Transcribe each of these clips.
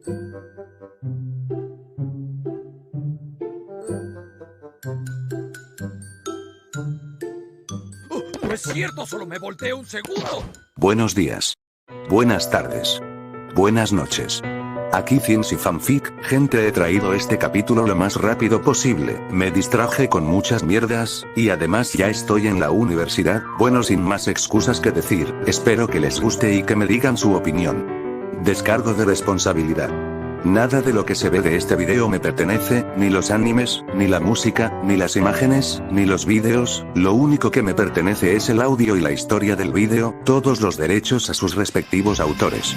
No es cierto, solo me volteé un segundo. Buenos días. Buenas tardes. Buenas noches. Aquí Cience y Fanfic, gente, he traído este capítulo lo más rápido posible, me distraje con muchas mierdas, y además ya estoy en la universidad, bueno, sin más excusas que decir, espero que les guste y que me digan su opinión. Descargo de responsabilidad. Nada de lo que se ve de este video me pertenece, ni los animes, ni la música, ni las imágenes, ni los vídeos, lo único que me pertenece es el audio y la historia del vídeo, todos los derechos a sus respectivos autores.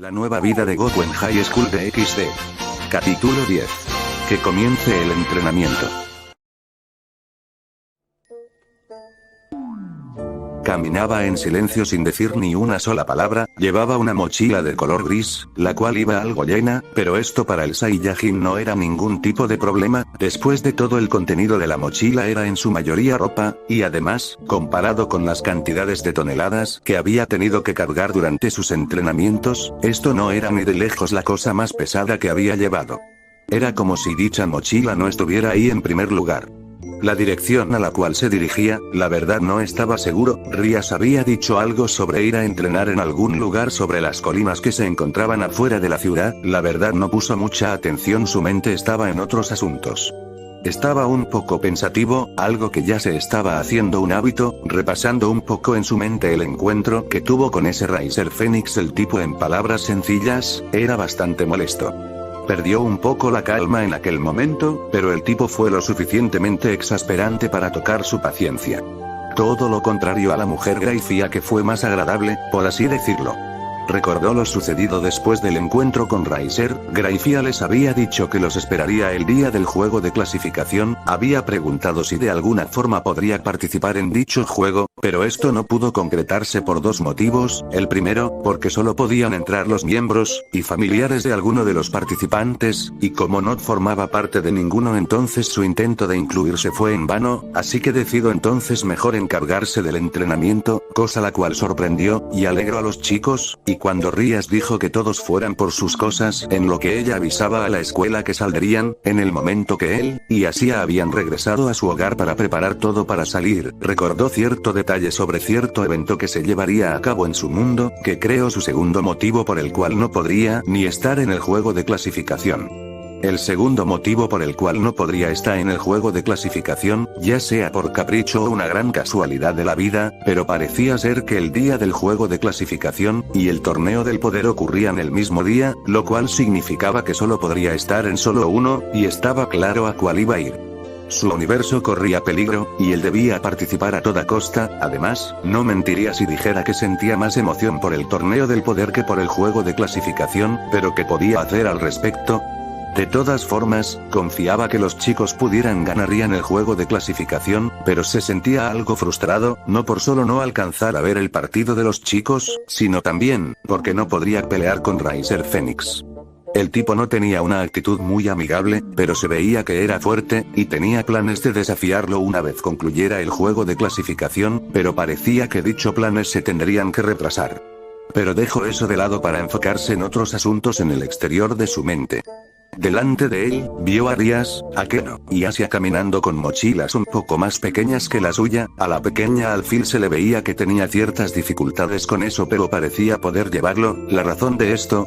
La nueva vida de Goku en High School de XD. Capítulo 10. Que comience el entrenamiento. Caminaba en silencio sin decir ni una sola palabra, llevaba una mochila de color gris, la cual iba algo llena, pero esto para el Saiyajin no era ningún tipo de problema, después de todo el contenido de la mochila era en su mayoría ropa, y además, comparado con las cantidades de toneladas que había tenido que cargar durante sus entrenamientos, esto no era ni de lejos la cosa más pesada que había llevado. Era como si dicha mochila no estuviera ahí en primer lugar. La dirección a la cual se dirigía, la verdad no estaba seguro, Rías había dicho algo sobre ir a entrenar en algún lugar sobre las colinas que se encontraban afuera de la ciudad, la verdad no puso mucha atención, su mente estaba en otros asuntos. Estaba un poco pensativo, algo que ya se estaba haciendo un hábito, repasando un poco en su mente el encuentro que tuvo con ese Riser Phoenix, el tipo en palabras sencillas, era bastante molesto. Perdió un poco la calma en aquel momento, pero el tipo fue lo suficientemente exasperante para tocar su paciencia. Todo lo contrario a la mujer Graifia, que fue más agradable, por así decirlo. Recordó lo sucedido después del encuentro con Riser, Graifia les había dicho que los esperaría el día del juego de clasificación, había preguntado si de alguna forma podría participar en dicho juego, pero esto no pudo concretarse por dos motivos, el primero, porque solo podían entrar los miembros y familiares de alguno de los participantes, y como no formaba parte de ninguno entonces su intento de incluirse fue en vano, así que decidió entonces mejor encargarse del entrenamiento, cosa la cual sorprendió y alegró a los chicos, y cuando Rías dijo que todos fueran por sus cosas, en lo que ella avisaba a la escuela que saldrían, en el momento que él y Asia habían regresado a su hogar para preparar todo para salir, recordó cierto detalle sobre cierto evento que se llevaría a cabo en su mundo, que creó su segundo motivo por el cual no podría ni estar en el juego de clasificación. El segundo motivo por el cual no podría estar en el juego de clasificación, ya sea por capricho o una gran casualidad de la vida, pero parecía ser que el día del juego de clasificación y el torneo del poder ocurrían el mismo día, lo cual significaba que solo podría estar en solo uno, y estaba claro a cuál iba a ir. Su universo corría peligro, y él debía participar a toda costa, además, no mentiría si dijera que sentía más emoción por el torneo del poder que por el juego de clasificación, pero ¿qué podía hacer al respecto? De todas formas, confiaba que los chicos ganarían el juego de clasificación, pero se sentía algo frustrado, no por solo no alcanzar a ver el partido de los chicos, sino también, porque no podría pelear con Riser Phoenix. El tipo no tenía una actitud muy amigable, pero se veía que era fuerte, y tenía planes de desafiarlo una vez concluyera el juego de clasificación, pero parecía que dichos planes se tendrían que retrasar. Pero dejó eso de lado para enfocarse en otros asuntos en el exterior de su mente. Delante de él, vio a Rías, a Keno, y Asia caminando con mochilas un poco más pequeñas que la suya. A la pequeña Alfil se le veía que tenía ciertas dificultades con eso, pero parecía poder llevarlo. La razón de esto,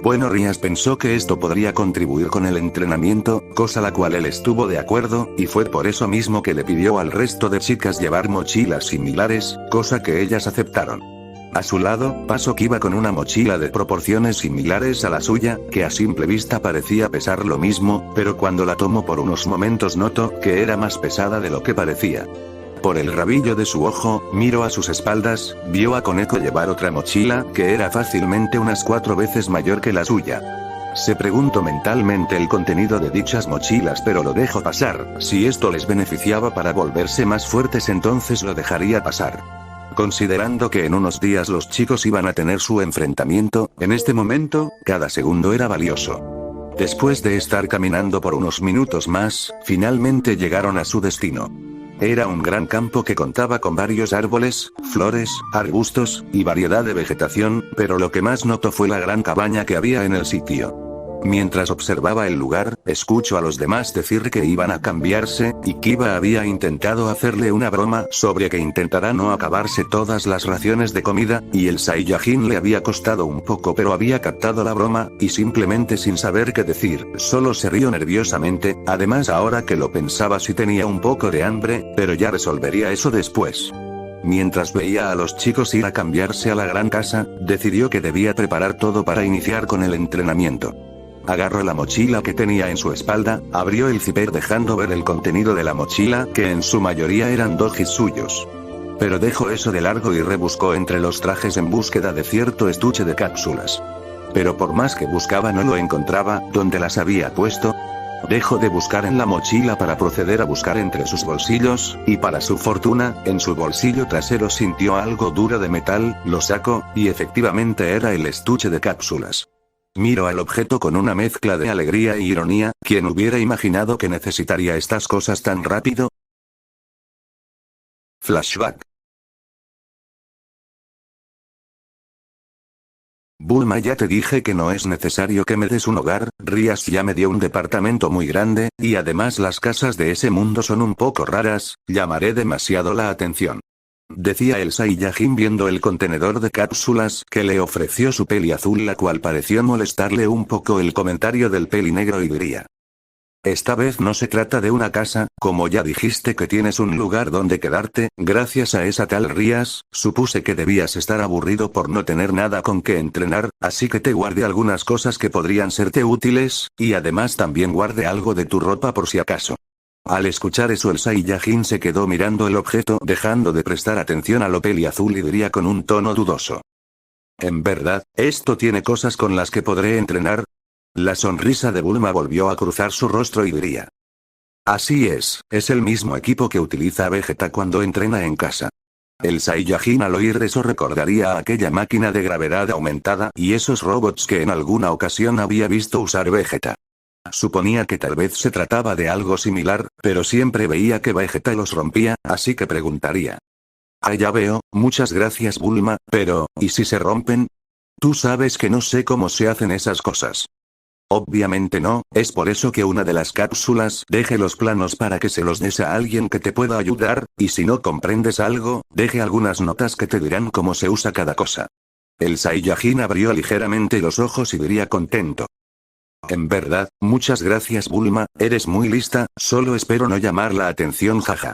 bueno, Rías pensó que esto podría contribuir con el entrenamiento, cosa la cual él estuvo de acuerdo, y fue por eso mismo que le pidió al resto de chicas llevar mochilas similares, cosa que ellas aceptaron. A su lado, Pasok iba con una mochila de proporciones similares a la suya, que a simple vista parecía pesar lo mismo, pero cuando la tomó por unos momentos notó que era más pesada de lo que parecía. Por el rabillo de su ojo, miró a sus espaldas, vio a Koneko llevar otra mochila, que era fácilmente unas 4 veces mayor que la suya. Se preguntó mentalmente el contenido de dichas mochilas, pero lo dejó pasar. Si esto les beneficiaba para volverse más fuertes, entonces lo dejaría pasar. Considerando que en unos días los chicos iban a tener su enfrentamiento, en este momento, cada segundo era valioso. Después de estar caminando por unos minutos más, finalmente llegaron a su destino. Era un gran campo que contaba con varios árboles, flores, arbustos, y variedad de vegetación, pero lo que más notó fue la gran cabaña que había en el sitio. Mientras observaba el lugar, escuchó a los demás decir que iban a cambiarse, y Kiba había intentado hacerle una broma sobre que intentará no acabarse todas las raciones de comida, y el Saiyajin le había costado un poco, pero había captado la broma, y simplemente sin saber qué decir, solo se rió nerviosamente. Además, ahora que lo pensaba, sí tenía un poco de hambre, pero ya resolvería eso después. Mientras veía a los chicos ir a cambiarse a la gran casa, decidió que debía preparar todo para iniciar con el entrenamiento. Agarró la mochila que tenía en su espalda, abrió el zipper dejando ver el contenido de la mochila, que en su mayoría eran dojis suyos. Pero dejó eso de largo y rebuscó entre los trajes en búsqueda de cierto estuche de cápsulas. Pero por más que buscaba no lo encontraba. ¿Dónde las había puesto? Dejó de buscar en la mochila para proceder a buscar entre sus bolsillos, y para su fortuna, en su bolsillo trasero sintió algo duro de metal, lo sacó, y efectivamente era el estuche de cápsulas. Miró al objeto con una mezcla de alegría e ironía. ¿Quién hubiera imaginado que necesitaría estas cosas tan rápido? Flashback. Bulma, ya te dije que no es necesario que me des un hogar. Rías ya me dio un departamento muy grande, y además las casas de ese mundo son un poco raras, llamaré demasiado la atención. Decía el Saiyajin viendo el contenedor de cápsulas que le ofreció su peli azul, la cual pareció molestarle un poco el comentario del peli negro, y diría: esta vez no se trata de una casa, como ya dijiste que tienes un lugar donde quedarte, gracias a esa tal Rías, supuse que debías estar aburrido por no tener nada con que entrenar, así que te guardé algunas cosas que podrían serte útiles, y además también guardé algo de tu ropa por si acaso. Al escuchar eso, el Saiyajin se quedó mirando el objeto, dejando de prestar atención a lo peli azul, y diría con un tono dudoso: ¿en verdad, esto tiene cosas con las que podré entrenar? La sonrisa de Bulma volvió a cruzar su rostro y diría: así es el mismo equipo que utiliza Vegeta cuando entrena en casa. El Saiyajin al oír eso recordaría a aquella máquina de gravedad aumentada y esos robots que en alguna ocasión había visto usar Vegeta. Suponía que tal vez se trataba de algo similar, pero siempre veía que Vegeta los rompía, así que preguntaría: ah, ya veo, muchas gracias Bulma, pero, ¿y si se rompen? Tú sabes que no sé cómo se hacen esas cosas. Obviamente no, es por eso que una de las cápsulas deje los planos para que se los des a alguien que te pueda ayudar, y si no comprendes algo, deje algunas notas que te dirán cómo se usa cada cosa. El Saiyajin abrió ligeramente los ojos y diría contento: en verdad, muchas gracias Bulma, eres muy lista, solo espero no llamar la atención, jaja.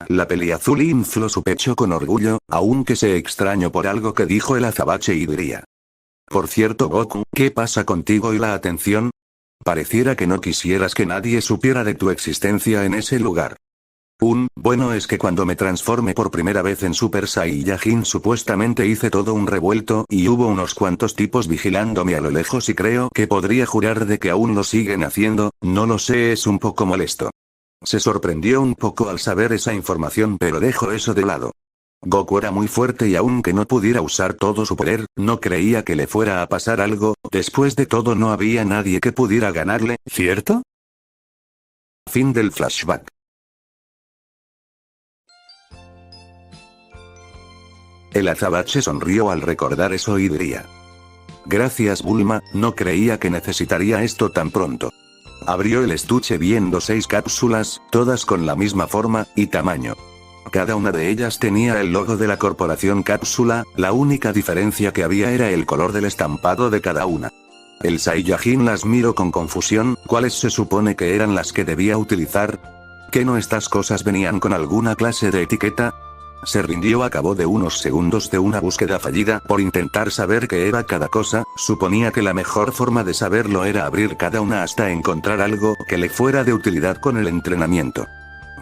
La peli azul infló su pecho con orgullo, aunque se extrañó por algo que dijo el azabache, y diría: por cierto Goku, ¿qué pasa contigo y la atención? Pareciera que no quisieras que nadie supiera de tu existencia en ese lugar. Bueno, es que cuando me transformé por primera vez en Super Saiyajin supuestamente hice todo un revuelto y hubo unos cuantos tipos vigilándome a lo lejos, y creo que podría jurar de que aún lo siguen haciendo, no lo sé, es un poco molesto. Se sorprendió un poco al saber esa información, pero dejó eso de lado. Goku era muy fuerte y aunque no pudiera usar todo su poder, no creía que le fuera a pasar algo, después de todo no había nadie que pudiera ganarle, ¿cierto? Fin del flashback. El azabache sonrió al recordar eso y diría: gracias Bulma, no creía que necesitaría esto tan pronto. Abrió el estuche viendo 6 cápsulas, todas con la misma forma y tamaño. Cada una de ellas tenía el logo de la corporación Cápsula, la única diferencia que había era el color del estampado de cada una. El Saiyajin las miró con confusión, ¿cuáles se supone que eran las que debía utilizar? ¿Que no estas cosas venían con alguna clase de etiqueta? Se rindió a cabo de unos segundos de una búsqueda fallida por intentar saber qué era cada cosa, suponía que la mejor forma de saberlo era abrir cada una hasta encontrar algo que le fuera de utilidad con el entrenamiento.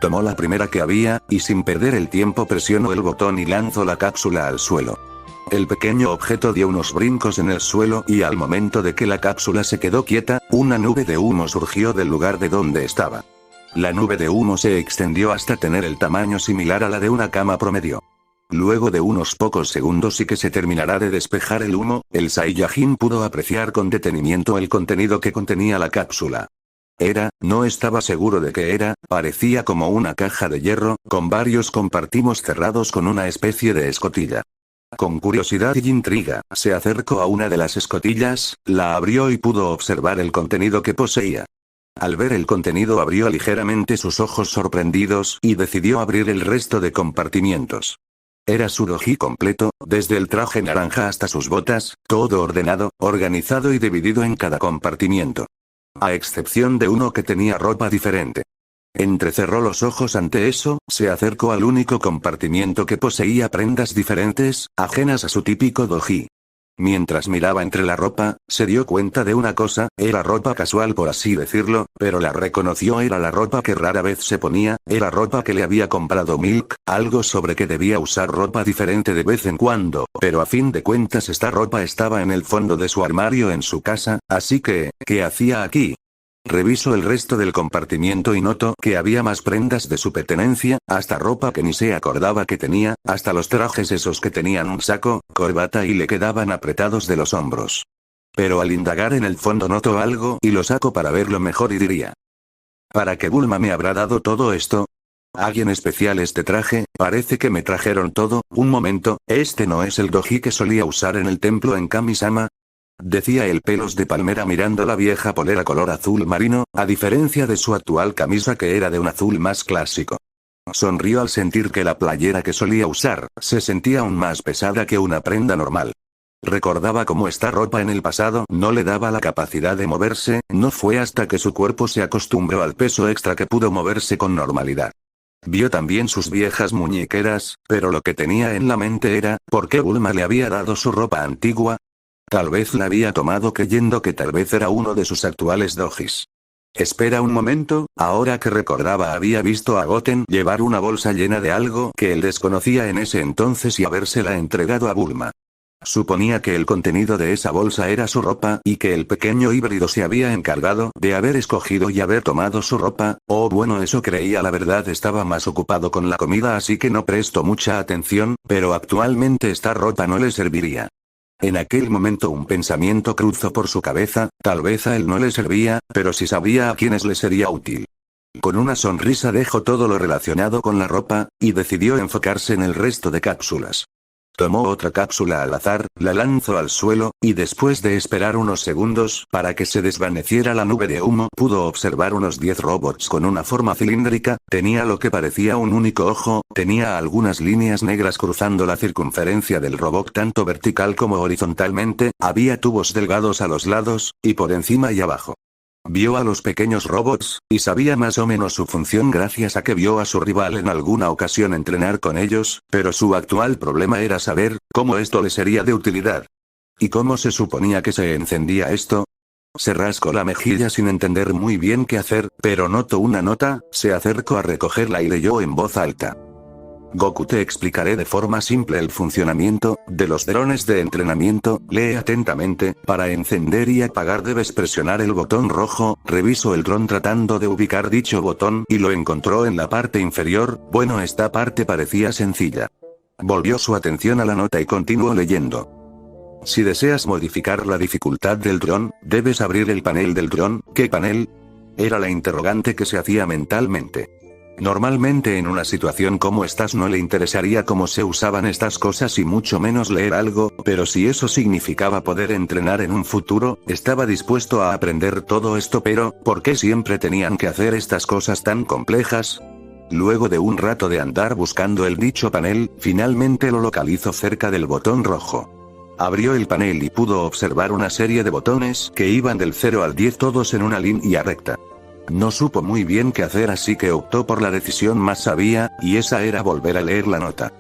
Tomó la primera que había, y sin perder el tiempo presionó el botón y lanzó la cápsula al suelo. El pequeño objeto dio unos brincos en el suelo y al momento de que la cápsula se quedó quieta, una nube de humo surgió del lugar de donde estaba. La nube de humo se extendió hasta tener el tamaño similar a la de una cama promedio. Luego de unos pocos segundos y que se terminará de despejar el humo, el Saiyajin pudo apreciar con detenimiento el contenido que contenía la cápsula. No estaba seguro de qué era, parecía como una caja de hierro, con varios compartimos cerrados con una especie de escotilla. Con curiosidad y intriga, se acercó a una de las escotillas, la abrió y pudo observar el contenido que poseía. Al ver el contenido abrió ligeramente sus ojos sorprendidos y decidió abrir el resto de compartimientos. Era su doji completo, desde el traje naranja hasta sus botas, todo ordenado, organizado y dividido en cada compartimiento. A excepción de uno que tenía ropa diferente. Entrecerró los ojos ante eso, se acercó al único compartimiento que poseía prendas diferentes, ajenas a su típico doji. Mientras miraba entre la ropa, se dio cuenta de una cosa, era ropa casual por así decirlo, pero la reconoció, era la ropa que rara vez se ponía, era ropa que le había comprado Milk, algo sobre que debía usar ropa diferente de vez en cuando, pero a fin de cuentas esta ropa estaba en el fondo de su armario en su casa, así que, ¿qué hacía aquí? Revisó el resto del compartimiento y notó que había más prendas de su pertenencia, hasta ropa que ni se acordaba que tenía, hasta los trajes esos que tenían un saco, corbata y le quedaban apretados de los hombros. Pero al indagar en el fondo notó algo y lo sacó para verlo mejor y diría: ¿para qué Bulma me habrá dado todo esto? ¿Alguien especial este traje? Parece que me trajeron todo. Un momento, ¿este no es el doji que solía usar en el templo en Kami-sama? Decía el pelos de palmera mirando la vieja polera color azul marino, a diferencia de su actual camisa que era de un azul más clásico. Sonrió al sentir que la playera que solía usar, se sentía aún más pesada que una prenda normal. Recordaba cómo esta ropa en el pasado no le daba la capacidad de moverse, no fue hasta que su cuerpo se acostumbró al peso extra que pudo moverse con normalidad. Vio también sus viejas muñequeras, pero lo que tenía en la mente era, ¿por qué Bulma le había dado su ropa antigua? Tal vez la había tomado creyendo que tal vez era uno de sus actuales dojis. Espera un momento, ahora que recordaba había visto a Goten llevar una bolsa llena de algo que él desconocía en ese entonces y habérsela entregado a Bulma. Suponía que el contenido de esa bolsa era su ropa y que el pequeño híbrido se había encargado de haber escogido y haber tomado su ropa, o bueno, eso creía, la verdad estaba más ocupado con la comida así que no prestó mucha atención, pero actualmente esta ropa no le serviría. En aquel momento un pensamiento cruzó por su cabeza, tal vez a él no le servía, pero si sabía a quiénes le sería útil. Con una sonrisa dejó todo lo relacionado con la ropa, y decidió enfocarse en el resto de cápsulas. Tomó otra cápsula al azar, la lanzó al suelo, y después de esperar unos segundos para que se desvaneciera la nube de humo, pudo observar unos 10 robots con una forma cilíndrica, tenía lo que parecía un único ojo, tenía algunas líneas negras cruzando la circunferencia del robot tanto vertical como horizontalmente, había tubos delgados a los lados, y por encima y abajo. Vio a los pequeños robots, y sabía más o menos su función gracias a que vio a su rival en alguna ocasión entrenar con ellos, pero su actual problema era saber cómo esto le sería de utilidad. ¿Y cómo se suponía que se encendía esto? Se rascó la mejilla sin entender muy bien qué hacer, pero notó una nota, se acercó a recogerla y leyó en voz alta. Goku, te explicaré de forma simple el funcionamiento de los drones de entrenamiento, lee atentamente, para encender y apagar debes presionar el botón rojo, revisó el dron tratando de ubicar dicho botón y lo encontró en la parte inferior, bueno esta parte parecía sencilla. Volvió su atención a la nota y continuó leyendo. Si deseas modificar la dificultad del dron, debes abrir el panel del dron. ¿Qué panel? Era la interrogante que se hacía mentalmente. Normalmente en una situación como estas no le interesaría cómo se usaban estas cosas y mucho menos leer algo, pero si eso significaba poder entrenar en un futuro, estaba dispuesto a aprender todo esto. Pero, ¿por qué siempre tenían que hacer estas cosas tan complejas? Luego de un rato de andar buscando el dicho panel, finalmente lo localizó cerca del botón rojo. Abrió el panel y pudo observar una serie de botones que iban del 0 al 10 todos en una línea recta. No supo muy bien qué hacer, así que optó por la decisión más sabia, y esa era volver a leer la nota.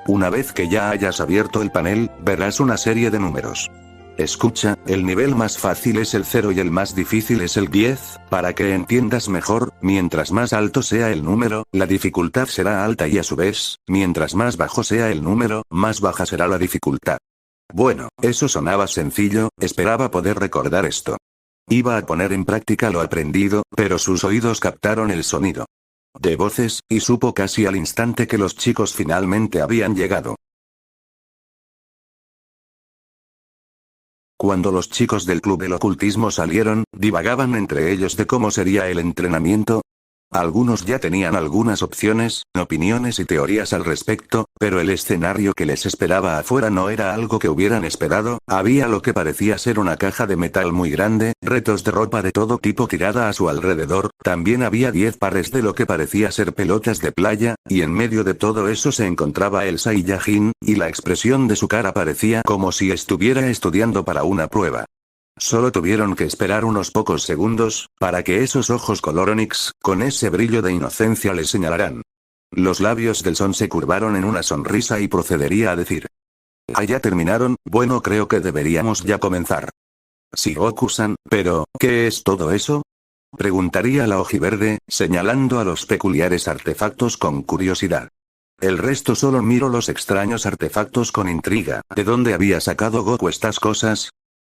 Una vez que ya hayas abierto el panel, verás una serie de números. Escucha, el nivel más fácil es el 0 y el más difícil es el 10, para que entiendas mejor, mientras más alto sea el número, la dificultad será alta y a su vez, mientras más bajo sea el número, más baja será la dificultad. Bueno, eso sonaba sencillo, esperaba poder recordar esto. Iba a poner en práctica lo aprendido, pero sus oídos captaron el sonido de voces, y supo casi al instante que los chicos finalmente habían llegado. Cuando los chicos del club del ocultismo salieron, divagaban entre ellos de cómo sería el entrenamiento. Algunos ya tenían algunas opciones, opiniones y teorías al respecto, pero el escenario que les esperaba afuera no era algo que hubieran esperado. Había lo que parecía ser una caja de metal muy grande, retos de ropa de todo tipo tirada a su alrededor, también había 10 pares de lo que parecía ser pelotas de playa, y en medio de todo eso se encontraba el Saiyajin, y la expresión de su cara parecía como si estuviera estudiando para una prueba. Solo tuvieron que esperar unos pocos segundos, para que esos ojos color onix, con ese brillo de inocencia les señalaran. Los labios del Son se curvaron en una sonrisa y procedería a decir: «Ah, ya terminaron, bueno, creo que deberíamos ya comenzar». «Sí, Goku-san, pero, ¿qué es todo eso?», preguntaría la ojiverde, señalando a los peculiares artefactos con curiosidad. El resto solo miró los extraños artefactos con intriga. ¿De dónde había sacado Goku estas cosas?,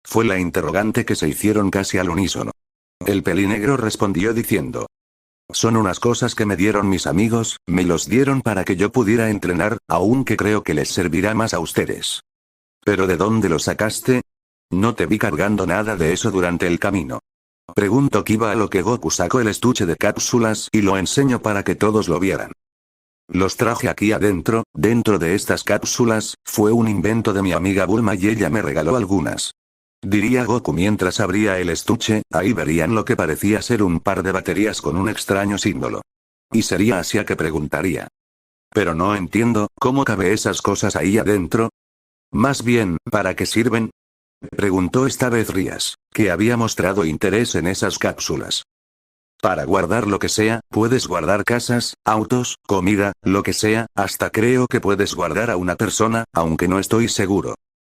fue la interrogante que se hicieron casi al unísono. El pelinegro respondió diciendo: «Son unas cosas que me dieron mis amigos, me los dieron para que yo pudiera entrenar, aunque creo que les servirá más a ustedes». «¿Pero de dónde lo sacaste? No te vi cargando nada de eso durante el camino». Preguntó Kiba, a lo que Goku sacó el estuche de cápsulas y lo enseñó para que todos lo vieran. «Los traje aquí adentro, dentro de estas cápsulas, fue un invento de mi amiga Bulma y ella me regaló algunas», diría Goku mientras abría el estuche. Ahí verían lo que parecía ser un par de baterías con un extraño símbolo. Y sería Asia que preguntaría: «Pero no entiendo, ¿cómo cabe esas cosas ahí adentro?». «Más bien, ¿para qué sirven?», preguntó esta vez Rías, que había mostrado interés en esas cápsulas. «Para guardar lo que sea, puedes guardar casas, autos, comida, lo que sea, hasta creo que puedes guardar a una persona, aunque no estoy seguro»,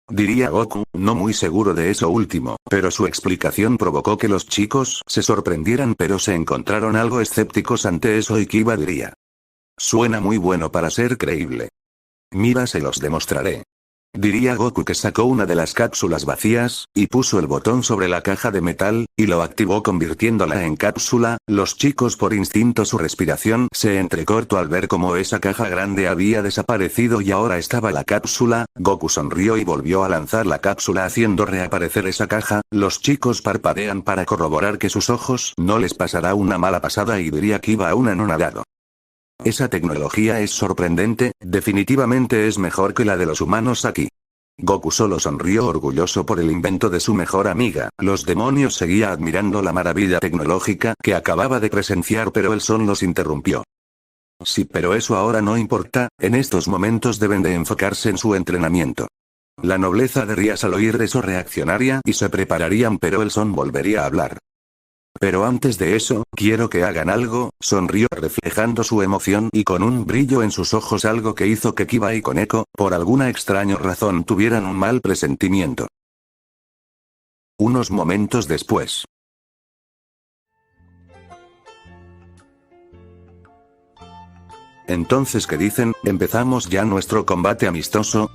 diría Goku, no muy seguro de eso último, pero su explicación provocó que los chicos se sorprendieran, pero se encontraron algo escépticos ante eso, y Kiba diría: «Suena muy bueno para ser creíble». «Mira, se los demostraré», diría Goku, que sacó una de las cápsulas vacías, y puso el botón sobre la caja de metal, y lo activó convirtiéndola en cápsula. Los chicos, por instinto, su respiración se entrecortó al ver cómo esa caja grande había desaparecido y ahora estaba la cápsula. Goku sonrió y volvió a lanzar la cápsula haciendo reaparecer esa caja. Los chicos parpadean para corroborar que sus ojos no les pasará una mala pasada, y diría que iba un anonadado: «Esa tecnología es sorprendente, definitivamente es mejor que la de los humanos aquí». Goku solo sonrió orgulloso por el invento de su mejor amiga. Los demonios seguía admirando la maravilla tecnológica que acababa de presenciar, pero el Son los interrumpió. «Sí, pero eso ahora no importa, en estos momentos deben de enfocarse en su entrenamiento». La nobleza de Rías al oír eso reaccionaría y se prepararían, pero el Son volvería a hablar. «Pero antes de eso, quiero que hagan algo», sonrió reflejando su emoción y con un brillo en sus ojos, algo que hizo que Kiba y Koneko, por alguna extraña razón, tuvieran un mal presentimiento. Unos momentos después. «Entonces, ¿qué dicen? ¿Empezamos ya nuestro combate amistoso?»,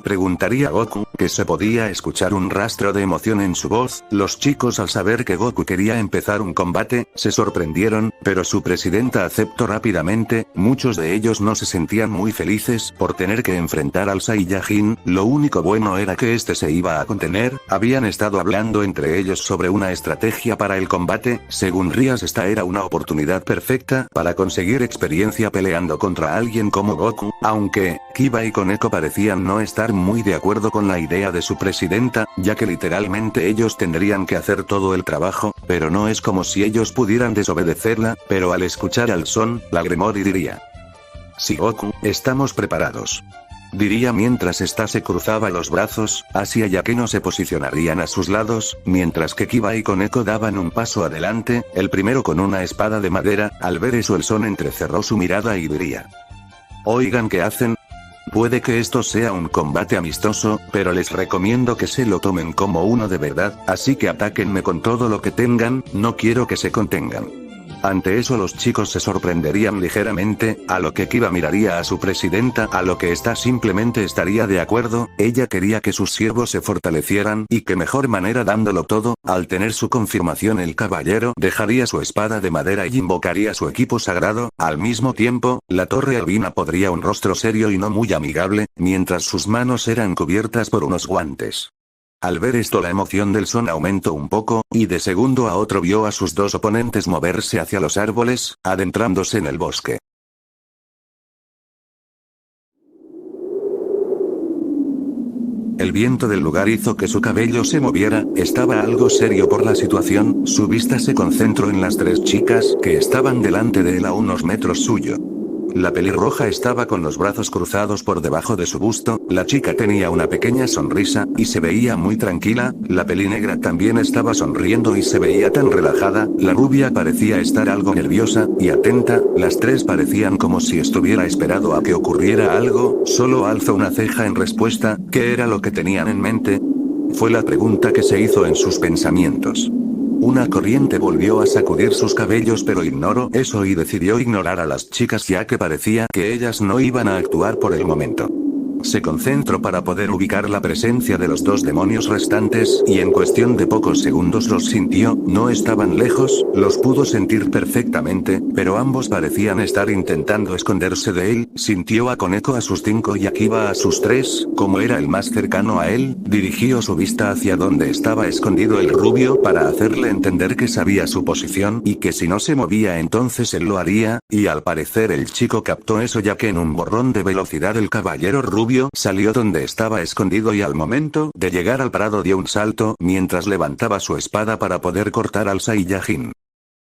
Preguntaría Goku, que se podía escuchar un rastro de emoción en su voz. Los chicos, al saber que Goku quería empezar un combate, se sorprendieron, pero su presidenta aceptó rápidamente. Muchos de ellos no se sentían muy felices por tener que enfrentar al Saiyajin. Lo único bueno era que este se iba a contener. Habían estado hablando entre ellos sobre una estrategia para el combate. Según Rías, esta era una oportunidad perfecta para conseguir experiencia peleando contra alguien como Goku, aunque Kiba y Koneko parecían no estar muy de acuerdo con la idea de su presidenta, ya que literalmente ellos tendrían que hacer todo el trabajo, pero no es como si ellos pudieran desobedecerla. Pero al escuchar al son, la Gremory diría: "Sí, Goku, estamos preparados", diría mientras ésta se cruzaba los brazos hacia ya que no se posicionarían a sus lados, mientras que Kiba y Koneko daban un paso adelante, el primero con una espada de madera. Al ver eso, el son entrecerró su mirada y diría: "Oigan, ¿qué hacen? Puede que esto sea un combate amistoso, pero les recomiendo que se lo tomen como uno de verdad, así que atáquenme con todo lo que tengan, no quiero que se contengan". Ante eso los chicos se sorprenderían ligeramente, a lo que Kiba miraría a su presidenta, a lo que ésta simplemente estaría de acuerdo. Ella quería que sus siervos se fortalecieran, y qué mejor manera dándolo todo. Al tener su confirmación, el caballero dejaría su espada de madera y invocaría su equipo sagrado. Al mismo tiempo, la torre albina podría un rostro serio y no muy amigable, mientras sus manos eran cubiertas por unos guantes. Al ver esto, la emoción del son aumentó un poco, y de segundo a otro vio a sus dos oponentes moverse hacia los árboles, adentrándose en el bosque. El viento del lugar hizo que su cabello se moviera. Estaba algo serio por la situación. Su vista se concentró en las tres chicas que estaban delante de él a unos metros suyo. La pelirroja estaba con los brazos cruzados por debajo de su busto. La chica tenía una pequeña sonrisa, y se veía muy tranquila. La pelinegra también estaba sonriendo y se veía tan relajada. La rubia parecía estar algo nerviosa y atenta. Las tres parecían como si estuviera esperando a que ocurriera algo. Solo alzó una ceja en respuesta. ¿Qué era lo que tenían en mente? Fue la pregunta que se hizo en sus pensamientos. Una corriente volvió a sacudir sus cabellos, pero ignoró eso y decidió ignorar a las chicas, ya que parecía que ellas no iban a actuar por el momento. Se concentró para poder ubicar la presencia de los dos demonios restantes, y en cuestión de pocos segundos los sintió. No estaban lejos, los pudo sentir perfectamente, pero ambos parecían estar intentando esconderse de él. Sintió a Koneko a sus 5 y a Kiba a sus 3, como era el más cercano a él, dirigió su vista hacia donde estaba escondido el rubio para hacerle entender que sabía su posición y que si no se movía entonces él lo haría, y al parecer el chico captó eso, ya que en un borrón de velocidad el caballero rubio salió donde estaba escondido y al momento de llegar al prado dio un salto mientras levantaba su espada para poder cortar al Saiyajin.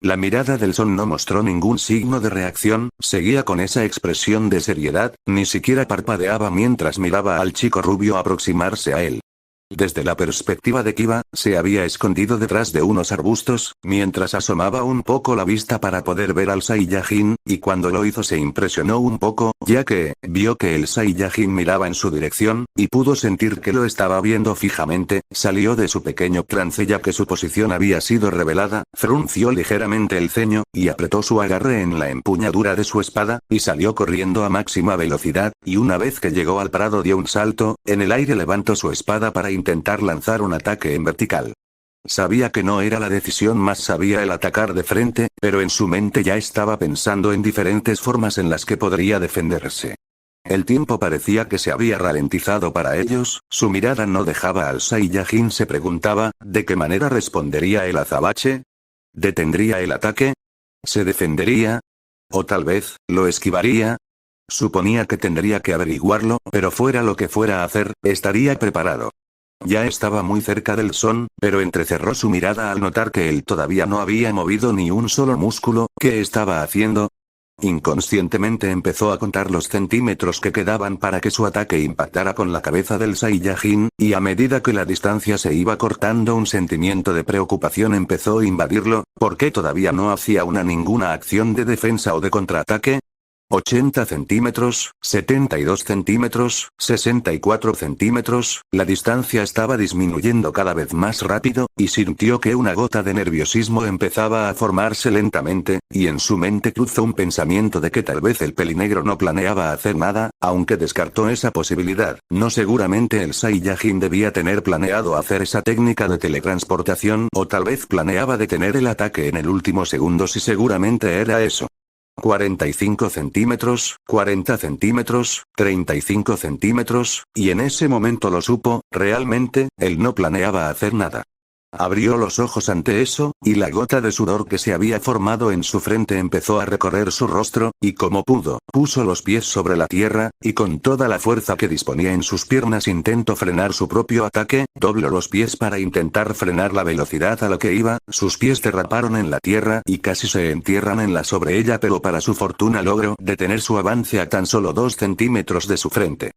La mirada del son no mostró ningún signo de reacción, seguía con esa expresión de seriedad, ni siquiera parpadeaba mientras miraba al chico rubio aproximarse a él. Desde la perspectiva de Kiba, se había escondido detrás de unos arbustos, mientras asomaba un poco la vista para poder ver al Saiyajin, y cuando lo hizo se impresionó un poco, ya que vio que el Saiyajin miraba en su dirección, y pudo sentir que lo estaba viendo fijamente. Salió de su pequeño trance ya que su posición había sido revelada, frunció ligeramente el ceño, y apretó su agarre en la empuñadura de su espada, y salió corriendo a máxima velocidad, y una vez que llegó al prado dio un salto, en el aire levantó su espada para intentar lanzar un ataque en vertical. Sabía que no era la decisión más sabia el atacar de frente, pero en su mente ya estaba pensando en diferentes formas en las que podría defenderse. El tiempo parecía que se había ralentizado para ellos, su mirada no dejaba al Saiyajin. Se preguntaba, ¿de qué manera respondería el azabache? ¿Detendría el ataque? ¿Se defendería? ¿O tal vez, lo esquivaría? Suponía que tendría que averiguarlo, pero fuera lo que fuera a hacer, estaría preparado. Ya estaba muy cerca del son, pero entrecerró su mirada al notar que él todavía no había movido ni un solo músculo. ¿Qué estaba haciendo? Inconscientemente empezó a contar los centímetros que quedaban para que su ataque impactara con la cabeza del Saiyajin, y a medida que la distancia se iba cortando un sentimiento de preocupación empezó a invadirlo. ¿Por qué todavía no hacía ninguna acción de defensa o de contraataque? 80 centímetros, 72 centímetros, 64 centímetros, la distancia estaba disminuyendo cada vez más rápido, y sintió que una gota de nerviosismo empezaba a formarse lentamente, y en su mente cruzó un pensamiento de que tal vez el pelinegro no planeaba hacer nada, aunque descartó esa posibilidad. No, seguramente el Saiyajin debía tener planeado hacer esa técnica de teletransportación, o tal vez planeaba detener el ataque en el último segundo, si seguramente era eso. 45 centímetros, 40 centímetros, 35 centímetros, y en ese momento lo supo, realmente, él no planeaba hacer nada. Abrió los ojos ante eso, y la gota de sudor que se había formado en su frente empezó a recorrer su rostro, y como pudo, puso los pies sobre la tierra, y con toda la fuerza que disponía en sus piernas intentó frenar su propio ataque, dobló los pies para intentar frenar la velocidad a la que iba, sus pies derraparon en la tierra y casi se entierran en la sobre ella, pero para su fortuna logró detener su avance a tan solo 2 centímetros de su frente.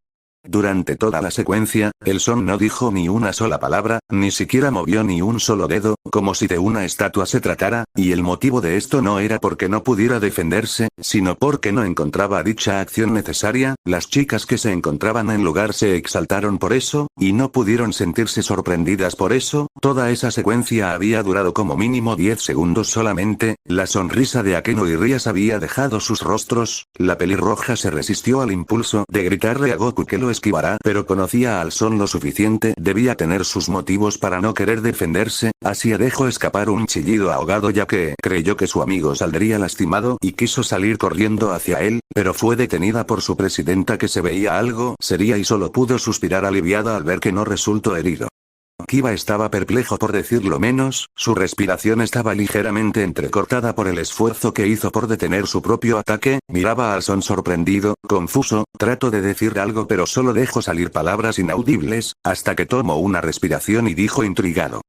Durante toda la secuencia, el Son no dijo ni una sola palabra, ni siquiera movió ni un solo dedo, como si de una estatua se tratara, y el motivo de esto no era porque no pudiera defenderse, sino porque no encontraba dicha acción necesaria. Las chicas que se encontraban en lugar se exaltaron por eso, y no pudieron sentirse sorprendidas por eso. Toda esa secuencia había durado como mínimo 10 segundos solamente, la sonrisa de Akeno y Rías había dejado sus rostros, la pelirroja se resistió al impulso de gritarle a Goku que lo esquivará, pero conocía al Son lo suficiente, debía tener sus motivos para no querer defenderse, así dejó escapar un chillido ahogado ya que creyó que su amigo saldría lastimado y quiso salir corriendo hacia él, pero fue detenida por su presidenta que se veía algo seria y solo pudo suspirar aliviada al ver que no resultó herido. Kiba estaba perplejo por decirlo menos, su respiración estaba ligeramente entrecortada por el esfuerzo que hizo por detener su propio ataque, miraba al Son sorprendido, confuso, trató de decir algo pero solo dejó salir palabras inaudibles, hasta que tomó una respiración y dijo intrigado.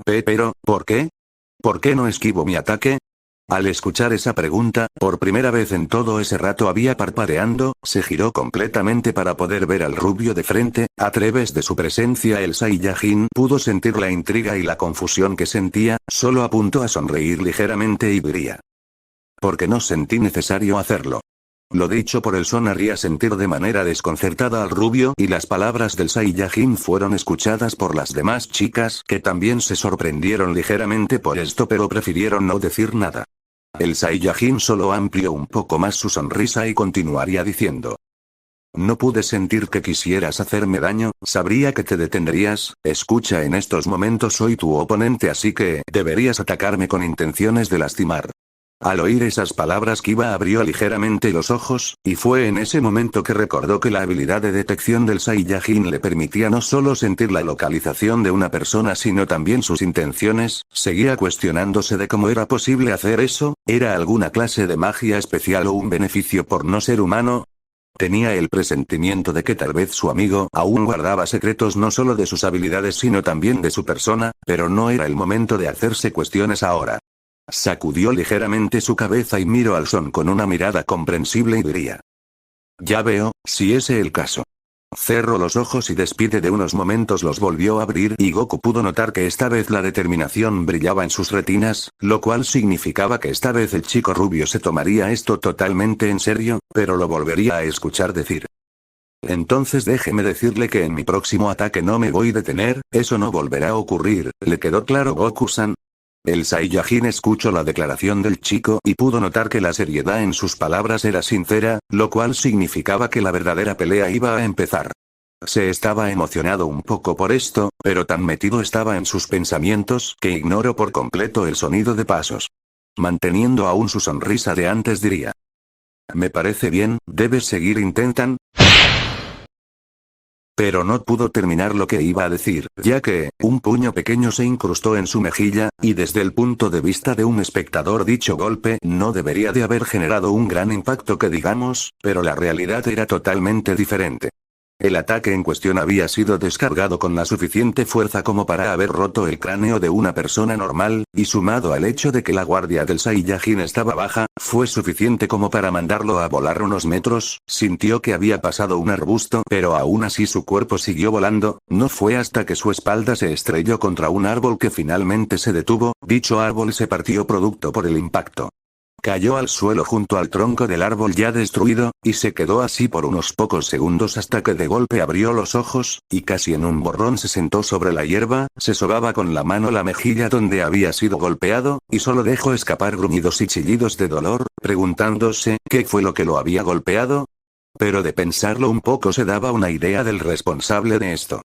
Pero, ¿por qué? ¿Por qué no esquivo mi ataque? Al escuchar esa pregunta, por primera vez en todo ese rato había parpadeando, se giró completamente para poder ver al rubio de frente, a través de su presencia el Saiyajin pudo sentir la intriga y la confusión que sentía, solo a punto a sonreír ligeramente y diría. Porque no sentí necesario hacerlo. Lo dicho por el Son haría sentir de manera desconcertada al rubio y las palabras del Saiyajin fueron escuchadas por las demás chicas que también se sorprendieron ligeramente por esto pero prefirieron no decir nada. El Saiyajin solo amplió un poco más su sonrisa y continuaría diciendo. No pude sentir que quisieras hacerme daño, sabría que te detendrías, escucha en estos momentos soy tu oponente así que deberías atacarme con intenciones de lastimar. Al oír esas palabras Kiba abrió ligeramente los ojos, y fue en ese momento que recordó que la habilidad de detección del Saiyajin le permitía no solo sentir la localización de una persona sino también sus intenciones, seguía cuestionándose de cómo era posible hacer eso, ¿era alguna clase de magia especial o un beneficio por no ser humano? Tenía el presentimiento de que tal vez su amigo aún guardaba secretos no solo de sus habilidades sino también de su persona, pero no era el momento de hacerse cuestiones ahora. Sacudió ligeramente su cabeza y miró al Son con una mirada comprensible y diría. Ya veo, si ese es el caso. Cerró los ojos y despide de unos momentos los volvió a abrir y Goku pudo notar que esta vez la determinación brillaba en sus retinas, lo cual significaba que esta vez el chico rubio se tomaría esto totalmente en serio, pero lo volvería a escuchar decir. Entonces déjeme decirle que en mi próximo ataque no me voy a detener, eso no volverá a ocurrir, ¿le quedó claro Goku-san? El Saiyajin escuchó la declaración del chico y pudo notar que la seriedad en sus palabras era sincera, lo cual significaba que la verdadera pelea iba a empezar. Se estaba emocionado un poco por esto, pero tan metido estaba en sus pensamientos que ignoró por completo el sonido de pasos. Manteniendo aún su sonrisa de antes diría. Me parece bien, debes seguir intentan. Pero no pudo terminar lo que iba a decir, ya que, un puño pequeño se incrustó en su mejilla, y desde el punto de vista de un espectador dicho golpe no debería de haber generado un gran impacto que digamos, pero la realidad era totalmente diferente. El ataque en cuestión había sido descargado con la suficiente fuerza como para haber roto el cráneo de una persona normal, y sumado al hecho de que la guardia del Saiyajin estaba baja, fue suficiente como para mandarlo a volar unos metros. Sintió que había pasado un arbusto pero aún así su cuerpo siguió volando, no fue hasta que su espalda se estrelló contra un árbol que finalmente se detuvo, dicho árbol se partió producto por el impacto. cayó al suelo junto al tronco del árbol ya destruido, y se quedó así por unos pocos segundos hasta que de golpe abrió los ojos, y casi en un borrón se sentó sobre la hierba, se sobaba con la mano la mejilla donde había sido golpeado, y solo dejó escapar gruñidos y chillidos de dolor, preguntándose, ¿qué fue lo que lo había golpeado? Pero de pensarlo un poco se daba una idea del responsable de esto.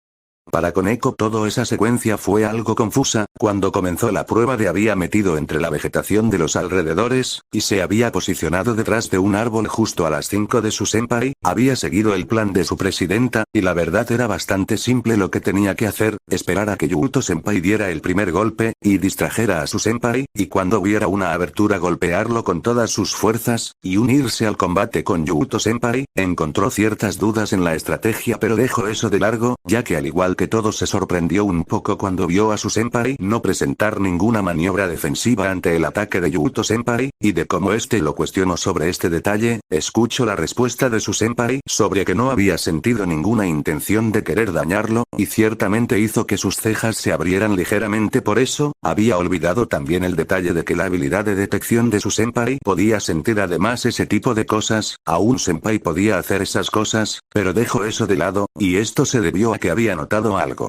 Para Koneko toda esa secuencia fue algo confusa. Cuando comenzó la prueba de había metido entre la vegetación de los alrededores, y se había posicionado detrás de un árbol justo a las 5 de su senpai, había seguido el plan de su presidenta, y la verdad era bastante simple lo que tenía que hacer, esperar a que Yuuto senpai diera el primer golpe, y distrajera a su senpai, y cuando hubiera una abertura golpearlo con todas sus fuerzas, y unirse al combate con Yuuto senpai. Encontró ciertas dudas en la estrategia pero dejó eso de largo, ya que al igual que todo se sorprendió un poco cuando vio a su senpai no presentar ninguna maniobra defensiva ante el ataque de Yuuto senpai, y de cómo este lo cuestionó sobre este detalle, escuchó la respuesta de su senpai sobre que no había sentido ninguna intención de querer dañarlo, y ciertamente hizo que sus cejas se abrieran ligeramente. Por eso, había olvidado también el detalle de que la habilidad de detección de su senpai podía sentir además ese tipo de cosas. A un senpai podía hacer esas cosas, pero dejó eso de lado, y esto se debió a que había notado algo.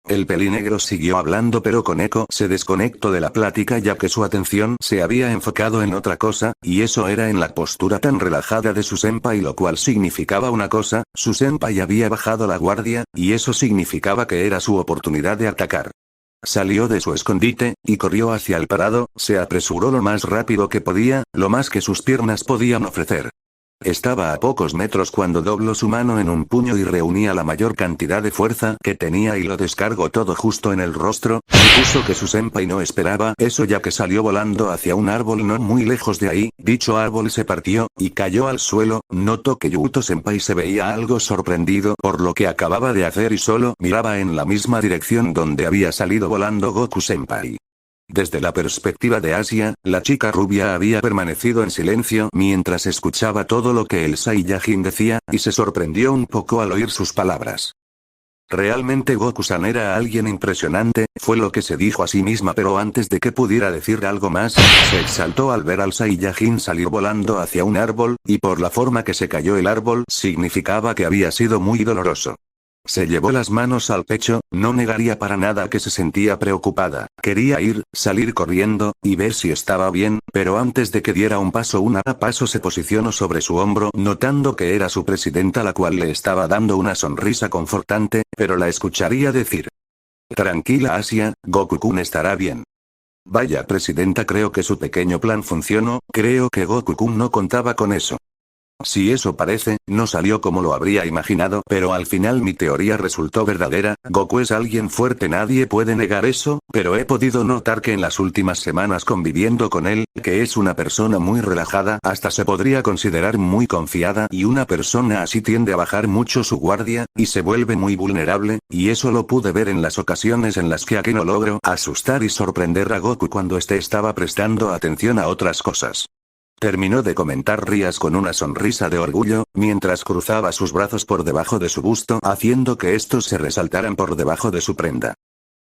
El pelinegro siguió hablando pero Koneko se desconectó de la plática ya que su atención se había enfocado en otra cosa, y eso era en la postura tan relajada de su senpai, lo cual significaba una cosa: su senpai había bajado la guardia, y eso significaba que era su oportunidad de atacar. Salió de su escondite, y corrió hacia el parado, se apresuró lo más rápido que podía, lo más que sus piernas podían ofrecer. Estaba a pocos metros cuando dobló su mano en un puño y reunía la mayor cantidad de fuerza que tenía y lo descargó todo justo en el rostro. Supuso que su senpai no esperaba eso ya que salió volando hacia un árbol no muy lejos de ahí. Dicho árbol se partió, y cayó al suelo. Notó que Yuuto senpai se veía algo sorprendido por lo que acababa de hacer y solo miraba en la misma dirección donde había salido volando Goku senpai. Desde la perspectiva de Asia, la chica rubia había permanecido en silencio mientras escuchaba todo lo que el Saiyajin decía, y se sorprendió un poco al oír sus palabras. Realmente Goku-san era alguien impresionante, fue lo que se dijo a sí misma, pero antes de que pudiera decir algo más, se exaltó al ver al Saiyajin salir volando hacia un árbol, y por la forma que se cayó el árbol significaba que había sido muy doloroso. Se llevó las manos al pecho, no negaría para nada que se sentía preocupada, quería salir corriendo, y ver si estaba bien, pero antes de que diera un paso se posicionó sobre su hombro notando que era su presidenta la cual le estaba dando una sonrisa confortante, pero la escucharía decir: tranquila Asia, Goku-kun estará bien. Vaya presidenta, creo que su pequeño plan funcionó, creo que Goku-kun no contaba con eso. Si eso parece, no salió como lo habría imaginado, pero al final mi teoría resultó verdadera. Goku es alguien fuerte, nadie puede negar eso, pero he podido notar que en las últimas semanas conviviendo con él, que es una persona muy relajada, hasta se podría considerar muy confiada, y una persona así tiende a bajar mucho su guardia, y se vuelve muy vulnerable, y eso lo pude ver en las ocasiones en las que Akeno logró asustar y sorprender a Goku cuando estaba prestando atención a otras cosas. Terminó de comentar Rías con una sonrisa de orgullo, mientras cruzaba sus brazos por debajo de su busto, haciendo que estos se resaltaran por debajo de su prenda.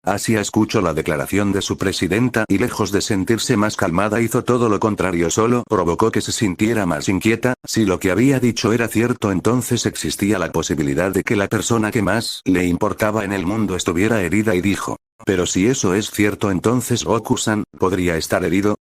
Asia escuchó la declaración de su presidenta y lejos de sentirse más calmada hizo todo lo contrario, solo provocó que se sintiera más inquieta. Si lo que había dicho era cierto, entonces existía la posibilidad de que la persona que más le importaba en el mundo estuviera herida, y dijo: pero si eso es cierto, entonces Goku-san podría estar herido.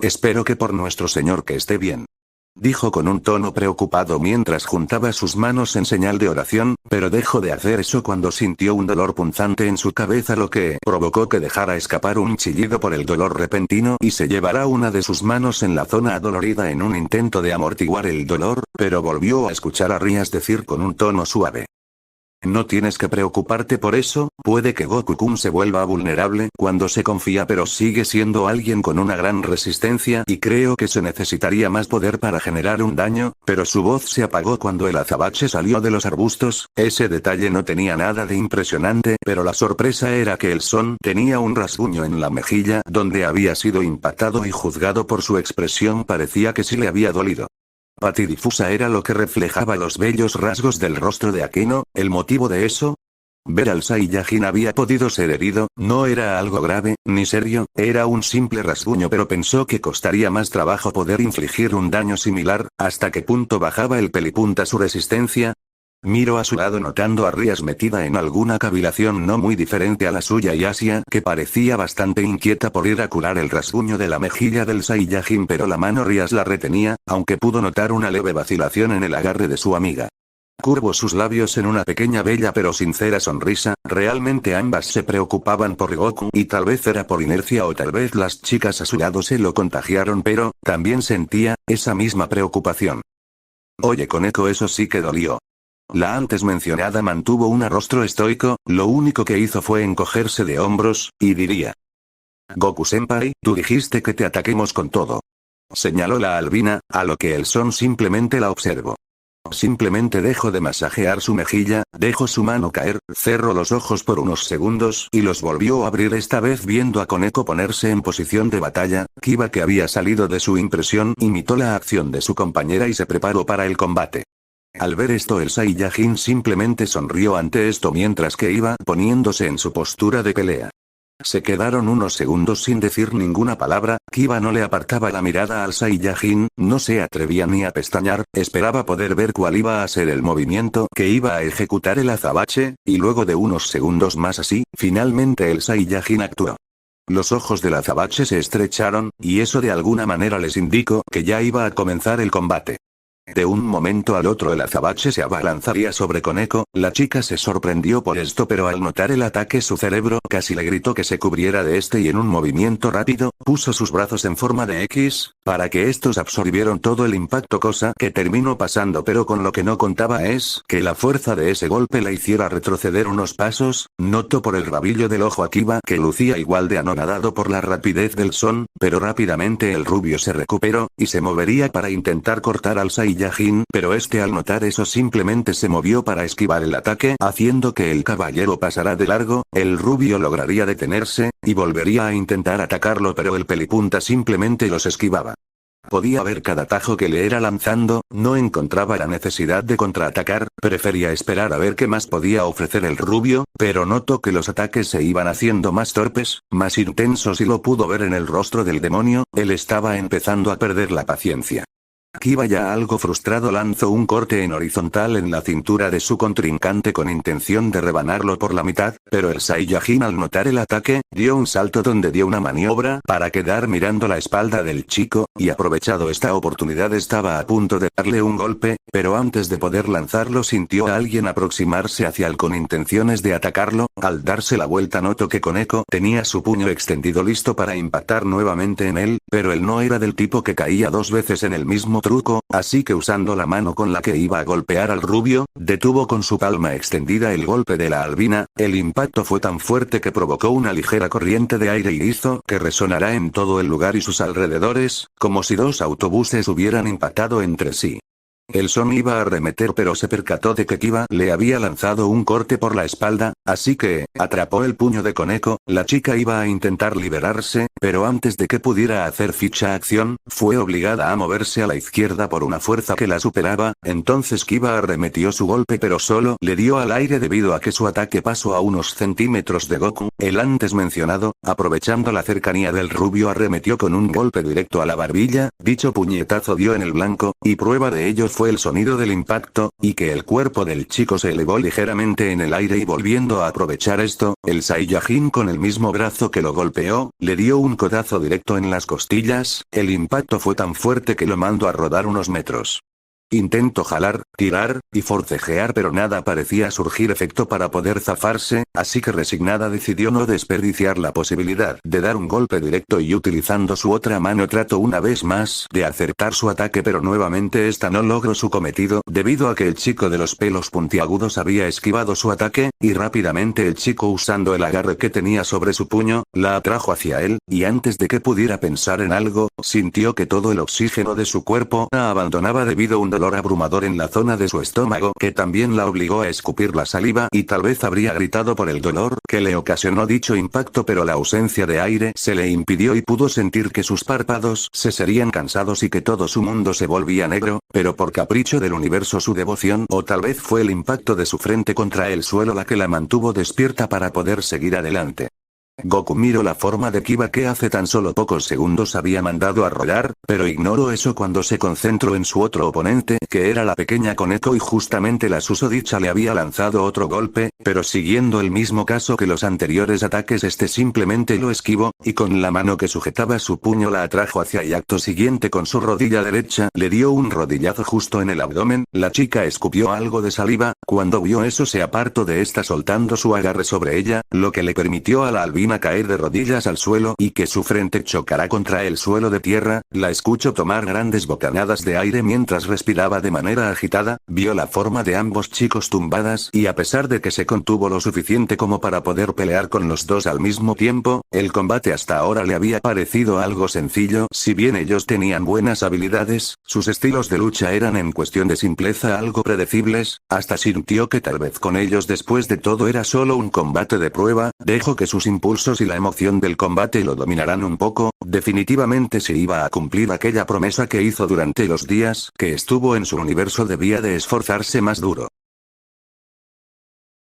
Espero que por nuestro señor que esté bien. Dijo con un tono preocupado mientras juntaba sus manos en señal de oración, pero dejó de hacer eso cuando sintió un dolor punzante en su cabeza, lo que provocó que dejara escapar un chillido por el dolor repentino y se llevara una de sus manos en la zona adolorida en un intento de amortiguar el dolor, pero volvió a escuchar a Rías decir con un tono suave: no tienes que preocuparte por eso, puede que Goku-kun se vuelva vulnerable cuando se confía, pero sigue siendo alguien con una gran resistencia y creo que se necesitaría más poder para generar un daño, pero su voz se apagó cuando el azabache salió de los arbustos. Ese detalle no tenía nada de impresionante, pero la sorpresa era que el son tenía un rasguño en la mejilla donde había sido impactado y juzgado por su expresión parecía que sí le había dolido. Patidifusa era lo que reflejaba los bellos rasgos del rostro de Akeno. ¿El motivo de eso? Ver al Saiyajin había podido ser herido, no era algo grave, ni serio, era un simple rasguño, pero pensó que costaría más trabajo poder infligir un daño similar. ¿Hasta qué punto bajaba el pelipunta su resistencia? Miró a su lado notando a Rias metida en alguna cavilación no muy diferente a la suya y Asia que parecía bastante inquieta por ir a curar el rasguño de la mejilla del Saiyajin, pero la mano Rias la retenía, aunque pudo notar una leve vacilación en el agarre de su amiga. Curvó sus labios en una pequeña bella pero sincera sonrisa, realmente ambas se preocupaban por Goku y tal vez era por inercia o tal vez las chicas a su lado se lo contagiaron, pero también sentía esa misma preocupación. Oye Koneko, eso sí que dolió. La antes mencionada mantuvo un rostro estoico, lo único que hizo fue encogerse de hombros, y diría. Goku-senpai, tú dijiste que te ataquemos con todo. Señaló la albina, a lo que el Son simplemente la observó. Simplemente dejó de masajear su mejilla, dejó su mano caer, cerró los ojos por unos segundos y los volvió a abrir, esta vez viendo a Koneko ponerse en posición de batalla. Kiba, que había salido de su impresión, imitó la acción de su compañera y se preparó para el combate. Al ver esto el Saiyajin simplemente sonrió ante esto mientras que iba poniéndose en su postura de pelea. Se quedaron unos segundos sin decir ninguna palabra. Kiba no le apartaba la mirada al Saiyajin, no se atrevía ni a pestañear, esperaba poder ver cuál iba a ser el movimiento que iba a ejecutar el azabache, y luego de unos segundos más así, finalmente el Saiyajin actuó. Los ojos del azabache se estrecharon, y eso de alguna manera les indicó que ya iba a comenzar el combate. De un momento al otro el azabache se abalanzaría sobre Koneko. La chica se sorprendió por esto, pero al notar el ataque su cerebro casi le gritó que se cubriera de este y en un movimiento rápido, puso sus brazos en forma de X, para que estos absorbieron todo el impacto, cosa que terminó pasando, pero con lo que no contaba es que la fuerza de ese golpe la hiciera retroceder unos pasos. Notó por el rabillo del ojo a Kiba que lucía igual de anonadado por la rapidez del Son, pero rápidamente el rubio se recuperó, y se movería para intentar cortar al Saiyajin, pero este al notar eso simplemente se movió para esquivar el ataque, haciendo que el caballero pasara de largo. El rubio lograría detenerse, y volvería a intentar atacarlo, pero el pelipunta simplemente los esquivaba. Podía ver cada tajo que le era lanzando, no encontraba la necesidad de contraatacar, prefería esperar a ver qué más podía ofrecer el rubio, pero notó que los ataques se iban haciendo más torpes, más intensos, y lo pudo ver en el rostro del demonio. Él estaba empezando a perder la paciencia. Kiba, ya algo frustrado, lanzó un corte en horizontal en la cintura de su contrincante con intención de rebanarlo por la mitad, pero el Saiyajin al notar el ataque, dio un salto donde dio una maniobra para quedar mirando la espalda del chico, y aprovechado esta oportunidad estaba a punto de darle un golpe, pero antes de poder lanzarlo sintió a alguien aproximarse hacia él con intenciones de atacarlo. Al darse la vuelta notó que Koneko tenía su puño extendido listo para impactar nuevamente en él, pero él no era del tipo que caía dos veces en el mismo truco, así que usando la mano con la que iba a golpear al rubio, detuvo con su palma extendida el golpe de la albina. El impacto fue tan fuerte que provocó una ligera corriente de aire y hizo que resonara en todo el lugar y sus alrededores, como si dos autobuses hubieran impactado entre sí. El Son iba a arremeter, pero se percató de que Kiba le había lanzado un corte por la espalda, así que atrapó el puño de Koneko. La chica iba a intentar liberarse, pero antes de que pudiera hacer ficha acción, fue obligada a moverse a la izquierda por una fuerza que la superaba. Entonces Kiba arremetió su golpe, pero solo le dio al aire debido a que su ataque pasó a unos centímetros de Goku. El antes mencionado, aprovechando la cercanía del rubio, arremetió con un golpe directo a la barbilla. Dicho puñetazo dio en el blanco, y prueba de ello fue el sonido del impacto, y que el cuerpo del chico se elevó ligeramente en el aire. Y volviendo a aprovechar esto, el Saiyajin con el mismo brazo que lo golpeó, le dio un codazo directo en las costillas. El impacto fue tan fuerte que lo mandó a rodar unos metros. Intentó jalar, tirar, y forcejear, pero nada parecía surgir efecto para poder zafarse, así que resignada decidió no desperdiciar la posibilidad de dar un golpe directo, y utilizando su otra mano trató una vez más de acertar su ataque, pero nuevamente esta no logró su cometido debido a que el chico de los pelos puntiagudos había esquivado su ataque, y rápidamente el chico, usando el agarre que tenía sobre su puño, la atrajo hacia él, y antes de que pudiera pensar en algo, sintió que todo el oxígeno de su cuerpo la abandonaba debido a un dolor dolor abrumador en la zona de su estómago que también la obligó a escupir la saliva y tal vez habría gritado por el dolor que le ocasionó dicho impacto, pero la ausencia de aire se le impidió y pudo sentir que sus párpados se serían cansados y que todo su mundo se volvía negro, pero por capricho del universo su devoción o tal vez fue el impacto de su frente contra el suelo la que la mantuvo despierta para poder seguir adelante. Goku miró la forma de Kiba que hace tan solo pocos segundos había mandado a rodar, pero ignoró eso cuando se concentró en su otro oponente, que era la pequeña Koneko, y justamente la susodicha le había lanzado otro golpe, pero siguiendo el mismo caso que los anteriores ataques este simplemente lo esquivó, y con la mano que sujetaba su puño la atrajo hacia y acto siguiente con su rodilla derecha le dio un rodillazo justo en el abdomen. La chica escupió algo de saliva, cuando vio eso se apartó de esta soltando su agarre sobre ella, lo que le permitió a la albina caer de rodillas al suelo y que su frente chocara contra el suelo de tierra. La escuchó tomar grandes bocanadas de aire mientras respiraba de manera agitada, vio la forma de ambos chicos tumbadas y a pesar de que se contuvo lo suficiente como para poder pelear con los dos al mismo tiempo, el combate hasta ahora le había parecido algo sencillo. Si bien ellos tenían buenas habilidades, sus estilos de lucha eran en cuestión de simpleza algo predecibles, hasta sintió que tal vez con ellos después de todo era solo un combate de prueba. Dejó que sus impulsos y la emoción del combate lo dominaran un poco. Definitivamente se iba a cumplir aquella promesa que hizo durante los días que estuvo en su universo, debía de esforzarse más duro.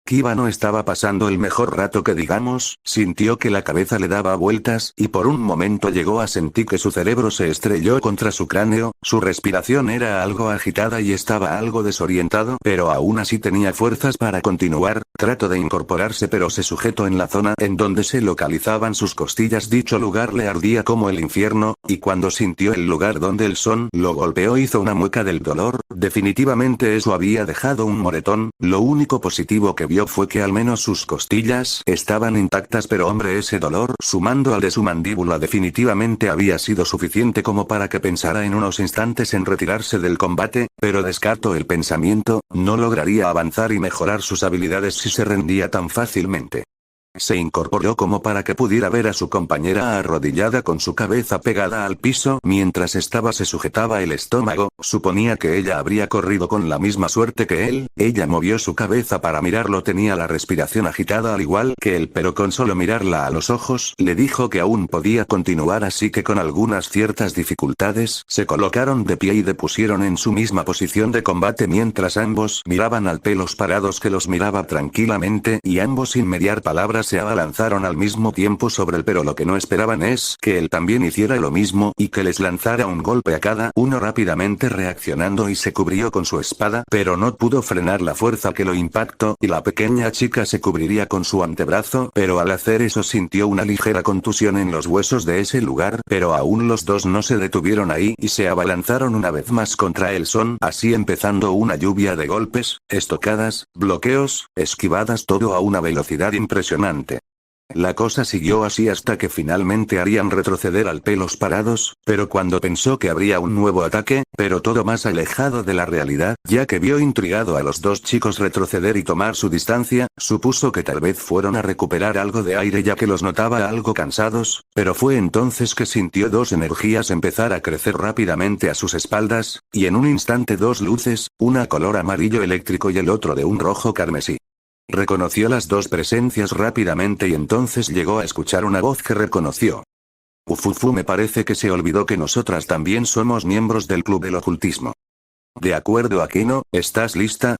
Kiba no estaba pasando el mejor rato que digamos, sintió que la cabeza le daba vueltas y por un momento llegó a sentir que su cerebro se estrelló contra su cráneo, su respiración era algo agitada y estaba algo desorientado, pero aún así tenía fuerzas para continuar. Trató de incorporarse pero se sujetó en la zona en donde se localizaban sus costillas. Dicho lugar le ardía como el infierno, y cuando sintió el lugar donde el son lo golpeó hizo una mueca del dolor. Definitivamente eso había dejado un moretón. Lo único positivo que vio fue que al menos sus costillas estaban intactas, pero hombre, ese dolor sumando al de su mandíbula definitivamente había sido suficiente como para que pensara en unos instantes en retirarse del combate, pero descartó el pensamiento, no lograría avanzar y mejorar sus habilidades si se rendía tan fácilmente. Se incorporó como para que pudiera ver a su compañera arrodillada con su cabeza pegada al piso mientras se sujetaba el estómago. Suponía que ella habría corrido con la misma suerte que él. Ella movió su cabeza para mirarlo, tenía la respiración agitada al igual que él, pero con solo mirarla a los ojos le dijo que aún podía continuar, así que con algunas ciertas dificultades se colocaron de pie y depusieron en su misma posición de combate mientras ambos miraban al Pelos Parados, que los miraba tranquilamente, y ambos sin mediar palabras se abalanzaron al mismo tiempo sobre él, pero lo que no esperaban es que él también hiciera lo mismo y que les lanzara un golpe a cada uno, rápidamente reaccionando y se cubrió con su espada, pero no pudo frenar la fuerza que lo impactó y la pequeña chica se cubriría con su antebrazo, pero al hacer eso sintió una ligera contusión en los huesos de ese lugar, pero aún los dos no se detuvieron ahí y se abalanzaron una vez más contra el son, así empezando una lluvia de golpes, estocadas, bloqueos, esquivadas, todo a una velocidad impresionante. La cosa siguió así hasta que finalmente harían retroceder al Pelos Parados, pero cuando pensó que habría un nuevo ataque, pero todo más alejado de la realidad, ya que vio intrigado a los dos chicos retroceder y tomar su distancia, supuso que tal vez fueron a recuperar algo de aire ya que los notaba algo cansados, pero fue entonces que sintió dos energías empezar a crecer rápidamente a sus espaldas, y en un instante dos luces, una color amarillo eléctrico y el otro de un rojo carmesí. Reconoció las dos presencias rápidamente y entonces llegó a escuchar una voz que reconoció. Ufufu, me parece que se olvidó que nosotras también somos miembros del club del ocultismo. De acuerdo, Akino, ¿estás lista?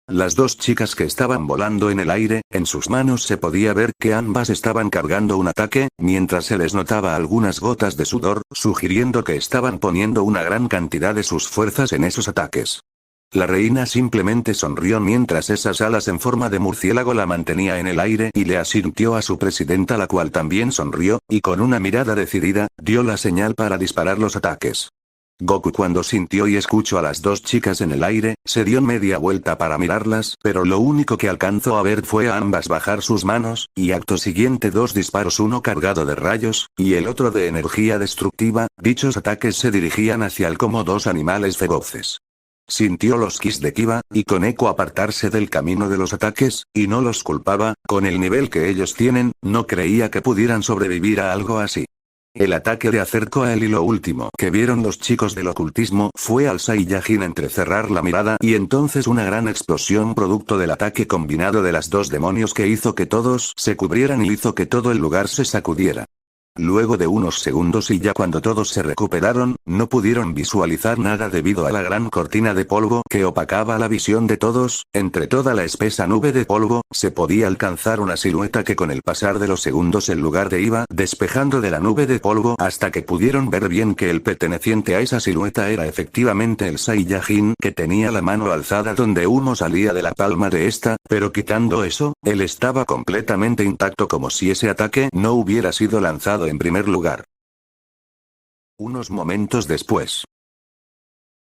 Las dos chicas que estaban volando en el aire, en sus manos se podía ver que ambas estaban cargando un ataque, mientras se les notaba algunas gotas de sudor, sugiriendo que estaban poniendo una gran cantidad de sus fuerzas en esos ataques. La reina simplemente sonrió mientras esas alas en forma de murciélago la mantenía en el aire y le asintió a su presidenta, la cual también sonrió, y con una mirada decidida, dio la señal para disparar los ataques. Goku, cuando sintió y escuchó a las dos chicas en el aire, se dio media vuelta para mirarlas, pero lo único que alcanzó a ver fue a ambas bajar sus manos, y acto siguiente dos disparos, uno cargado de rayos, y el otro de energía destructiva. Dichos ataques se dirigían hacia él como dos animales feroces. Sintió los kis de Kiba y Koneko apartarse del camino de los ataques, y no los culpaba, con el nivel que ellos tienen, no creía que pudieran sobrevivir a algo así. El ataque le acercó a él y lo último que vieron los chicos del ocultismo fue al Saiyajin entrecerrar la mirada y entonces una gran explosión producto del ataque combinado de las dos demonios que hizo que todos se cubrieran y hizo que todo el lugar se sacudiera. Luego de unos segundos y ya cuando todos se recuperaron, no pudieron visualizar nada debido a la gran cortina de polvo que opacaba la visión de todos. Entre toda la espesa nube de polvo, se podía alcanzar una silueta que con el pasar de los segundos el lugar de iba despejando de la nube de polvo hasta que pudieron ver bien que el perteneciente a esa silueta era efectivamente el Saiyajin que tenía la mano alzada donde humo salía de la palma de esta, pero quitando eso, él estaba completamente intacto como si ese ataque no hubiera sido lanzado en primer lugar. Unos momentos después.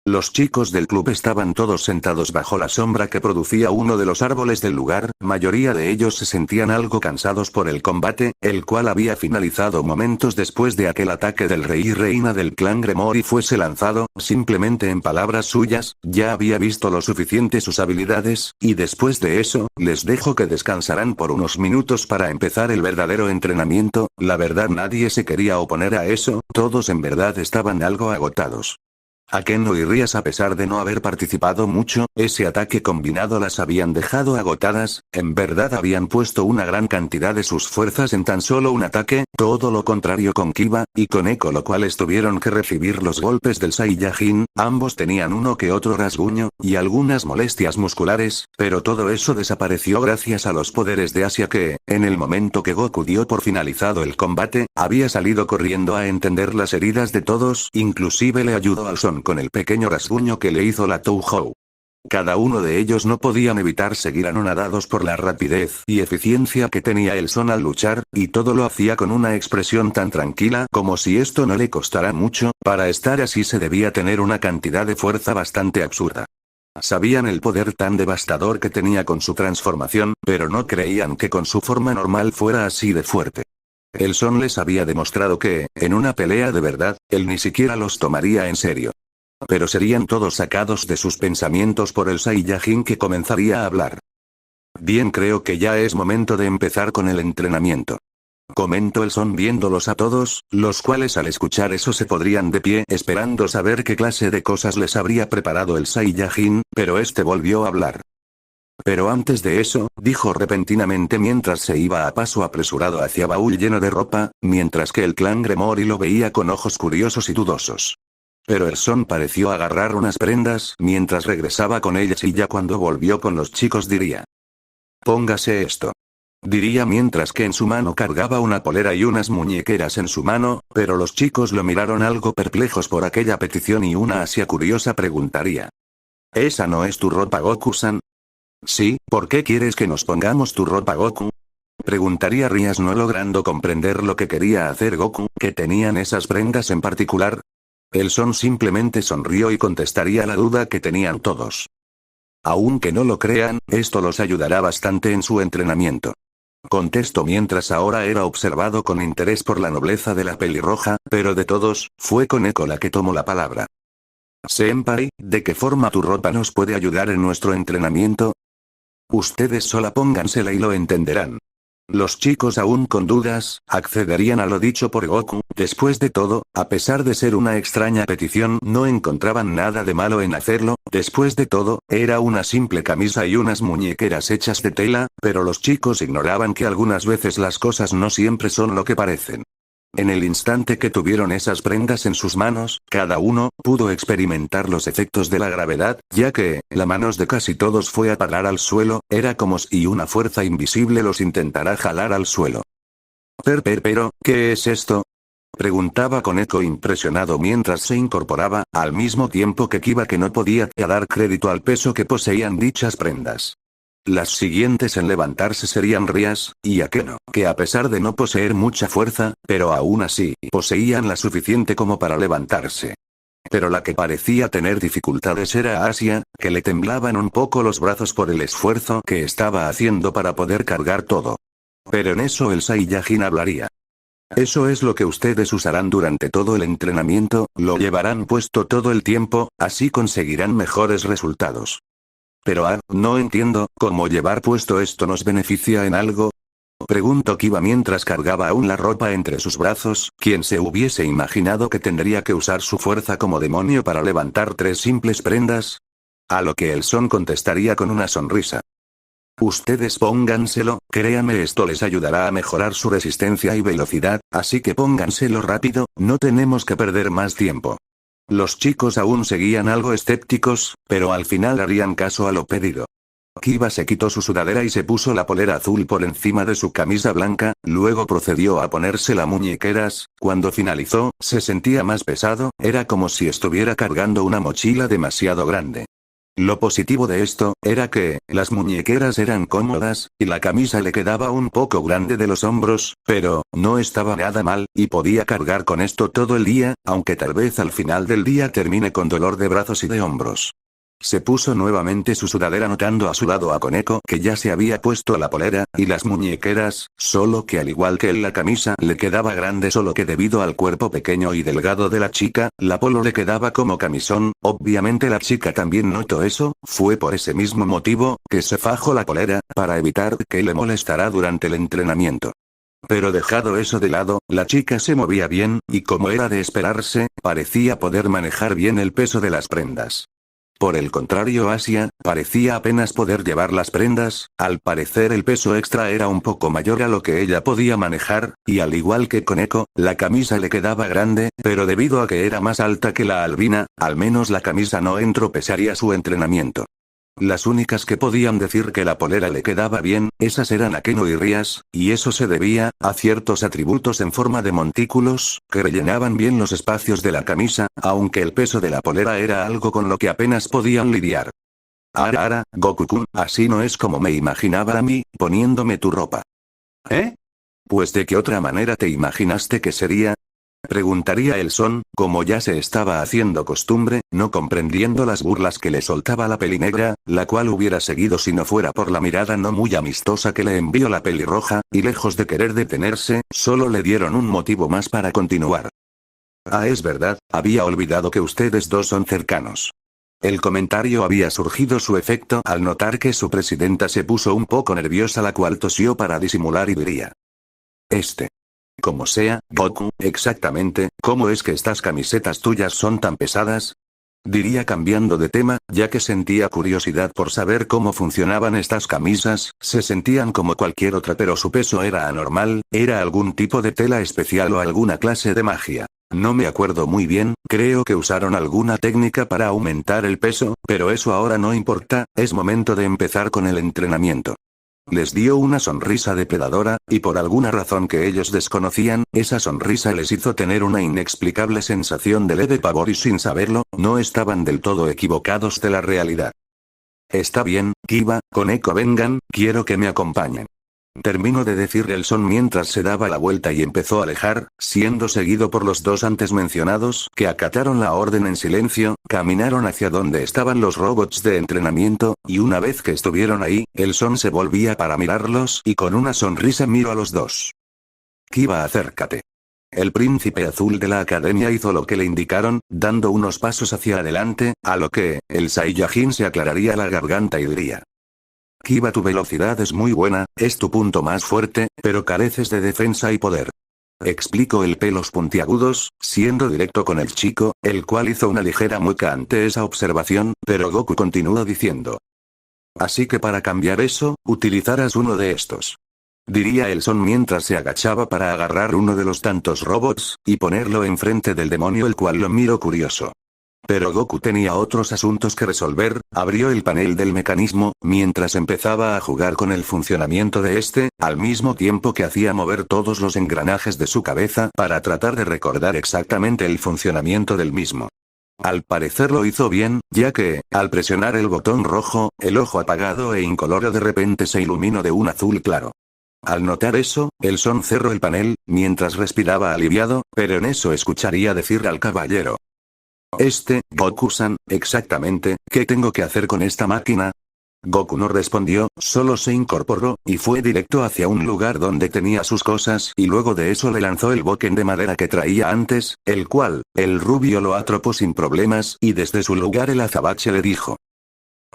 Los chicos del club estaban todos sentados bajo la sombra que producía uno de los árboles del lugar, mayoría de ellos se sentían algo cansados por el combate, el cual había finalizado momentos después de aquel ataque del rey y reina del clan Gremory fuese lanzado, simplemente en palabras suyas, ya había visto lo suficiente sus habilidades, y después de eso, les dejo que descansarán por unos minutos para empezar el verdadero entrenamiento. La verdad nadie se quería oponer a eso, todos en verdad estaban algo agotados. A Ken y Rías a pesar de no haber participado mucho, ese ataque combinado las habían dejado agotadas, en verdad habían puesto una gran cantidad de sus fuerzas en tan solo un ataque, todo lo contrario con Kiba, y con Eko lo cual tuvieron que recibir los golpes del Saiyajin, ambos tenían uno que otro rasguño, y algunas molestias musculares, pero todo eso desapareció gracias a los poderes de Asia que, en el momento que Goku dio por finalizado el combate, había salido corriendo a entender las heridas de todos, inclusive le ayudó al Son con el pequeño rasguño que le hizo la Touhou. Cada uno de ellos no podían evitar seguir anonadados por la rapidez y eficiencia que tenía el Son al luchar, y todo lo hacía con una expresión tan tranquila como si esto no le costara mucho, para estar así se debía tener una cantidad de fuerza bastante absurda. Sabían el poder tan devastador que tenía con su transformación, pero no creían que con su forma normal fuera así de fuerte. El Son les había demostrado que, en una pelea de verdad, él ni siquiera los tomaría en serio. Pero serían todos sacados de sus pensamientos por el Saiyajin que comenzaría a hablar. Bien, creo que ya es momento de empezar con el entrenamiento. Comentó el Son viéndolos a todos, los cuales al escuchar eso se podrían de pie esperando saber qué clase de cosas les habría preparado el Saiyajin, pero este volvió a hablar. Pero antes de eso, dijo repentinamente mientras se iba a paso apresurado hacia baúl lleno de ropa, mientras que el clan Gremory lo veía con ojos curiosos y dudosos. Pero el Son pareció agarrar unas prendas mientras regresaba con ellas y ya cuando volvió con los chicos diría: póngase esto. Diría mientras que en su mano cargaba una polera y unas muñequeras en su mano, pero los chicos lo miraron algo perplejos por aquella petición y una Asia curiosa preguntaría: ¿esa no es tu ropa, Goku-san? Sí, ¿por qué quieres que nos pongamos tu ropa, Goku? Preguntaría Rías no logrando comprender lo que quería hacer Goku, que tenían esas prendas en particular. El Son simplemente sonrió y contestaría la duda que tenían todos. Aunque no lo crean, esto los ayudará bastante en su entrenamiento. Contestó mientras ahora era observado con interés por la nobleza de la pelirroja, pero de todos, fue Koneko la que tomó la palabra. Senpai, ¿de qué forma tu ropa nos puede ayudar en nuestro entrenamiento? Ustedes sola póngansela y lo entenderán. Los chicos aún con dudas, accederían a lo dicho por Goku, después de todo, a pesar de ser una extraña petición no encontraban nada de malo en hacerlo, después de todo, era una simple camisa y unas muñequeras hechas de tela, pero los chicos ignoraban que algunas veces las cosas no siempre son lo que parecen. En el instante que tuvieron esas prendas en sus manos, cada uno pudo experimentar los efectos de la gravedad, ya que, la manos de casi todos fue a parar al suelo, era como si una fuerza invisible los intentara jalar al suelo. Pero, ¿qué es esto? Preguntaba Koneko impresionado mientras se incorporaba, al mismo tiempo que Kiba que no podía dar crédito al peso que poseían dichas prendas. Las siguientes en levantarse serían Rías, y Akeno, que a pesar de no poseer mucha fuerza, pero aún así, poseían la suficiente como para levantarse. Pero la que parecía tener dificultades era Asia, que le temblaban un poco los brazos por el esfuerzo que estaba haciendo para poder cargar todo. Pero en eso el Saiyajin hablaría. Eso es lo que ustedes usarán durante todo el entrenamiento, lo llevarán puesto todo el tiempo, así conseguirán mejores resultados. Pero no entiendo, ¿cómo llevar puesto esto nos beneficia en algo? Preguntó Kiba mientras cargaba aún la ropa entre sus brazos. ¿Quién se hubiese imaginado que tendría que usar su fuerza como demonio para levantar 3 simples prendas? A lo que el Son contestaría con una sonrisa. Ustedes pónganselo, créanme, esto les ayudará a mejorar su resistencia y velocidad, así que pónganselo rápido, no tenemos que perder más tiempo. Los chicos aún seguían algo escépticos, pero al final harían caso a lo pedido. Kiba se quitó su sudadera y se puso la polera azul por encima de su camisa blanca, luego procedió a ponerse las muñequeras. Cuando finalizó, se sentía más pesado, era como si estuviera cargando una mochila demasiado grande. Lo positivo de esto, era que, las muñequeras eran cómodas, y la camisa le quedaba un poco grande de los hombros, pero, no estaba nada mal, y podía cargar con esto todo el día, aunque tal vez al final del día termine con dolor de brazos y de hombros. Se puso nuevamente su sudadera notando a su lado a Koneko que ya se había puesto la polera, y las muñequeras, solo que al igual que en la camisa le quedaba grande solo que debido al cuerpo pequeño y delgado de la chica, la polo le quedaba como camisón, obviamente la chica también notó eso, fue por ese mismo motivo, que se fajó la polera, para evitar que le molestara durante el entrenamiento. Pero dejado eso de lado, la chica se movía bien, y como era de esperarse, parecía poder manejar bien el peso de las prendas. Por el contrario, Asia, parecía apenas poder llevar las prendas, al parecer el peso extra era un poco mayor a lo que ella podía manejar, y al igual que Koneko, la camisa le quedaba grande, pero debido a que era más alta que la albina, al menos la camisa no entorpecería su entrenamiento. Las únicas que podían decir que la polera le quedaba bien, esas eran Akeno y Rias, y eso se debía a ciertos atributos en forma de montículos, que rellenaban bien los espacios de la camisa, aunque el peso de la polera era algo con lo que apenas podían lidiar. Ara, Goku-kun, así no es como me imaginaba a mí, poniéndome tu ropa. ¿Eh? Pues ¿de qué otra manera te imaginaste que sería? Preguntaría el Son, como ya se estaba haciendo costumbre, no comprendiendo las burlas que le soltaba la pelinegra, la cual hubiera seguido si no fuera por la mirada no muy amistosa que le envió la pelirroja, y lejos de querer detenerse, solo le dieron un motivo más para continuar. Ah, es verdad, había olvidado que ustedes dos son cercanos. El comentario había surgido su efecto al notar que su presidenta se puso un poco nerviosa, la cual tosió para disimular y diría. Como sea, Goku, exactamente, ¿cómo es que estas camisetas tuyas son tan pesadas? Diría cambiando de tema, ya que sentía curiosidad por saber cómo funcionaban estas camisas, se sentían como cualquier otra pero su peso era anormal, era algún tipo de tela especial o alguna clase de magia. No me acuerdo muy bien, creo que usaron alguna técnica para aumentar el peso, pero eso ahora no importa, es momento de empezar con el entrenamiento. Les dio una sonrisa depredadora, y por alguna razón que ellos desconocían, esa sonrisa les hizo tener una inexplicable sensación de leve pavor y sin saberlo, no estaban del todo equivocados de la realidad. Está bien, Kiba, Koneko, vengan, quiero que me acompañen. Terminó de decir el Son mientras se daba la vuelta y empezó a alejar, siendo seguido por los dos antes mencionados, que acataron la orden en silencio, caminaron hacia donde estaban los robots de entrenamiento, y una vez que estuvieron ahí, el Son se volvía para mirarlos y con una sonrisa miró a los dos. Kiba, acércate. El príncipe azul de la academia hizo lo que le indicaron, dando unos pasos hacia adelante, a lo que, el Saiyajin se aclararía la garganta y diría. Kiba, tu velocidad es muy buena, es tu punto más fuerte, pero careces de defensa y poder. Explicó el pelos puntiagudos, siendo directo con el chico, el cual hizo una ligera mueca ante esa observación, pero Goku continuó diciendo. Así que para cambiar eso, utilizarás uno de estos. Diría el Son mientras se agachaba para agarrar uno de los tantos robots, y ponerlo enfrente del demonio, el cual lo miró curioso. Pero Goku tenía otros asuntos que resolver, abrió el panel del mecanismo, mientras empezaba a jugar con el funcionamiento de este, al mismo tiempo que hacía mover todos los engranajes de su cabeza para tratar de recordar exactamente el funcionamiento del mismo. Al parecer lo hizo bien, ya que, al presionar el botón rojo, el ojo apagado e incoloro de repente se iluminó de un azul claro. Al notar eso, el Son cerró el panel, mientras respiraba aliviado, pero en eso escucharía decir al caballero. Goku-san, exactamente, ¿qué tengo que hacer con esta máquina? Goku no respondió, solo se incorporó, y fue directo hacia un lugar donde tenía sus cosas y luego de eso le lanzó el boken de madera que traía antes, el cual, el rubio lo atrapó sin problemas y desde su lugar el azabache le dijo.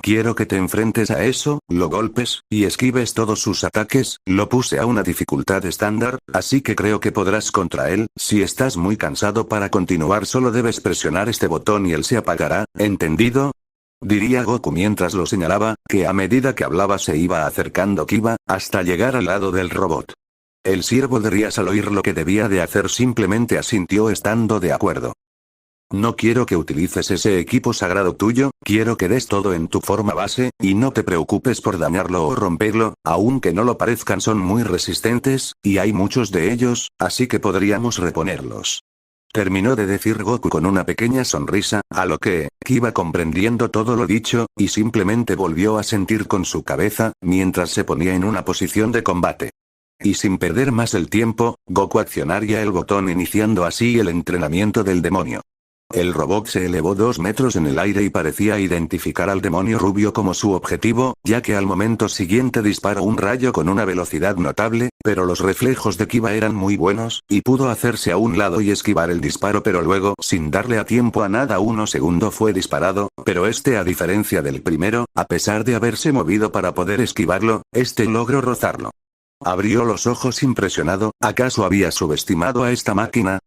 Quiero que te enfrentes a eso, lo golpes, y esquives todos sus ataques. Lo puse a una dificultad estándar, así que creo que podrás contra él. Si estás muy cansado para continuar solo debes presionar este botón y él se apagará, ¿entendido? Diría Goku mientras lo señalaba, que a medida que hablaba se iba acercando Kiba, hasta llegar al lado del robot. El siervo de Rias al oír lo que debía de hacer simplemente asintió estando de acuerdo. No quiero que utilices ese equipo sagrado tuyo, quiero que des todo en tu forma base, y no te preocupes por dañarlo o romperlo, aunque no lo parezcan son muy resistentes, y hay muchos de ellos, así que podríamos reponerlos. Terminó de decir Goku con una pequeña sonrisa, a lo que, Kiba comprendiendo todo lo dicho, y simplemente volvió a sentir con su cabeza, mientras se ponía en una posición de combate. Y sin perder más el tiempo, Goku accionaría el botón iniciando así el entrenamiento del demonio. El robot se elevó 2 metros en el aire y parecía identificar al demonio rubio como su objetivo, ya que al momento siguiente disparó un rayo con una velocidad notable, pero los reflejos de Kiba eran muy buenos, y pudo hacerse a un lado y esquivar el disparo pero luego, sin darle a tiempo a nada 1 segundo fue disparado, pero a diferencia del primero, a pesar de haberse movido para poder esquivarlo, logró rozarlo. Abrió los ojos impresionado, ¿acaso había subestimado a esta máquina?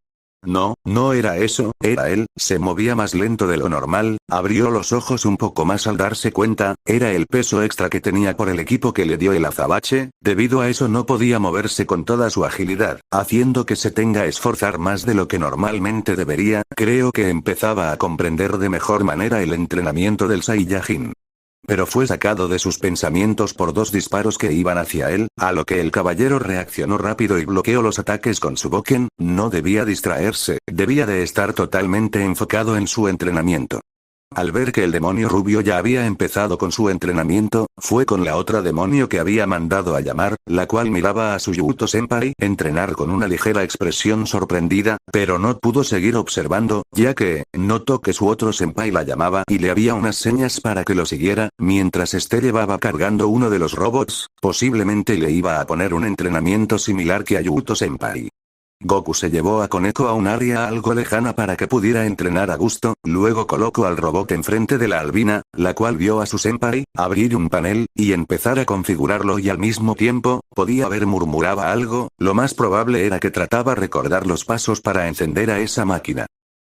No, no era eso, era él, se movía más lento de lo normal, abrió los ojos un poco más al darse cuenta, era el peso extra que tenía por el equipo que le dio el azabache, debido a eso no podía moverse con toda su agilidad, haciendo que se tenga que esforzar más de lo que normalmente debería, creo que empezaba a comprender de mejor manera el entrenamiento del Saiyajin. Pero fue sacado de sus pensamientos por 2 disparos que iban hacia él, a lo que el caballero reaccionó rápido y bloqueó los ataques con su Boken, no debía distraerse, debía de estar totalmente enfocado en su entrenamiento. Al ver que el demonio rubio ya había empezado con su entrenamiento, fue con la otra demonio que había mandado a llamar, la cual miraba a su Yuto Senpai entrenar con una ligera expresión sorprendida, pero no pudo seguir observando, ya que, notó que su otro senpai la llamaba y le había unas señas para que lo siguiera, mientras llevaba cargando uno de los robots, posiblemente le iba a poner un entrenamiento similar que a Yuto Senpai. Goku se llevó a Koneko a un área algo lejana para que pudiera entrenar a gusto, luego colocó al robot enfrente de la albina, la cual vio a su senpai, abrir un panel, y empezar a configurarlo y al mismo tiempo, podía ver murmuraba algo, lo más probable era que trataba recordar los pasos para encender a esa máquina.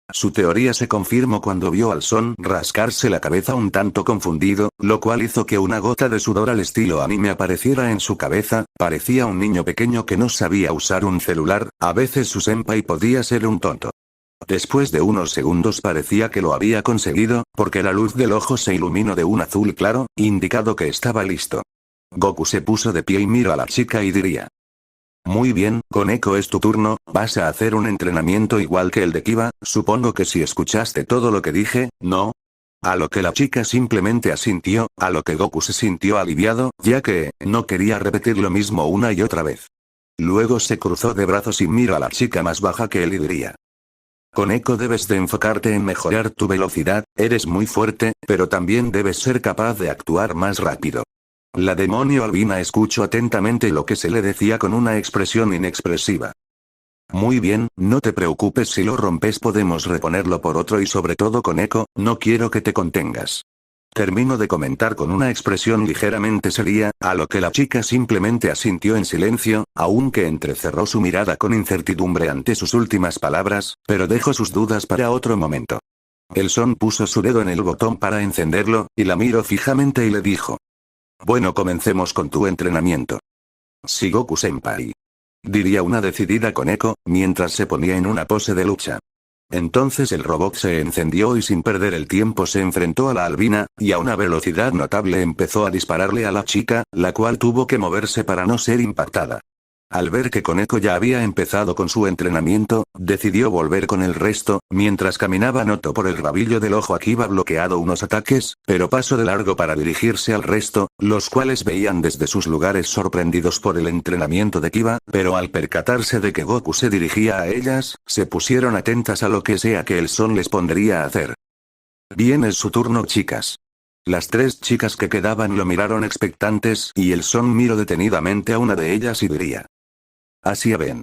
Su teoría se confirmó cuando vio al Son rascarse la cabeza un tanto confundido, lo cual hizo que una gota de sudor al estilo anime apareciera en su cabeza, parecía un niño pequeño que no sabía usar un celular, a veces su senpai podía ser un tonto. Después de unos segundos parecía que lo había conseguido, porque la luz del ojo se iluminó de un azul claro, indicado que estaba listo. Goku se puso de pie y miró a la chica y diría: muy bien, Koneko es tu turno, vas a hacer un entrenamiento igual que el de Kiba, supongo que si escuchaste todo lo que dije, ¿no? A lo que la chica simplemente asintió, a lo que Goku se sintió aliviado, ya que, no quería repetir lo mismo una y otra vez. Luego se cruzó de brazos y miró a la chica más baja que él y diría: Koneko, debes de enfocarte en mejorar tu velocidad, eres muy fuerte, pero también debes ser capaz de actuar más rápido. La demonio albina escuchó atentamente lo que se le decía con una expresión inexpresiva. Muy bien, no te preocupes si lo rompes, podemos reponerlo por otro y sobre todo Koneko, no quiero que te contengas. Terminó de comentar con una expresión ligeramente seria, a lo que la chica simplemente asintió en silencio, aunque entrecerró su mirada con incertidumbre ante sus últimas palabras, pero dejó sus dudas para otro momento. El Son puso su dedo en el botón para encenderlo, y la miró fijamente y le dijo: bueno, comencemos con tu entrenamiento. Sí, Goku-senpai, diría una decidida Koneko, mientras se ponía en una pose de lucha. Entonces el robot se encendió y sin perder el tiempo se enfrentó a la albina, y a una velocidad notable empezó a dispararle a la chica, la cual tuvo que moverse para no ser impactada. Al ver que Koneko ya había empezado con su entrenamiento, decidió volver con el resto, mientras caminaba notó por el rabillo del ojo a Kiba bloqueado unos ataques, pero pasó de largo para dirigirse al resto, los cuales veían desde sus lugares sorprendidos por el entrenamiento de Kiba, pero al percatarse de que Goku se dirigía a ellas, se pusieron atentas a lo que sea que el Son les pondría a hacer. Bien, es su turno, chicas. Las 3 chicas que quedaban lo miraron expectantes y el Son miró detenidamente a una de ellas y diría: así ven.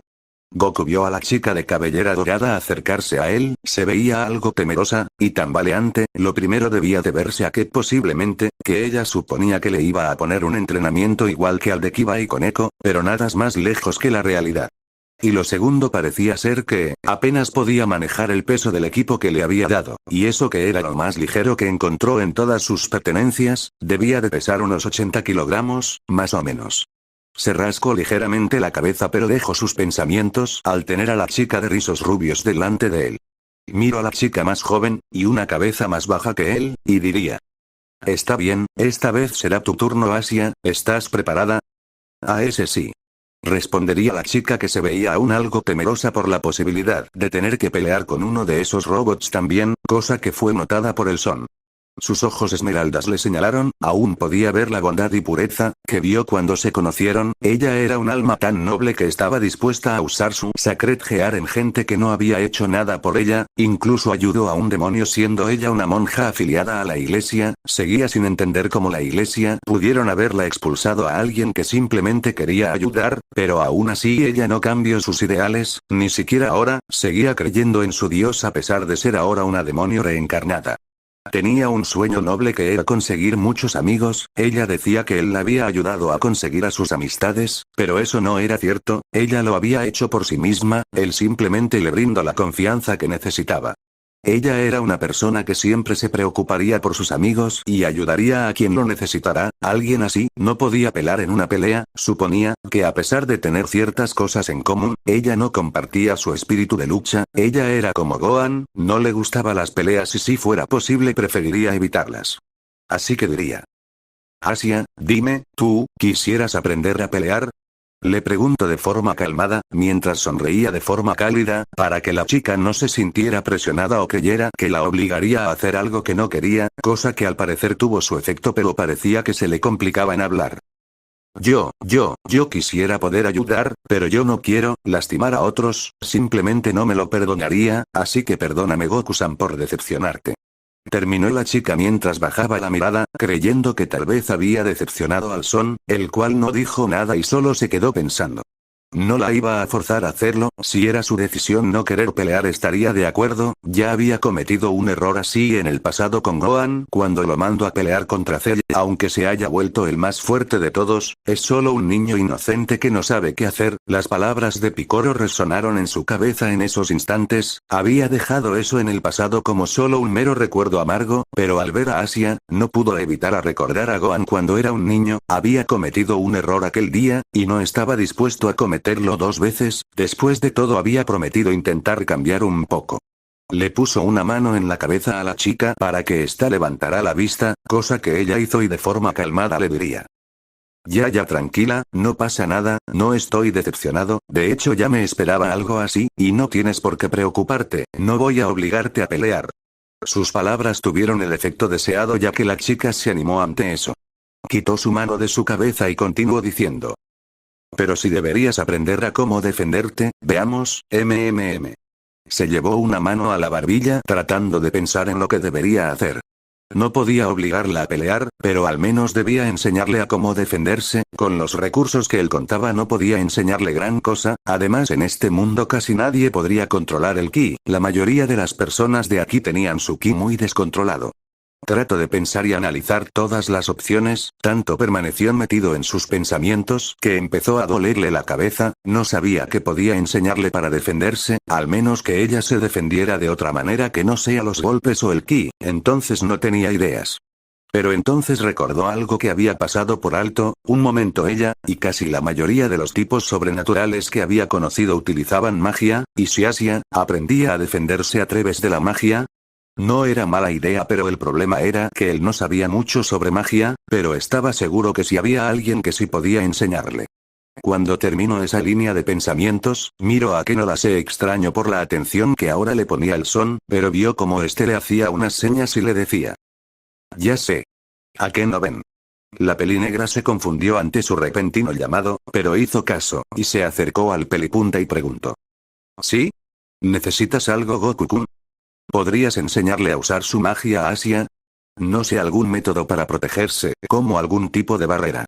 Goku vio a la chica de cabellera dorada acercarse a él, se veía algo temerosa, y tambaleante, lo primero debía deberse a que posiblemente, que ella suponía que le iba a poner un entrenamiento igual que al de Kiba y Koneko, pero nada más lejos que la realidad. Y lo segundo parecía ser que, apenas podía manejar el peso del equipo que le había dado, y eso que era lo más ligero que encontró en todas sus pertenencias, debía de pesar unos 80 kilogramos, más o menos. Se rascó ligeramente la cabeza pero dejó sus pensamientos al tener a la chica de rizos rubios delante de él. Miro a la chica más joven, y una cabeza más baja que él, y diría: está bien, esta vez será tu turno Asia, ¿estás preparada? A ese sí. Respondería la chica que se veía aún algo temerosa por la posibilidad de tener que pelear con uno de esos robots también, cosa que fue notada por el Son. Sus ojos esmeraldas le señalaron, aún podía ver la bondad y pureza que vio cuando se conocieron. Ella era un alma tan noble que estaba dispuesta a usar su Sacred Gear en gente que no había hecho nada por ella, incluso ayudó a un demonio siendo ella una monja afiliada a la iglesia. Seguía sin entender cómo la iglesia pudieron haberla expulsado a alguien que simplemente quería ayudar, pero aún así ella no cambió sus ideales, ni siquiera ahora, seguía creyendo en su Dios a pesar de ser ahora una demonio reencarnada. Tenía un sueño noble que era conseguir muchos amigos. Ella decía que él la había ayudado a conseguir a sus amistades, pero eso no era cierto, ella lo había hecho por sí misma, él simplemente le brindó la confianza que necesitaba. Ella era una persona que siempre se preocuparía por sus amigos y ayudaría a quien lo necesitara. Alguien así no podía pelar en una pelea. Suponía que a pesar de tener ciertas cosas en común, ella no compartía su espíritu de lucha. Ella era como Gohan, no le gustaban las peleas y si fuera posible preferiría evitarlas. Así que diría: Asia, dime, ¿tú quisieras aprender a pelear? Le pregunto de forma calmada, mientras sonreía de forma cálida, para que la chica no se sintiera presionada o creyera que la obligaría a hacer algo que no quería, cosa que al parecer tuvo su efecto pero parecía que se le complicaba en hablar. Yo quisiera poder ayudar, pero yo no quiero lastimar a otros, simplemente no me lo perdonaría, así que perdóname Goku-san por decepcionarte. Terminó la chica mientras bajaba la mirada, creyendo que tal vez había decepcionado al Son, el cual no dijo nada y solo se quedó pensando. No la iba a forzar a hacerlo, si era su decisión no querer pelear estaría de acuerdo, ya había cometido un error así en el pasado con Gohan cuando lo mandó a pelear contra Cell, aunque se haya vuelto el más fuerte de todos, es solo un niño inocente que no sabe qué hacer. Las palabras de Piccolo resonaron en su cabeza en esos instantes, había dejado eso en el pasado como solo un mero recuerdo amargo, pero al ver a Asia, no pudo evitar a recordar a Gohan cuando era un niño, había cometido un error aquel día, y no estaba dispuesto a cometerlo 2 veces, después de todo había prometido intentar cambiar un poco. Le puso una mano en la cabeza a la chica para que ésta levantara la vista, cosa que ella hizo y de forma calmada le diría: Ya tranquila, no pasa nada, no estoy decepcionado, de hecho ya me esperaba algo así, y no tienes por qué preocuparte, no voy a obligarte a pelear. Sus palabras tuvieron el efecto deseado ya que la chica se animó ante eso. Quitó su mano de su cabeza y continuó diciendo: Pero si deberías aprender a cómo defenderte, veamos, Se llevó una mano a la barbilla tratando de pensar en lo que debería hacer. No podía obligarla a pelear, pero al menos debía enseñarle a cómo defenderse. Con los recursos que él contaba no podía enseñarle gran cosa, además en este mundo casi nadie podría controlar el ki, la mayoría de las personas de aquí tenían su ki muy descontrolado. Trató de pensar y analizar todas las opciones, tanto permaneció metido en sus pensamientos que empezó a dolerle la cabeza, no sabía qué podía enseñarle para defenderse, al menos que ella se defendiera de otra manera que no sea los golpes o el ki, entonces no tenía ideas. Pero entonces recordó algo que había pasado por alto, un momento ella, y casi la mayoría de los tipos sobrenaturales que había conocido utilizaban magia, y si Asia aprendía a defenderse a través de la magia. No era mala idea pero el problema era que él no sabía mucho sobre magia, pero estaba seguro que si había alguien que sí podía enseñarle. Cuando terminó esa línea de pensamientos, miró a Keno se extraño por la atención que ahora le ponía el Son, pero vio como este le hacía unas señas y le decía: Ya sé. ¿A qué no ven? La pelinegra se confundió ante su repentino llamado, pero hizo caso, y se acercó al pelipunta y preguntó: ¿Sí? ¿Necesitas algo Goku-kun? ¿Podrías enseñarle a usar su magia a Asia? No sé, algún método para protegerse, como algún tipo de barrera.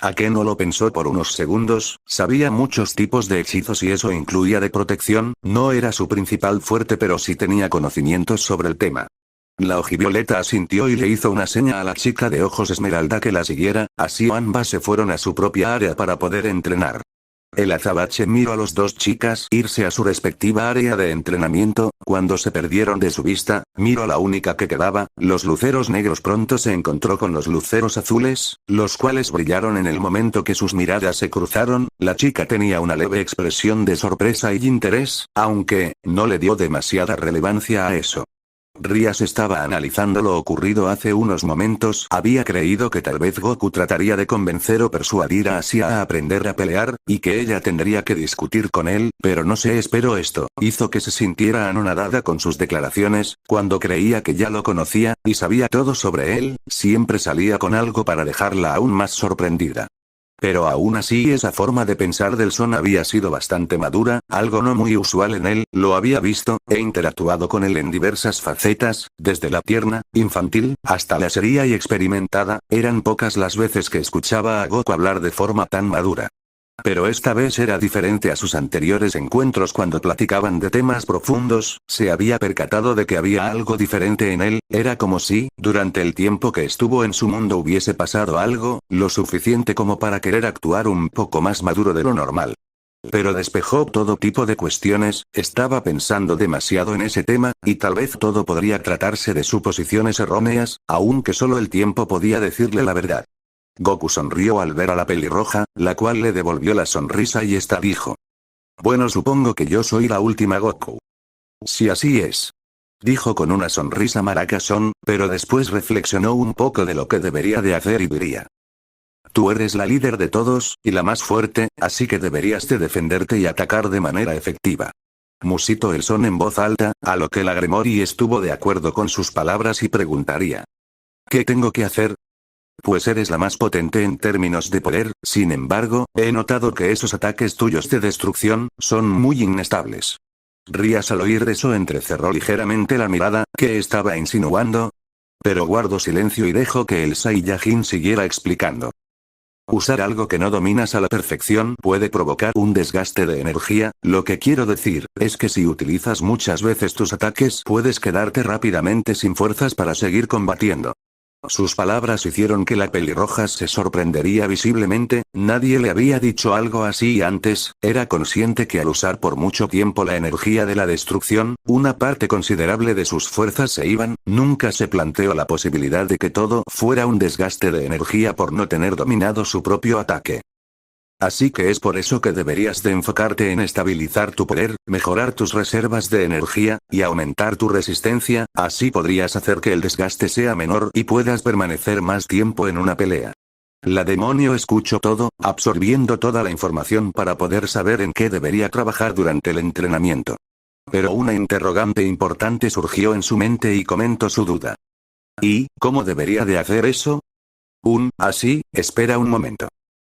¿A qué no lo pensó por unos segundos? Sabía muchos tipos de hechizos y eso incluía de protección, no era su principal fuerte pero sí tenía conocimientos sobre el tema. La ojivioleta asintió y le hizo una seña a la chica de ojos esmeralda que la siguiera, así ambas se fueron a su propia área para poder entrenar. El azabache miró a los dos chicas irse a su respectiva área de entrenamiento, cuando se perdieron de su vista, miró a la única que quedaba, los luceros negros pronto se encontró con los luceros azules, los cuales brillaron en el momento que sus miradas se cruzaron, la chica tenía una leve expresión de sorpresa y interés, aunque, no le dio demasiada relevancia a eso. Rías estaba analizando lo ocurrido hace unos momentos, había creído que tal vez Goku trataría de convencer o persuadir a Asia a aprender a pelear, y que ella tendría que discutir con él, pero no se esperó esto, hizo que se sintiera anonadada con sus declaraciones, cuando creía que ya lo conocía, y sabía todo sobre él, siempre salía con algo para dejarla aún más sorprendida. Pero aún así esa forma de pensar del Son había sido bastante madura, algo no muy usual en él, lo había visto, e interactuado con él en diversas facetas, desde la tierna, infantil, hasta la seria y experimentada, eran pocas las veces que escuchaba a Goku hablar de forma tan madura. Pero esta vez era diferente a sus anteriores encuentros cuando platicaban de temas profundos, se había percatado de que había algo diferente en él, era como si, durante el tiempo que estuvo en su mundo hubiese pasado algo, lo suficiente como para querer actuar un poco más maduro de lo normal. Pero despejó todo tipo de cuestiones, estaba pensando demasiado en ese tema, y tal vez todo podría tratarse de suposiciones erróneas, aunque solo el tiempo podía decirle la verdad. Goku sonrió al ver a la pelirroja, la cual le devolvió la sonrisa y esta dijo: bueno, supongo que yo soy la última Goku. Si así es. Dijo con una sonrisa Maraca-son, pero después reflexionó un poco de lo que debería de hacer y diría: tú eres la líder de todos, y la más fuerte, así que deberías de defenderte y atacar de manera efectiva. Musitó el Son en voz alta, a lo que la Gremory estuvo de acuerdo con sus palabras y preguntaría: ¿qué tengo que hacer? Pues eres la más potente en términos de poder, sin embargo, he notado que esos ataques tuyos de destrucción, son muy inestables. Rías al oír eso entrecerró ligeramente la mirada, ¿qué estaba insinuando? Pero guardó silencio y dejó que el Saiyajin siguiera explicando. Usar algo que no dominas a la perfección puede provocar un desgaste de energía, lo que quiero decir, es que si utilizas muchas veces tus ataques puedes quedarte rápidamente sin fuerzas para seguir combatiendo. Sus palabras hicieron que la pelirroja se sorprendería visiblemente, nadie le había dicho algo así antes, era consciente que al usar por mucho tiempo la energía de la destrucción, una parte considerable de sus fuerzas se iban, nunca se planteó la posibilidad de que todo fuera un desgaste de energía por no tener dominado su propio ataque. Así que es por eso que deberías de enfocarte en estabilizar tu poder, mejorar tus reservas de energía, y aumentar tu resistencia, así podrías hacer que el desgaste sea menor y puedas permanecer más tiempo en una pelea. La demonio escuchó todo, absorbiendo toda la información para poder saber en qué debería trabajar durante el entrenamiento. Pero una interrogante importante surgió en su mente y comentó su duda. ¿Y cómo debería de hacer eso? Así, espera un momento.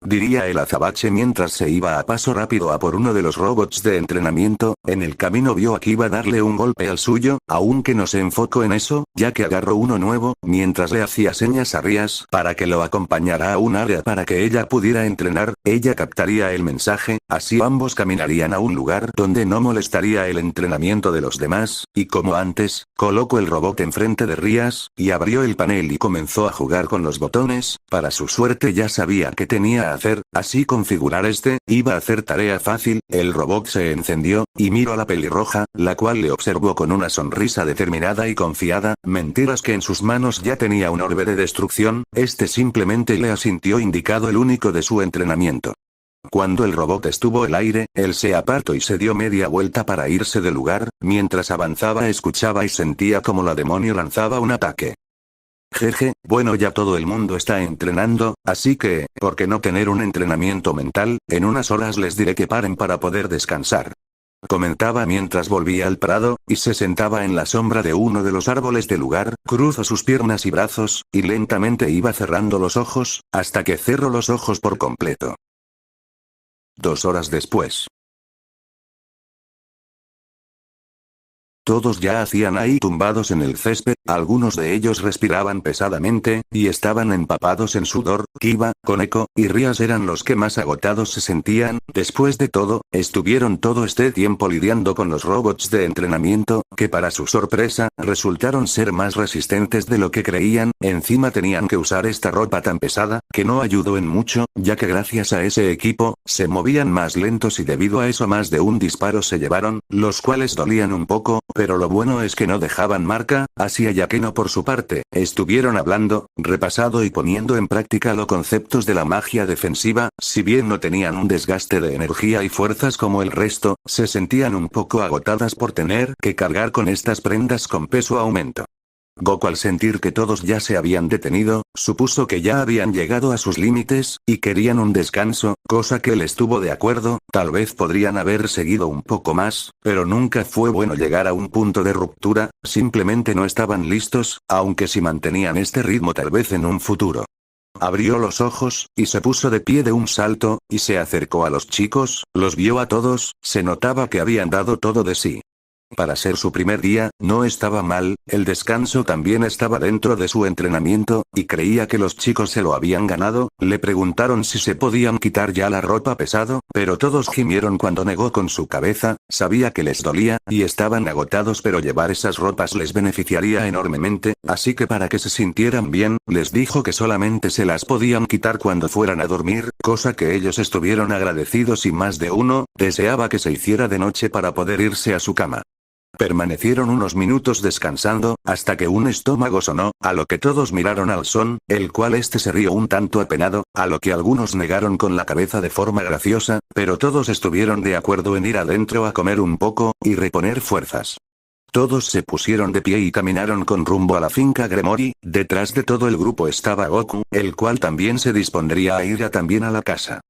Diría el azabache mientras se iba a paso rápido a por uno de los robots de entrenamiento, en el camino vio a Kiba darle un golpe al suyo, aunque no se enfocó en eso, ya que agarró uno nuevo, mientras le hacía señas a Rías para que lo acompañara a un área para que ella pudiera entrenar, ella captaría el mensaje, así ambos caminarían a un lugar donde no molestaría el entrenamiento de los demás, y como antes, colocó el robot enfrente de Rías, y abrió el panel y comenzó a jugar con los botones, para su suerte ya sabía que tenía hacer, así configurar iba a hacer tarea fácil, el robot se encendió, y miró a la pelirroja, la cual le observó con una sonrisa determinada y confiada, mentiras que en sus manos ya tenía un orbe de destrucción, simplemente le asintió indicado el único de su entrenamiento. Cuando el robot estuvo en el aire, él se apartó y se dio media vuelta para irse del lugar, mientras avanzaba escuchaba y sentía como la demonio lanzaba un ataque. Jeje, bueno, ya todo el mundo está entrenando, así que, ¿por qué no tener un entrenamiento mental? En unas horas les diré que paren para poder descansar. Comentaba mientras volvía al prado, y se sentaba en la sombra de uno de los árboles del lugar, cruzó sus piernas y brazos, y lentamente iba cerrando los ojos, hasta que cerró los ojos por completo. 2 horas después. Todos ya hacían ahí tumbados en el césped, algunos de ellos respiraban pesadamente, y estaban empapados en sudor. Kiba, Koneko, y Rias eran los que más agotados se sentían. Después de todo, estuvieron todo este tiempo lidiando con los robots de entrenamiento, que para su sorpresa, resultaron ser más resistentes de lo que creían. Encima tenían que usar esta ropa tan pesada, que no ayudó en mucho, ya que gracias a ese equipo, se movían más lentos y debido a eso más de un disparo se llevaron, los cuales dolían un poco, pero lo bueno es que no dejaban marca. Así Ayakeno por su parte, estuvieron hablando, repasado y poniendo en práctica los conceptos de la magia defensiva. Si bien no tenían un desgaste de energía y fuerzas como el resto, se sentían un poco agotadas por tener que cargar con estas prendas con peso aumento. Goku al sentir que todos ya se habían detenido, supuso que ya habían llegado a sus límites, y querían un descanso, cosa que él estuvo de acuerdo. Tal vez podrían haber seguido un poco más, pero nunca fue bueno llegar a un punto de ruptura, simplemente no estaban listos, aunque si mantenían este ritmo tal vez en un futuro. Abrió los ojos, y se puso de pie de un salto, y se acercó a los chicos, los vio a todos, se notaba que habían dado todo de sí. Para ser su primer día, no estaba mal, el descanso también estaba dentro de su entrenamiento, y creía que los chicos se lo habían ganado. Le preguntaron si se podían quitar ya la ropa pesado, pero todos gimieron cuando negó con su cabeza, sabía que les dolía, y estaban agotados pero llevar esas ropas les beneficiaría enormemente, así que para que se sintieran bien, les dijo que solamente se las podían quitar cuando fueran a dormir, cosa que ellos estuvieron agradecidos y más de uno, deseaba que se hiciera de noche para poder irse a su cama. Permanecieron unos minutos descansando, hasta que un estómago sonó, a lo que todos miraron al Son, el cual se rió un tanto apenado, a lo que algunos negaron con la cabeza de forma graciosa, pero todos estuvieron de acuerdo en ir adentro a comer un poco, y reponer fuerzas. Todos se pusieron de pie y caminaron con rumbo a la finca Gremory. Detrás de todo el grupo estaba Goku, el cual también se dispondría a ir también a la casa.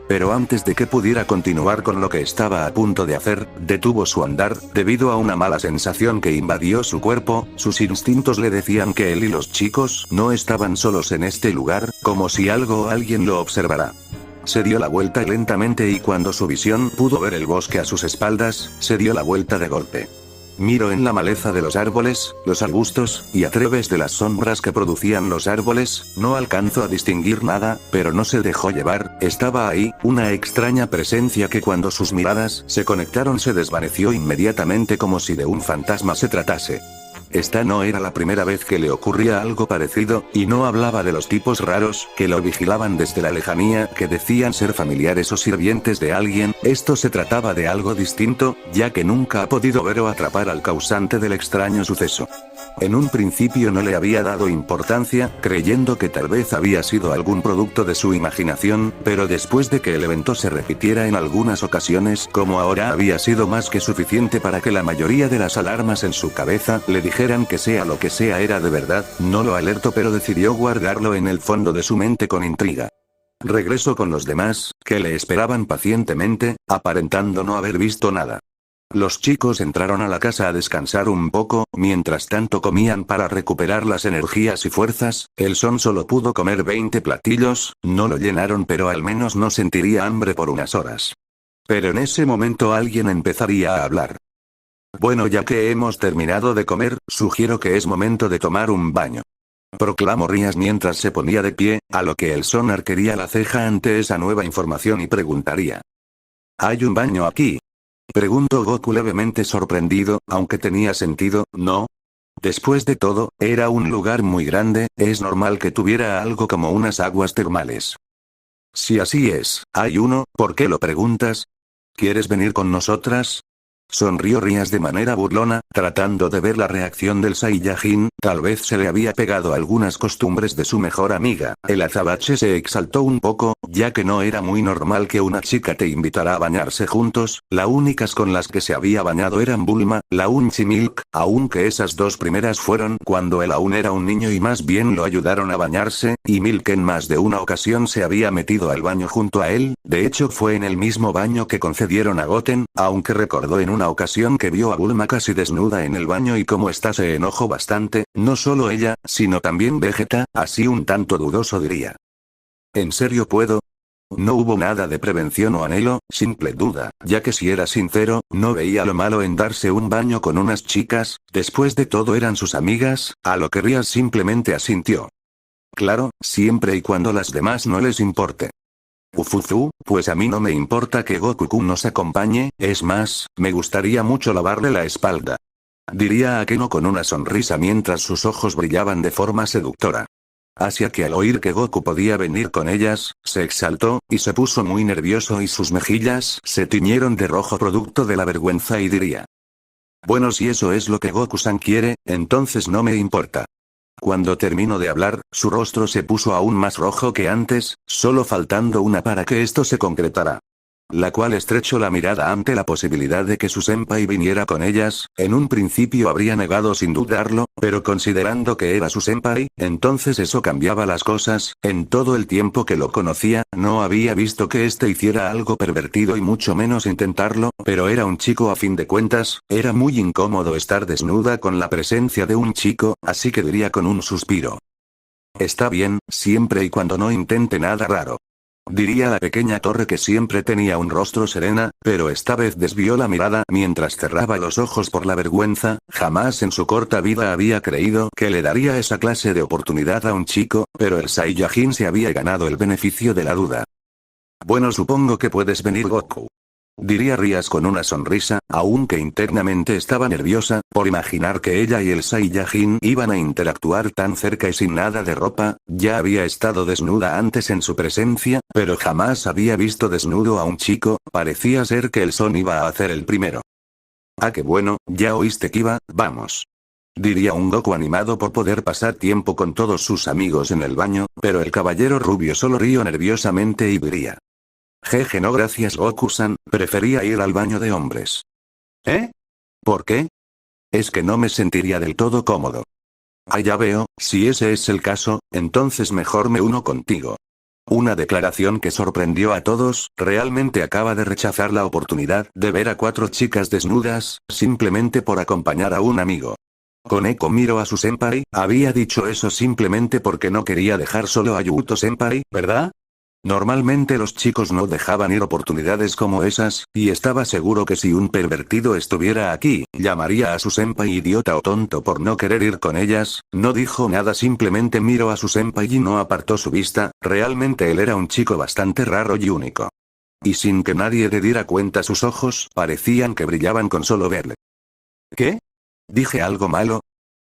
Pero antes de que pudiera continuar con lo que estaba a punto de hacer, detuvo su andar, debido a una mala sensación que invadió su cuerpo. Sus instintos le decían que él y los chicos no estaban solos en este lugar, como si algo o alguien lo observara. Se dio la vuelta lentamente y cuando su visión pudo ver el bosque a sus espaldas, se dio la vuelta de golpe. Miró en la maleza de los árboles, los arbustos, y a través de las sombras que producían los árboles, no alcanzó a distinguir nada, pero no se dejó llevar. Estaba ahí, una extraña presencia que cuando sus miradas se conectaron se desvaneció inmediatamente como si de un fantasma se tratase. Esta no era la primera vez que le ocurría algo parecido, y no hablaba de los tipos raros, que lo vigilaban desde la lejanía, que decían ser familiares o sirvientes de alguien. Esto se trataba de algo distinto, ya que nunca ha podido ver o atrapar al causante del extraño suceso. En un principio no le había dado importancia, creyendo que tal vez había sido algún producto de su imaginación, pero después de que el evento se repitiera en algunas ocasiones, como ahora había sido más que suficiente para que la mayoría de las alarmas en su cabeza le dijeran que sea lo que sea era de verdad. No lo alertó, pero decidió guardarlo en el fondo de su mente con intriga. Regresó con los demás, que le esperaban pacientemente, aparentando no haber visto nada. Los chicos entraron a la casa a descansar un poco, mientras tanto comían para recuperar las energías y fuerzas. El Son solo pudo comer 20 platillos, no lo llenaron pero al menos no sentiría hambre por unas horas. Pero en ese momento alguien empezaría a hablar. Bueno, ya que hemos terminado de comer, sugiero que es momento de tomar un baño. Proclamó Rias mientras se ponía de pie, a lo que el Son arquearía la ceja ante esa nueva información y preguntaría. ¿Hay un baño aquí? Preguntó Goku levemente sorprendido, aunque tenía sentido, ¿no? Después de todo, era un lugar muy grande, es normal que tuviera algo como unas aguas termales. Si así es, hay uno, ¿por qué lo preguntas? ¿Quieres venir con nosotras? Sonrió Rias de manera burlona, tratando de ver la reacción del Saiyajin. Tal vez se le había pegado algunas costumbres de su mejor amiga. El azabache se exaltó un poco, ya que no era muy normal que una chica te invitara a bañarse juntos. Las únicas con las que se había bañado eran Bulma, Launch y Milk, aunque esas dos primeras fueron cuando él aún era un niño y más bien lo ayudaron a bañarse, y Milk en más de una ocasión se había metido al baño junto a él. De hecho fue en el mismo baño que concedieron a Goten, aunque recordó en una ocasión que vio a Bulma casi desnuda en el baño y como ésta se enojó bastante, no solo ella, sino también Vegeta, así un tanto dudoso diría. ¿En serio puedo? No hubo nada de prevención o anhelo, simple duda, ya que si era sincero, no veía lo malo en darse un baño con unas chicas, después de todo eran sus amigas, a lo que Rías simplemente asintió. Claro, siempre y cuando las demás no les importe. Ufufu, pues a mí no me importa que Goku-kun nos acompañe, es más, me gustaría mucho lavarle la espalda. Diría Akeno con una sonrisa mientras sus ojos brillaban de forma seductora. Hacia que al oír que Goku podía venir con ellas, se exaltó, y se puso muy nervioso y sus mejillas se tiñeron de rojo producto de la vergüenza y diría. Bueno, si eso es lo que Goku-san quiere, entonces no me importa. Cuando terminó de hablar, su rostro se puso aún más rojo que antes, solo faltando una para que esto se concretara. La cual estrechó la mirada ante la posibilidad de que su senpai viniera con ellas, en un principio habría negado sin dudarlo, pero considerando que era su senpai, entonces eso cambiaba las cosas, en todo el tiempo que lo conocía, no había visto que éste hiciera algo pervertido y mucho menos intentarlo, pero era un chico a fin de cuentas, era muy incómodo estar desnuda con la presencia de un chico, así que diría con un suspiro. Está bien, siempre y cuando no intente nada raro. Diría la pequeña torre que siempre tenía un rostro serena, pero esta vez desvió la mirada mientras cerraba los ojos por la vergüenza, jamás en su corta vida había creído que le daría esa clase de oportunidad a un chico, pero el Saiyajin se había ganado el beneficio de la duda. Bueno, supongo que puedes venir, Goku. Diría Rías con una sonrisa, aunque internamente estaba nerviosa, por imaginar que ella y el Saiyajin iban a interactuar tan cerca y sin nada de ropa, ya había estado desnuda antes en su presencia, pero jamás había visto desnudo a un chico, parecía ser que el Son iba a hacer el primero. Ah, qué bueno, ya oíste que iba, vamos. Diría un Goku animado por poder pasar tiempo con todos sus amigos en el baño, pero el caballero rubio solo rió nerviosamente y diría. Jeje, no gracias Goku-san, prefería ir al baño de hombres. ¿Eh? ¿Por qué? Es que no me sentiría del todo cómodo. Ah, ya veo, si ese es el caso, entonces mejor me uno contigo. Una declaración que sorprendió a todos, realmente acaba de rechazar la oportunidad de ver a 4 chicas desnudas, simplemente por acompañar a un amigo. Koneko miró a su senpai, había dicho eso simplemente porque no quería dejar solo a Yuto senpai, ¿verdad? Normalmente los chicos no dejaban ir oportunidades como esas, y estaba seguro que si un pervertido estuviera aquí, llamaría a su senpai idiota o tonto por no querer ir con ellas, no dijo nada, simplemente miró a su senpai y no apartó su vista, realmente él era un chico bastante raro y único. Y sin que nadie le diera cuenta sus ojos parecían que brillaban con solo verle. ¿Qué? ¿Dije algo malo?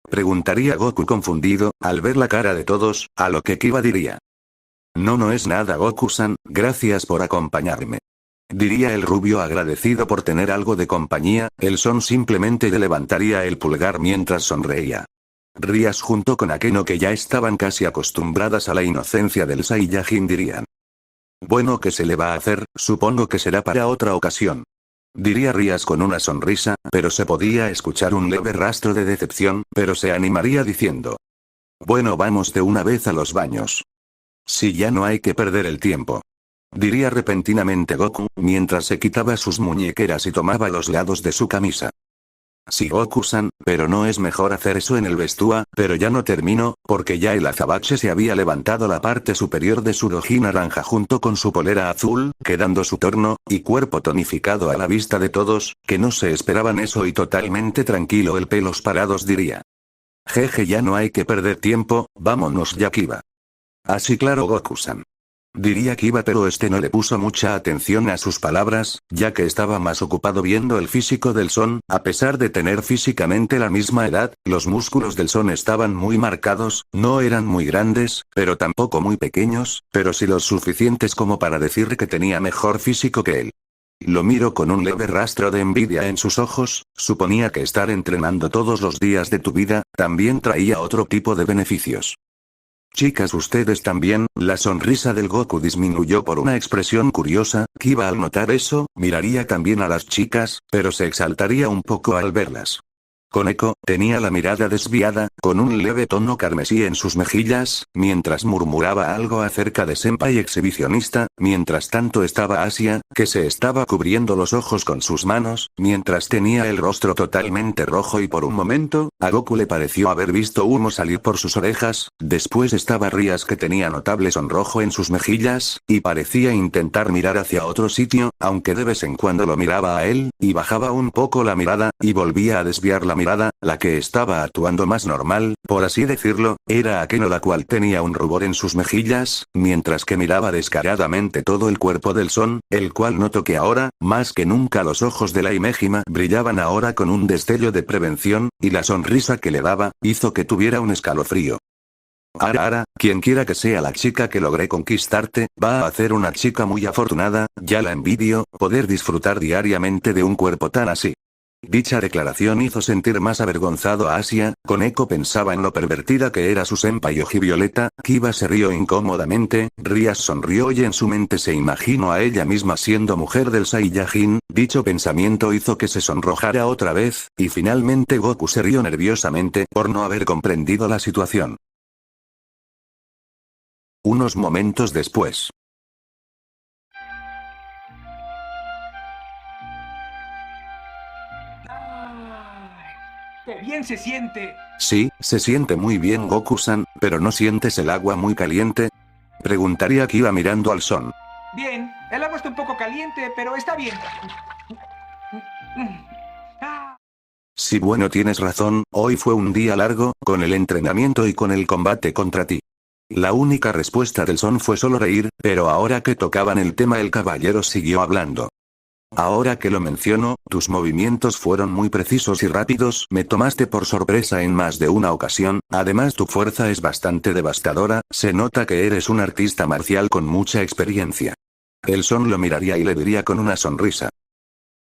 Preguntaría Goku confundido, al ver la cara de todos, a lo que Kiba diría. No es nada Goku-san, gracias por acompañarme. Diría el rubio agradecido por tener algo de compañía, el Son simplemente le levantaría el pulgar mientras sonreía. Rías junto con Akeno que ya estaban casi acostumbradas a la inocencia del Saiyajin dirían. Bueno, ¿qué se le va a hacer? Supongo que será para otra ocasión. Diría Rías con una sonrisa, pero se podía escuchar un leve rastro de decepción, pero se animaría diciendo. Bueno, vamos de una vez a los baños. Si ya no hay que perder el tiempo. Diría repentinamente Goku, mientras se quitaba sus muñequeras y tomaba los lados de su camisa. Sí, Goku-san, pero no es mejor hacer eso en el vestuario, pero ya no termino, porque ya el azabache se había levantado la parte superior de su roji naranja junto con su polera azul, quedando su torno y cuerpo tonificado a la vista de todos, que no se esperaban eso y totalmente tranquilo el pelos parados diría. Jeje, ya no hay que perder tiempo, vámonos ya Kiba. Así claro Goku-san. Diría Kiba, pero este no le puso mucha atención a sus palabras, ya que estaba más ocupado viendo el físico del Son, a pesar de tener físicamente la misma edad, los músculos del Son estaban muy marcados, no eran muy grandes, pero tampoco muy pequeños, pero sí lo suficientes como para decir que tenía mejor físico que él. Lo miro con un leve rastro de envidia en sus ojos, suponía que estar entrenando todos los días de tu vida, también traía otro tipo de beneficios. Chicas, ustedes también, la sonrisa del Goku disminuyó por una expresión curiosa, Kiba al notar eso, miraría también a las chicas, pero se exaltaría un poco al verlas. Koneko tenía la mirada desviada, con un leve tono carmesí en sus mejillas, mientras murmuraba algo acerca de senpai exhibicionista. Mientras tanto estaba Asia, que se estaba cubriendo los ojos con sus manos, mientras tenía el rostro totalmente rojo y por un momento, a Goku le pareció haber visto humo salir por sus orejas. Después estaba Rías, que tenía notable sonrojo en sus mejillas, y parecía intentar mirar hacia otro sitio, aunque de vez en cuando lo miraba a él, y bajaba un poco la mirada, y volvía a desviar la mirada. La que estaba actuando más normal, por así decirlo, era Akeno, la cual tenía un rubor en sus mejillas, mientras que miraba descaradamente todo el cuerpo del Son, el cual notó que ahora, más que nunca, los ojos de la Imejima brillaban ahora con un destello de prevención, y la sonrisa que le daba, hizo que tuviera un escalofrío. Ara, quien quiera que sea la chica que logré conquistarte, va a hacer una chica muy afortunada, ya la envidio, poder disfrutar diariamente de un cuerpo tan así. Dicha declaración hizo sentir más avergonzado a Asia. Koneko pensaba en lo pervertida que era su senpai Violeta. Kiba se rió incómodamente, Rías sonrió y en su mente se imaginó a ella misma siendo mujer del Saiyajin. Dicho pensamiento hizo que se sonrojara otra vez, y finalmente Goku se rió nerviosamente por no haber comprendido la situación. Unos momentos después. ¡Qué bien se siente! Sí, se siente muy bien, Goku-san, pero ¿no sientes el agua muy caliente? Preguntaría Kiba mirando al Son. Bien, el agua está un poco caliente, pero está bien. Sí, bueno, tienes razón, hoy fue un día largo, con el entrenamiento y con el combate contra ti. La única respuesta del Son fue solo reír, pero ahora que tocaban el tema el caballero siguió hablando. Ahora que lo menciono, tus movimientos fueron muy precisos y rápidos, me tomaste por sorpresa en más de una ocasión, además tu fuerza es bastante devastadora, se nota que eres un artista marcial con mucha experiencia. El Son lo miraría y le diría con una sonrisa.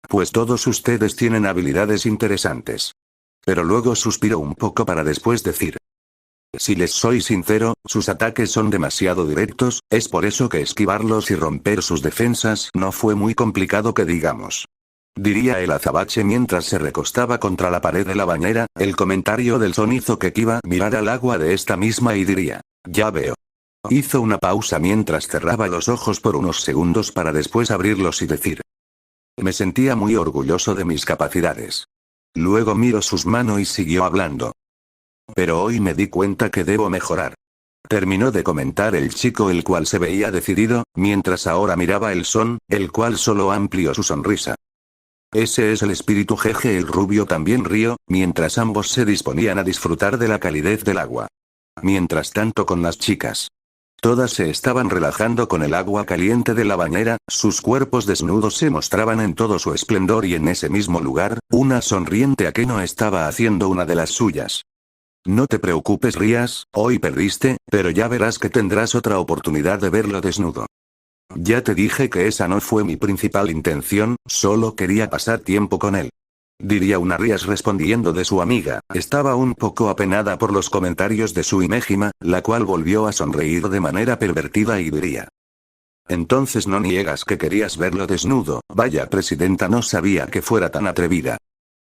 Pues todos ustedes tienen habilidades interesantes. Pero luego suspiró un poco para después decir. Si les soy sincero, sus ataques son demasiado directos, es por eso que esquivarlos y romper sus defensas no fue muy complicado que digamos. Diría el azabache mientras se recostaba contra la pared de la bañera. El comentario del Son hizo que Kiba mirara al agua de esta misma y diría, ya veo. Hizo una pausa mientras cerraba los ojos por unos segundos para después abrirlos y decir. Me sentía muy orgulloso de mis capacidades. Luego miró sus manos y siguió hablando. Pero hoy me di cuenta que debo mejorar. Terminó de comentar el chico, el cual se veía decidido, mientras ahora miraba el Son, el cual solo amplió su sonrisa. Ese es el espíritu, jeje. El rubio también rió, mientras ambos se disponían a disfrutar de la calidez del agua. Mientras tanto con las chicas. Todas se estaban relajando con el agua caliente de la bañera, sus cuerpos desnudos se mostraban en todo su esplendor y en ese mismo lugar, una sonriente Akeno estaba haciendo una de las suyas. No te preocupes, Rías, hoy perdiste, pero ya verás que tendrás otra oportunidad de verlo desnudo. Ya te dije que esa no fue mi principal intención, solo quería pasar tiempo con él. Diría una Rías respondiendo de su amiga, estaba un poco apenada por los comentarios de su Imejima, la cual volvió a sonreír de manera pervertida y diría. Entonces no niegas que querías verlo desnudo, vaya presidenta, no sabía que fuera tan atrevida.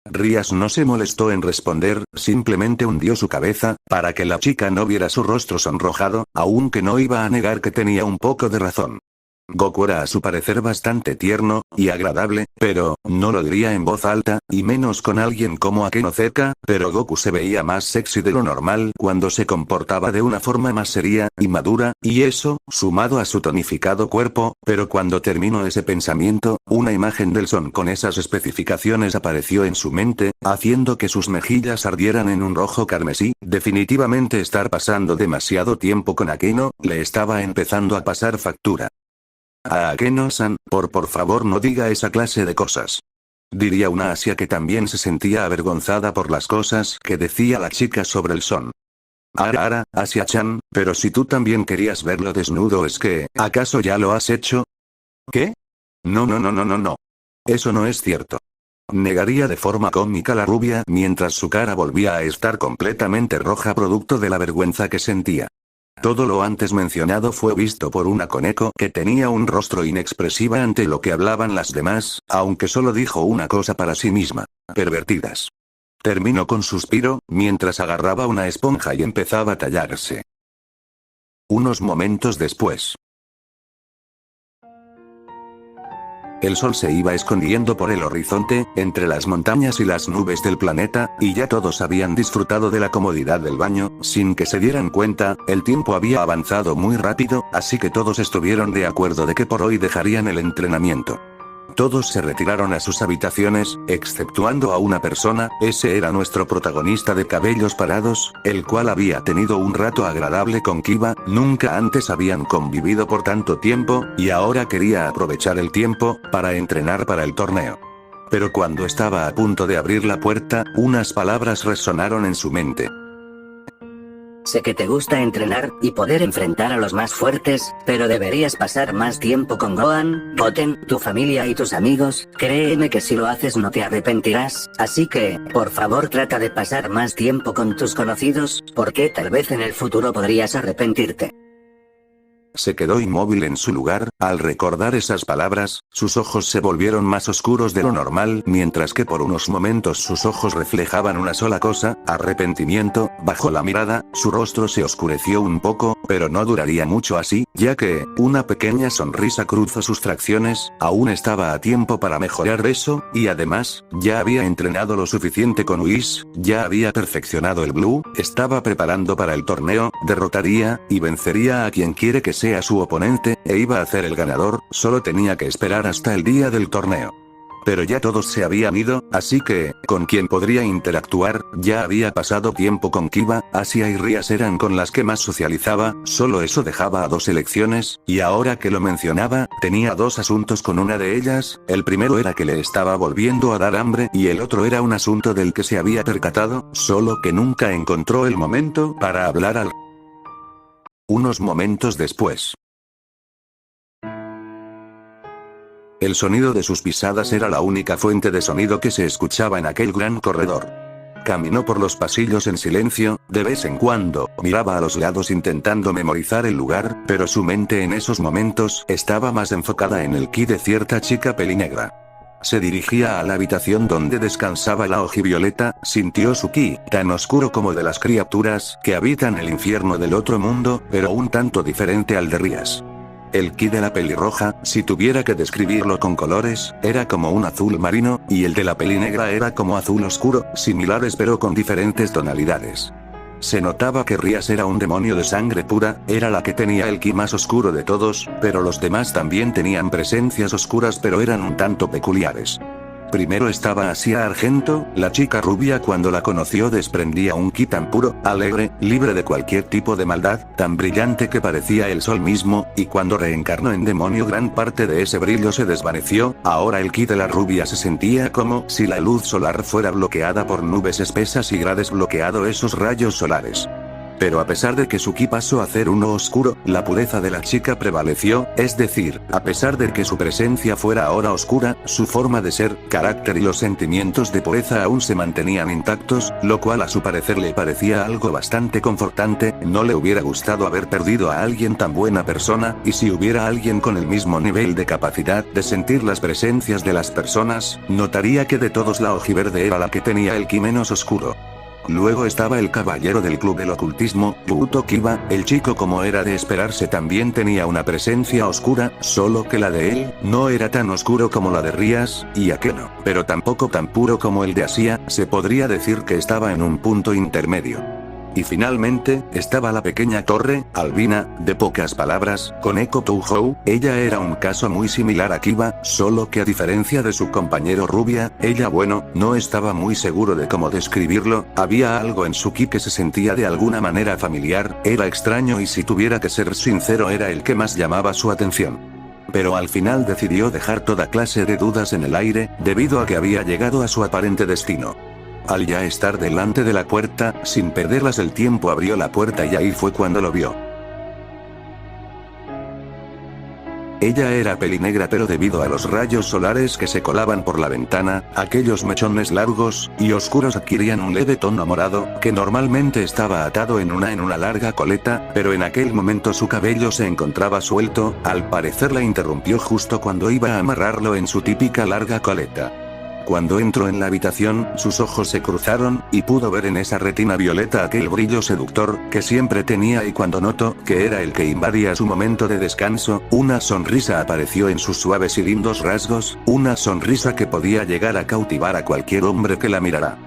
Rías no se molestó en responder, simplemente hundió su cabeza, para que la chica no viera su rostro sonrojado, aunque no iba a negar que tenía un poco de razón. Goku era a su parecer bastante tierno y agradable, pero no lo diría en voz alta, y menos con alguien como Akeno cerca, pero Goku se veía más sexy de lo normal cuando se comportaba de una forma más seria y madura, y eso, sumado a su tonificado cuerpo, pero cuando terminó ese pensamiento, una imagen del Son con esas especificaciones apareció en su mente, haciendo que sus mejillas ardieran en un rojo carmesí. Definitivamente estar pasando demasiado tiempo con Akeno, le estaba empezando a pasar factura. A Akeno-san, por favor no diga esa clase de cosas. Diría una Asia que también se sentía avergonzada por las cosas que decía la chica sobre el Son. Ara, Asia-chan, pero si tú también querías verlo desnudo, ¿es que, acaso ya lo has hecho? ¿Qué? No. Eso no es cierto. Negaría de forma cómica la rubia mientras su cara volvía a estar completamente roja producto de la vergüenza que sentía. Todo lo antes mencionado fue visto por una Koneko que tenía un rostro inexpresiva ante lo que hablaban las demás, aunque solo dijo una cosa para sí misma. Pervertidas. terminó con suspiro, mientras agarraba una esponja y empezaba a tallarse. Unos momentos después. El sol se iba escondiendo por el horizonte, entre las montañas y las nubes del planeta, y ya todos habían disfrutado de la comodidad del baño, sin que se dieran cuenta, el tiempo había avanzado muy rápido, así que todos estuvieron de acuerdo de que por hoy dejarían el entrenamiento. Todos se retiraron a sus habitaciones, exceptuando a una persona, ese era nuestro protagonista de cabellos parados, el cual había tenido un rato agradable con Kiba, nunca antes habían convivido por tanto tiempo, y ahora quería aprovechar el tiempo, para entrenar para el torneo. Pero cuando estaba a punto de abrir la puerta, unas palabras resonaron en su mente. Sé que te gusta entrenar, y poder enfrentar a los más fuertes, pero deberías pasar más tiempo con Gohan, Goten, tu familia y tus amigos, créeme que si lo haces no te arrepentirás, así que, por favor trata de pasar más tiempo con tus conocidos, porque tal vez en el futuro podrías arrepentirte. Se quedó inmóvil en su lugar, al recordar esas palabras, sus ojos se volvieron más oscuros de lo normal, mientras que por unos momentos sus ojos reflejaban una sola cosa, arrepentimiento, bajó la mirada, su rostro se oscureció un poco, pero no duraría mucho así, ya que, una pequeña sonrisa cruzó sus facciones, aún estaba a tiempo para mejorar eso, y además, ya había entrenado lo suficiente con Whis, ya había perfeccionado el Blue, estaba preparando para el torneo, derrotaría, y vencería a quien quiere que sea su oponente, e iba a ser el ganador, solo tenía que esperar hasta el día del torneo. Pero ya todos se habían ido, así que, ¿con quién podría interactuar? Ya había pasado tiempo con Kiba, Asia y Rias eran con las que más socializaba, solo eso dejaba a 2 elecciones, y ahora que lo mencionaba, tenía 2 asuntos con una de ellas, el primero era que le estaba volviendo a dar hambre y el otro era un asunto del que se había percatado, solo que nunca encontró el momento para hablar al... Unos momentos después. El sonido de sus pisadas era la única fuente de sonido que se escuchaba en aquel gran corredor. Caminó por los pasillos en silencio, de vez en cuando, miraba a los lados intentando memorizar el lugar, pero su mente en esos momentos estaba más enfocada en el ki de cierta chica pelinegra. Se dirigía a la habitación donde descansaba la ojivioleta, sintió su ki, tan oscuro como de las criaturas que habitan el infierno del otro mundo, pero un tanto diferente al de Rias. El ki de la pelirroja, si tuviera que describirlo con colores, era como un azul marino, y el de la pelinegra era como azul oscuro, similares pero con diferentes tonalidades. Se notaba que Rias era un demonio de sangre pura, era la que tenía el ki más oscuro de todos, pero los demás también tenían presencias oscuras pero eran un tanto peculiares. Primero estaba Asia Argento, la chica rubia cuando la conoció desprendía un ki tan puro, alegre, libre de cualquier tipo de maldad, tan brillante que parecía el sol mismo, y cuando reencarnó en demonio gran parte de ese brillo se desvaneció, ahora el ki de la rubia se sentía como si la luz solar fuera bloqueada por nubes espesas y grades bloqueado esos rayos solares. Pero a pesar de que su ki pasó a ser uno oscuro, la pureza de la chica prevaleció, es decir, a pesar de que su presencia fuera ahora oscura, su forma de ser, carácter y los sentimientos de pureza aún se mantenían intactos, lo cual a su parecer le parecía algo bastante confortante, no le hubiera gustado haber perdido a alguien tan buena persona, y si hubiera alguien con el mismo nivel de capacidad de sentir las presencias de las personas, notaría que de todos la ojiverde era la que tenía el ki menos oscuro. Luego estaba el caballero del club del ocultismo, Yuto Kiba, el chico como era de esperarse también tenía una presencia oscura, solo que la de él, no era tan oscuro como la de Rias, y aquello, pero tampoco tan puro como el de Asia, se podría decir que estaba en un punto intermedio. Y finalmente, estaba la pequeña torre, albina, de pocas palabras, con Echo Touhou, ella era un caso muy similar a Kiba, solo que a diferencia de su compañero rubia, ella no estaba muy seguro de cómo describirlo, había algo en su ki que se sentía de alguna manera familiar, era extraño y si tuviera que ser sincero era el que más llamaba su atención. Pero al final decidió dejar toda clase de dudas en el aire, debido a que había llegado a su aparente destino. Al ya estar delante de la puerta, sin perderlas el tiempo abrió la puerta y ahí fue cuando lo vio. Ella era pelinegra pero debido a los rayos solares que se colaban por la ventana, aquellos mechones largos y oscuros adquirían un leve tono morado, que normalmente estaba atado en una larga coleta, pero en aquel momento su cabello se encontraba suelto, al parecer la interrumpió justo cuando iba a amarrarlo en su típica larga coleta. Cuando entró en la habitación, sus ojos se cruzaron, y pudo ver en esa retina violeta aquel brillo seductor, que siempre tenía, y cuando notó que era el que invadía su momento de descanso, una sonrisa apareció en sus suaves y lindos rasgos, una sonrisa que podía llegar a cautivar a cualquier hombre que la mirara.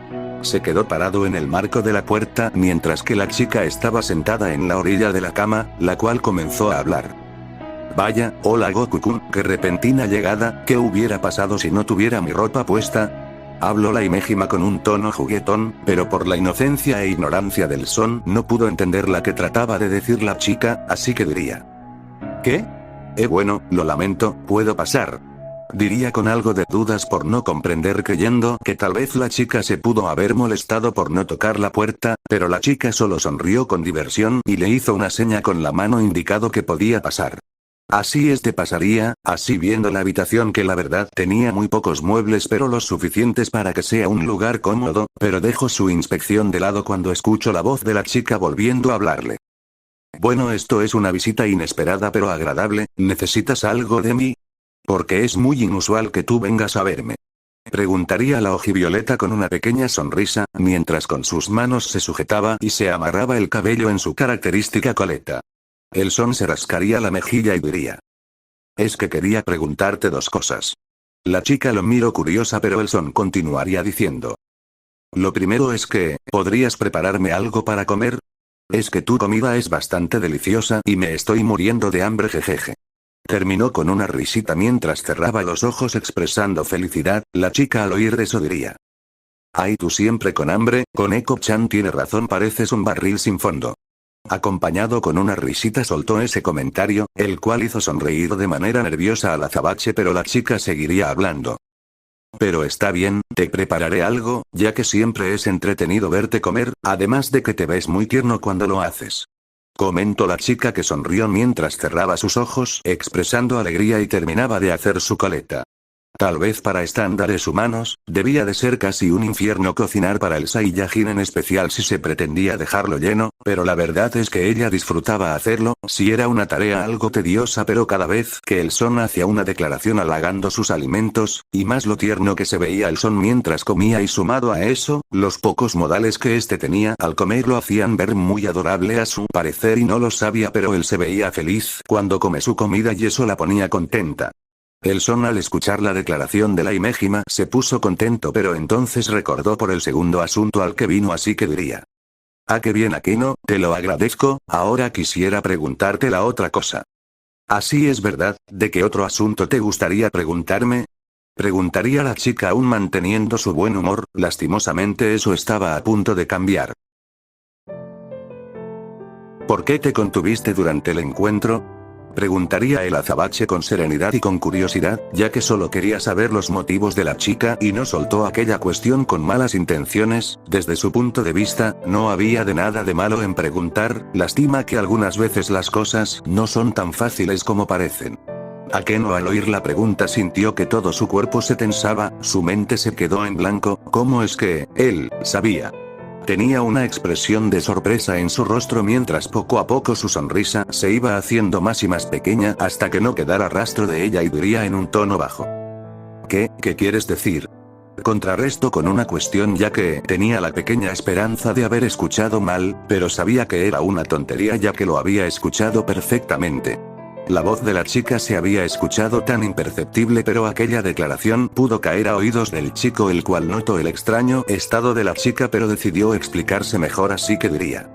Se quedó parado en el marco de la puerta mientras que la chica estaba sentada en la orilla de la cama, la cual comenzó a hablar. Vaya, hola Goku-kun, qué repentina llegada, ¿qué hubiera pasado si no tuviera mi ropa puesta? Habló la Imejima con un tono juguetón, pero por la inocencia e ignorancia del son no pudo entender la que trataba de decir la chica, así que diría. ¿Qué? Bueno, lo lamento, puedo pasar. Diría con algo de dudas por no comprender, creyendo que tal vez la chica se pudo haber molestado por no tocar la puerta, pero la chica solo sonrió con diversión y le hizo una seña con la mano indicando que podía pasar. Así pasaría, así viendo la habitación que la verdad tenía muy pocos muebles pero los suficientes para que sea un lugar cómodo, pero dejó su inspección de lado cuando escuchó la voz de la chica volviendo a hablarle. Bueno, esto es una visita inesperada pero agradable, ¿necesitas algo de mí? Porque es muy inusual que tú vengas a verme. Preguntaría la ojivioleta con una pequeña sonrisa, mientras con sus manos se sujetaba y se amarraba el cabello en su característica coleta. El son se rascaría la mejilla y diría. Es que quería preguntarte dos cosas. La chica lo miró curiosa pero el son continuaría diciendo. Lo primero es que, ¿podrías prepararme algo para comer? Es que tu comida es bastante deliciosa y me estoy muriendo de hambre, jejeje. Terminó con una risita mientras cerraba los ojos expresando felicidad, la chica al oír eso diría. Ay, tú siempre con hambre, Koneko-chan tiene razón, pareces un barril sin fondo. Acompañado con una risita soltó ese comentario, el cual hizo sonreír de manera nerviosa a la azabache pero la chica seguiría hablando. Pero está bien, te prepararé algo, ya que siempre es entretenido verte comer, además de que te ves muy tierno cuando lo haces. Comentó la chica que sonrió mientras cerraba sus ojos, expresando alegría y terminaba de hacer su coleta. Tal vez para estándares humanos, debía de ser casi un infierno cocinar para el Saiyajin, en especial si se pretendía dejarlo lleno, pero la verdad es que ella disfrutaba hacerlo, si era una tarea algo tediosa, pero cada vez que el son hacía una declaración halagando sus alimentos, y más lo tierno que se veía el son mientras comía y sumado a eso, los pocos modales que tenía al comer lo hacían ver muy adorable a su parecer y no lo sabía, pero él se veía feliz cuando come su comida y eso la ponía contenta. El son al escuchar la declaración de la Imejima se puso contento pero entonces recordó por el segundo asunto al que vino, así que diría. Ah, qué bien Akino, te lo agradezco, ahora quisiera preguntarte la otra cosa. Así es verdad, ¿de qué otro asunto te gustaría preguntarme? Preguntaría la chica aún manteniendo su buen humor, lastimosamente eso estaba a punto de cambiar. ¿Por qué te contuviste durante el encuentro? Preguntaría el azabache con serenidad y con curiosidad, ya que solo quería saber los motivos de la chica y no soltó aquella cuestión con malas intenciones. Desde su punto de vista, no había de nada de malo en preguntar, lástima que algunas veces las cosas no son tan fáciles como parecen. Akeno al oír la pregunta sintió que todo su cuerpo se tensaba, su mente se quedó en blanco, ¿cómo es que él sabía? Tenía una expresión de sorpresa en su rostro mientras poco a poco su sonrisa se iba haciendo más y más pequeña hasta que no quedara rastro de ella y diría en un tono bajo. ¿Qué quieres decir? Contrarrestó con una cuestión ya que tenía la pequeña esperanza de haber escuchado mal, pero sabía que era una tontería ya que lo había escuchado perfectamente. La voz de la chica se había escuchado tan imperceptible pero aquella declaración pudo caer a oídos del chico, el cual notó el extraño estado de la chica pero decidió explicarse mejor, así que diría.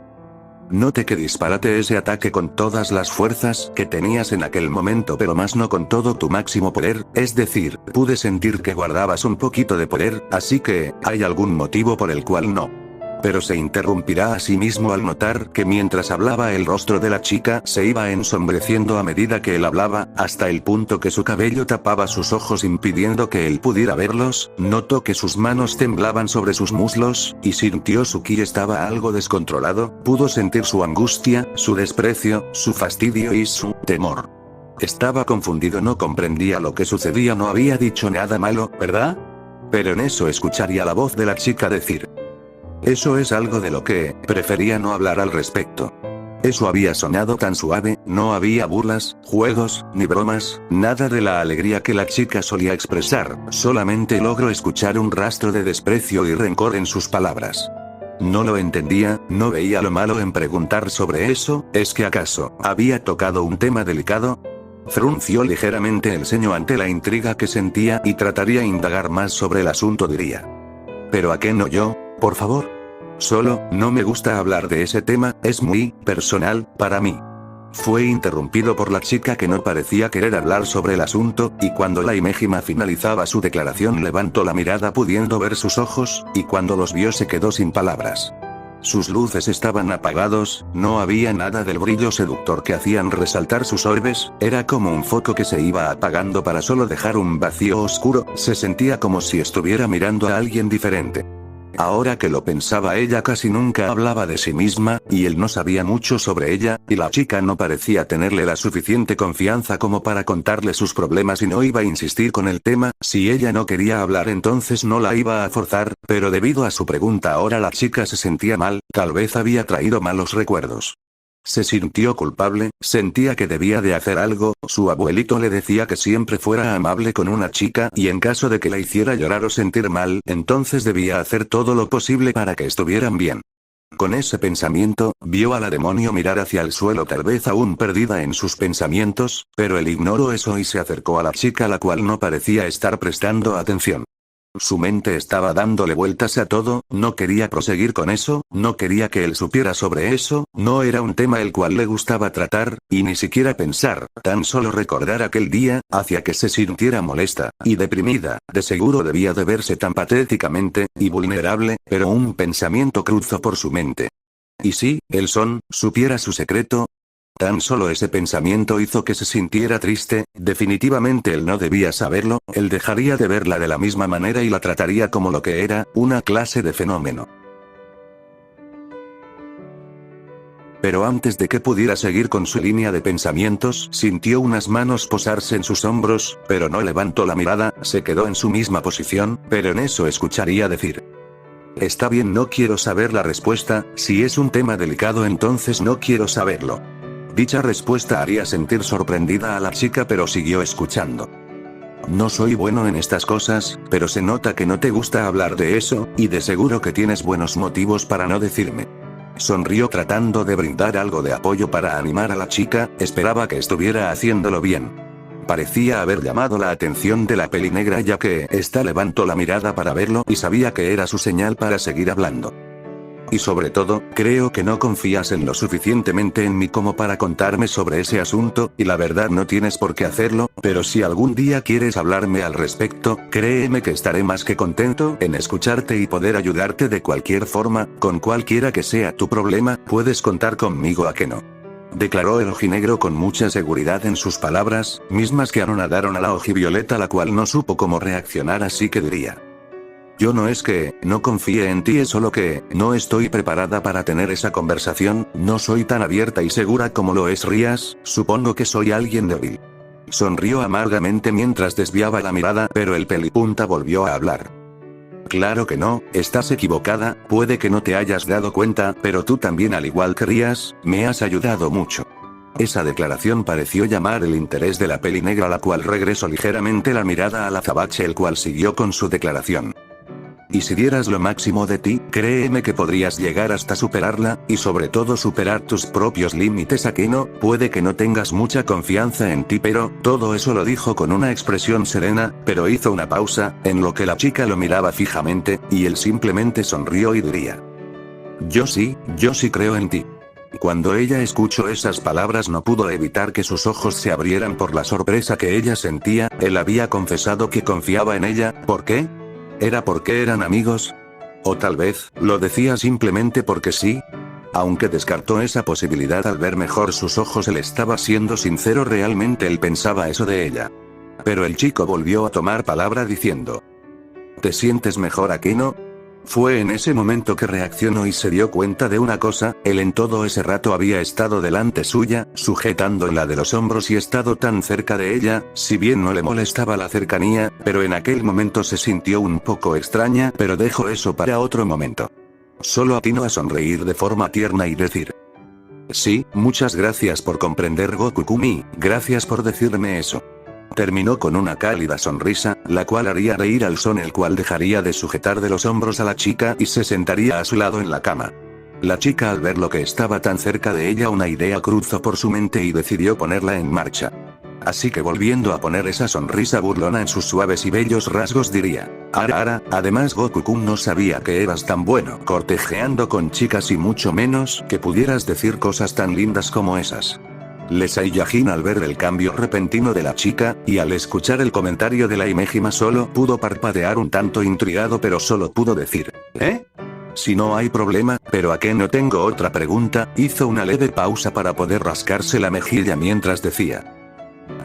Noté que disparate ese ataque con todas las fuerzas que tenías en aquel momento pero más no con todo tu máximo poder, es decir, pude sentir que guardabas un poquito de poder, así que, ¿hay algún motivo por el cual no? Pero se interrumpirá a sí mismo al notar que mientras hablaba el rostro de la chica se iba ensombreciendo a medida que él hablaba, hasta el punto que su cabello tapaba sus ojos impidiendo que él pudiera verlos. Notó que sus manos temblaban sobre sus muslos, y sintió su ki estaba algo descontrolado, pudo sentir su angustia, su desprecio, su fastidio y su temor. Estaba confundido, no comprendía lo que sucedía, no había dicho nada malo, ¿verdad? Pero en eso escucharía la voz de la chica decir. Eso es algo de lo que prefería no hablar al respecto. Eso había sonado tan suave, no había burlas, juegos, ni bromas, nada de la alegría que la chica solía expresar, solamente logró escuchar un rastro de desprecio y rencor en sus palabras. No lo entendía, no veía lo malo en preguntar sobre eso, ¿es que acaso había tocado un tema delicado? Frunció ligeramente el ceño ante la intriga que sentía y trataría indagar más sobre el asunto, diría. ¿Pero a qué no yo? Por favor. Solo, no me gusta hablar de ese tema, es muy personal para mí. Fue interrumpido por la chica que no parecía querer hablar sobre el asunto, y cuando la Imejima finalizaba su declaración levantó la mirada pudiendo ver sus ojos, y cuando los vio se quedó sin palabras. Sus luces estaban apagados, no había nada del brillo seductor que hacían resaltar sus orbes, era como un foco que se iba apagando para solo dejar un vacío oscuro, se sentía como si estuviera mirando a alguien diferente. Ahora que lo pensaba, ella casi nunca hablaba de sí misma, y él no sabía mucho sobre ella, y la chica no parecía tenerle la suficiente confianza como para contarle sus problemas y no iba a insistir con el tema, si ella no quería hablar entonces no la iba a forzar, pero debido a su pregunta ahora la chica se sentía mal, tal vez había traído malos recuerdos. Se sintió culpable, sentía que debía de hacer algo, su abuelito le decía que siempre fuera amable con una chica y en caso de que la hiciera llorar o sentir mal, entonces debía hacer todo lo posible para que estuvieran bien. Con ese pensamiento, vio a la demonio mirar hacia el suelo tal vez aún perdida en sus pensamientos, pero él ignoró eso y se acercó a la chica la cual no parecía estar prestando atención. Su mente estaba dándole vueltas a todo, no quería proseguir con eso, no quería que él supiera sobre eso, no era un tema el cual le gustaba tratar, y ni siquiera pensar, tan solo recordar aquel día, hacía que se sintiera molesta, y deprimida, de seguro debía de verse tan patéticamente, y vulnerable, pero un pensamiento cruzó por su mente. ¿Y si, el Son, supiera su secreto? Tan solo ese pensamiento hizo que se sintiera triste, definitivamente él no debía saberlo, él dejaría de verla de la misma manera y la trataría como lo que era, una clase de fenómeno. Pero antes de que pudiera seguir con su línea de pensamientos, sintió unas manos posarse en sus hombros, pero no levantó la mirada, se quedó en su misma posición, pero en eso escucharía decir: está bien, no quiero saber la respuesta, si es un tema delicado entonces no quiero saberlo. Dicha respuesta haría sentir sorprendida a la chica pero siguió escuchando. No soy bueno en estas cosas, pero se nota que no te gusta hablar de eso, y de seguro que tienes buenos motivos para no decirme. Sonrió tratando de brindar algo de apoyo para animar a la chica, esperaba que estuviera haciéndolo bien. Parecía haber llamado la atención de la pelinegra ya que ésta levantó la mirada para verlo y sabía que era su señal para seguir hablando. Y sobre todo, creo que no confías en lo suficientemente en mí como para contarme sobre ese asunto, y la verdad no tienes por qué hacerlo, pero si algún día quieres hablarme al respecto, créeme que estaré más que contento en escucharte y poder ayudarte de cualquier forma, con cualquiera que sea tu problema, puedes contar conmigo, ¿a que no? Declaró el ojinegro con mucha seguridad en sus palabras, mismas que anonadaron a la ojivioleta la cual no supo cómo reaccionar así que diría: yo no es que no confíe en ti, es solo que no estoy preparada para tener esa conversación, no soy tan abierta y segura como lo es Rías, supongo que soy alguien débil. Sonrió amargamente mientras desviaba la mirada, pero el pelipunta volvió a hablar. Claro que no, estás equivocada, puede que no te hayas dado cuenta, pero tú también al igual que Rías, me has ayudado mucho. Esa declaración pareció llamar el interés de la pelinegra la cual regresó ligeramente la mirada al azabache el cual siguió con su declaración. Y si dieras lo máximo de ti, créeme que podrías llegar hasta superarla, y sobre todo superar tus propios límites. ¿A que no? Puede que no tengas mucha confianza en ti, pero, todo eso lo dijo con una expresión serena, pero hizo una pausa, en lo que la chica lo miraba fijamente, y él simplemente sonrió y diría: yo sí creo en ti. Cuando ella escuchó esas palabras no pudo evitar que sus ojos se abrieran por la sorpresa que ella sentía, él había confesado que confiaba en ella, ¿por qué? ¿Era porque eran amigos? O tal vez, lo decía simplemente porque sí. Aunque descartó esa posibilidad al ver mejor sus ojos, él estaba siendo sincero, realmente él pensaba eso de ella. Pero el chico volvió a tomar palabra diciendo: ¿te sientes mejor, a que no? Fue en ese momento que reaccionó y se dio cuenta de una cosa, él en todo ese rato había estado delante suya, sujetándola de los hombros y estado tan cerca de ella, si bien no le molestaba la cercanía, pero en aquel momento se sintió un poco extraña, pero dejó eso para otro momento. Solo atinó a sonreír de forma tierna y decir: Sí, muchas gracias por comprender Goku-kun y gracias por decirme eso. Terminó con una cálida sonrisa, la cual haría reír al Son, el cual dejaría de sujetar de los hombros a la chica y se sentaría a su lado en la cama. La chica, al ver lo que estaba tan cerca de ella, una idea cruzó por su mente y decidió ponerla en marcha. Así que, volviendo a poner esa sonrisa burlona en sus suaves y bellos rasgos, diría: Ara, además Goku-kun no sabía que eras tan bueno cortejeando con chicas y mucho menos que pudieras decir cosas tan lindas como esas. Saiyajin, al ver el cambio repentino de la chica, y al escuchar el comentario de la Imejima, solo pudo parpadear un tanto intrigado, pero solo pudo decir: ¿eh? Si no hay problema, pero ¿a qué no tengo otra pregunta? Hizo una leve pausa para poder rascarse la mejilla mientras decía: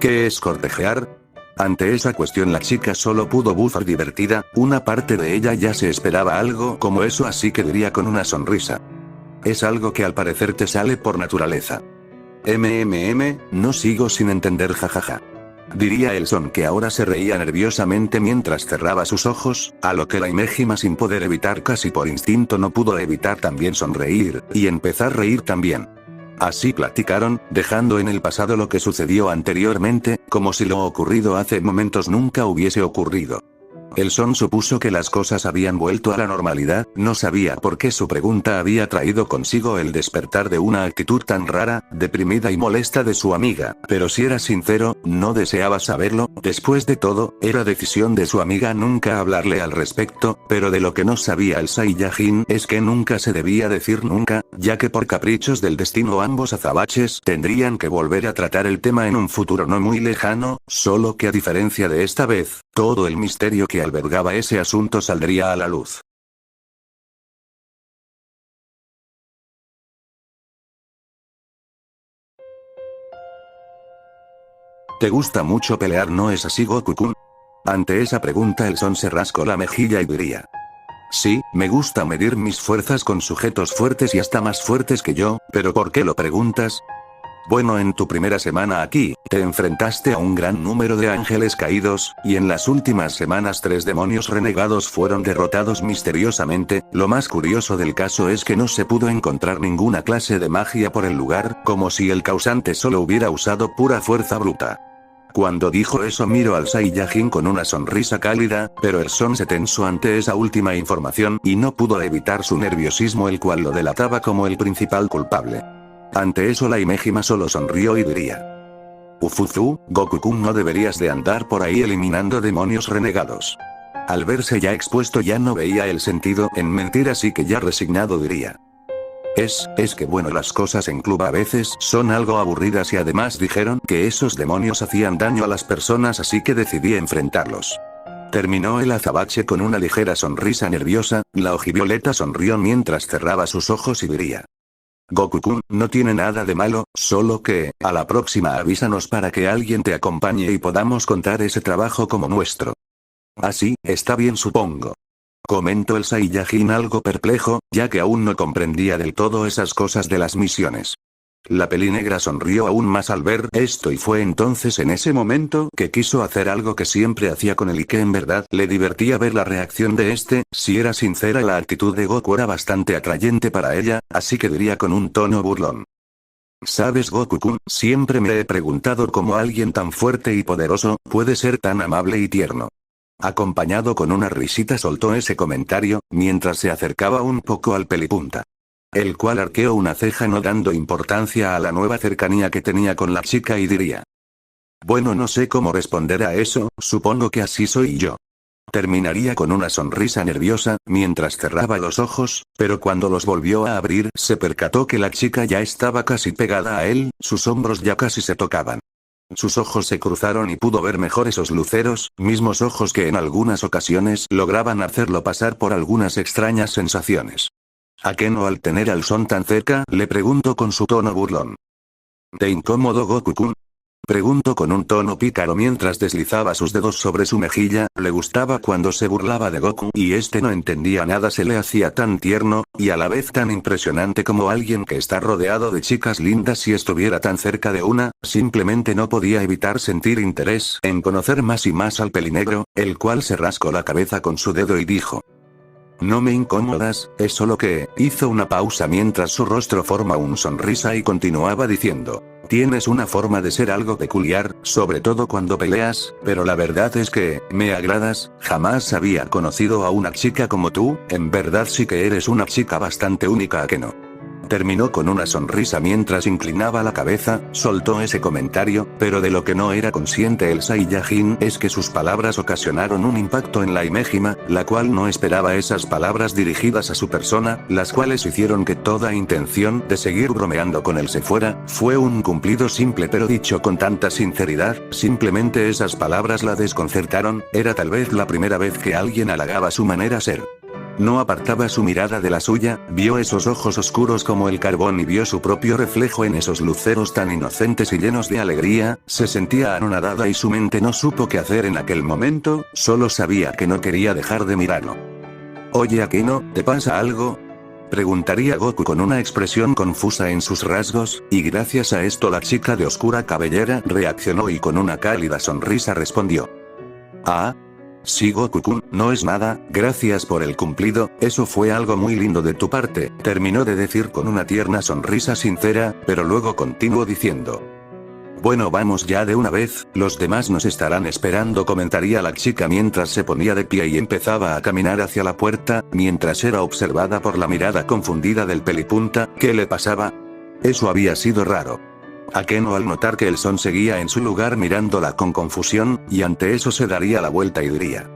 ¿qué es cortejear? Ante esa cuestión la chica solo pudo bufar divertida, una parte de ella ya se esperaba algo como eso, así que diría con una sonrisa: es algo que al parecer te sale por naturaleza. No sigo sin entender, jajaja. Diría el Son, que ahora se reía nerviosamente mientras cerraba sus ojos, a lo que la Imejima, sin poder evitar, casi por instinto no pudo evitar también sonreír, y empezar a reír también. Así platicaron, dejando en el pasado lo que sucedió anteriormente, como si lo ocurrido hace momentos nunca hubiese ocurrido. El Son supuso que las cosas habían vuelto a la normalidad, no sabía por qué su pregunta había traído consigo el despertar de una actitud tan rara, deprimida y molesta de su amiga, pero si era sincero, no deseaba saberlo. Después de todo, era decisión de su amiga nunca hablarle al respecto, pero de lo que no sabía el Saiyajin es que nunca se debía decir nunca, ya que por caprichos del destino ambos azabaches tendrían que volver a tratar el tema en un futuro no muy lejano, solo que a diferencia de esta vez, todo el misterio que albergaba ese asunto saldría a la luz. ¿Te gusta mucho pelear, no es así, Goku-kun? Ante esa pregunta el Son se rascó la mejilla y diría: sí, me gusta medir mis fuerzas con sujetos fuertes y hasta más fuertes que yo, pero ¿por qué lo preguntas? Bueno, en tu primera semana aquí, te enfrentaste a un gran número de ángeles caídos, y en las últimas semanas 3 demonios renegados fueron derrotados misteriosamente. Lo más curioso del caso es que no se pudo encontrar ninguna clase de magia por el lugar, como si el causante solo hubiera usado pura fuerza bruta. Cuando dijo eso miró al Saiyajin con una sonrisa cálida, pero el Son se tensó ante esa última información y no pudo evitar su nerviosismo, el cual lo delataba como el principal culpable. Ante eso la Imejima solo sonrió y diría: Ufuzu, Goku-kun, no deberías de andar por ahí eliminando demonios renegados. Al verse ya expuesto ya no veía el sentido en mentir, así que ya resignado diría: es que bueno, las cosas en club a veces son algo aburridas y además dijeron que esos demonios hacían daño a las personas, así que decidí enfrentarlos. Terminó el azabache con una ligera sonrisa nerviosa. La ojivioleta sonrió mientras cerraba sus ojos y diría: Goku-kun, no tiene nada de malo, solo que, a la próxima avísanos para que alguien te acompañe y podamos contar ese trabajo como nuestro. Así, está bien, supongo. Comentó el Saiyajin algo perplejo, ya que aún no comprendía del todo esas cosas de las misiones. La pelinegra sonrió aún más al ver esto y fue entonces en ese momento que quiso hacer algo que siempre hacía con él y que en verdad le divertía ver la reacción de este. Si era sincera, la actitud de Goku era bastante atrayente para ella, así que diría con un tono burlón: ¿sabes, Goku-kun? Siempre me he preguntado cómo alguien tan fuerte y poderoso puede ser tan amable y tierno. Acompañado con una risita soltó ese comentario, mientras se acercaba un poco al pelipunta. El cual arqueó una ceja no dando importancia a la nueva cercanía que tenía con la chica y diría: bueno, no sé cómo responder a eso, supongo que así soy yo. Terminaría con una sonrisa nerviosa, mientras cerraba los ojos, pero cuando los volvió a abrir se percató que la chica ya estaba casi pegada a él, sus hombros ya casi se tocaban. Sus ojos se cruzaron y pudo ver mejor esos luceros, mismos ojos que en algunas ocasiones lograban hacerlo pasar por algunas extrañas sensaciones. ¿A qué no al tener al Son tan cerca? Le preguntó con su tono burlón. ¿Te incómodo, Goku-kun? Preguntó con un tono pícaro mientras deslizaba sus dedos sobre su mejilla. Le gustaba cuando se burlaba de Goku y este no entendía nada, se le hacía tan tierno, y a la vez tan impresionante como alguien que está rodeado de chicas lindas y estuviera tan cerca de una. Simplemente no podía evitar sentir interés en conocer más y más al pelinegro, el cual se rascó la cabeza con su dedo y dijo: No me incomodas, es solo que, hizo una pausa mientras su rostro forma una sonrisa y continuaba diciendo. Tienes una forma de ser algo peculiar, sobre todo cuando peleas, pero la verdad es que, me agradas, jamás había conocido a una chica como tú, en verdad sí que eres una chica bastante única, ¿a que no? Terminó con una sonrisa mientras inclinaba la cabeza, soltó ese comentario, pero de lo que no era consciente el Saiyajin es que sus palabras ocasionaron un impacto en la Imejima, la cual no esperaba esas palabras dirigidas a su persona, las cuales hicieron que toda intención de seguir bromeando con él se fuera. Fue un cumplido simple pero dicho con tanta sinceridad, simplemente esas palabras la desconcertaron, era tal vez la primera vez que alguien halagaba su manera ser. No apartaba su mirada de la suya, vio esos ojos oscuros como el carbón y vio su propio reflejo en esos luceros tan inocentes y llenos de alegría, se sentía anonadada y su mente no supo qué hacer en aquel momento, solo sabía que no quería dejar de mirarlo. Oye Akeno, ¿te pasa algo? Preguntaría Goku con una expresión confusa en sus rasgos, y gracias a esto la chica de oscura cabellera reaccionó y con una cálida sonrisa respondió. Ah. Sí Goku-kun, no es nada, gracias por el cumplido, eso fue algo muy lindo de tu parte, terminó de decir con una tierna sonrisa sincera, pero luego continuó diciendo. Bueno vamos ya de una vez, los demás nos estarán esperando, comentaría la chica mientras se ponía de pie y empezaba a caminar hacia la puerta, mientras era observada por la mirada confundida del pelipunta. ¿Qué le pasaba? Eso había sido raro. Akeno al notar que el Son seguía en su lugar mirándola con confusión, y ante eso se daría la vuelta y diría.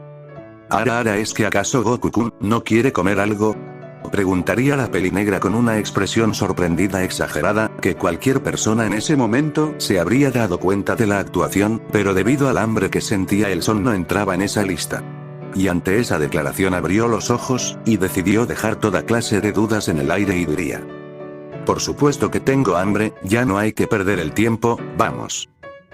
Ara, ¿es que acaso Goku-kun no quiere comer algo? Preguntaría la pelinegra con una expresión sorprendida exagerada, que cualquier persona en ese momento se habría dado cuenta de la actuación, pero debido al hambre que sentía el Son no entraba en esa lista. Y ante esa declaración abrió los ojos, y decidió dejar toda clase de dudas en el aire y diría. Por supuesto que tengo hambre, ya no hay que perder el tiempo, vamos.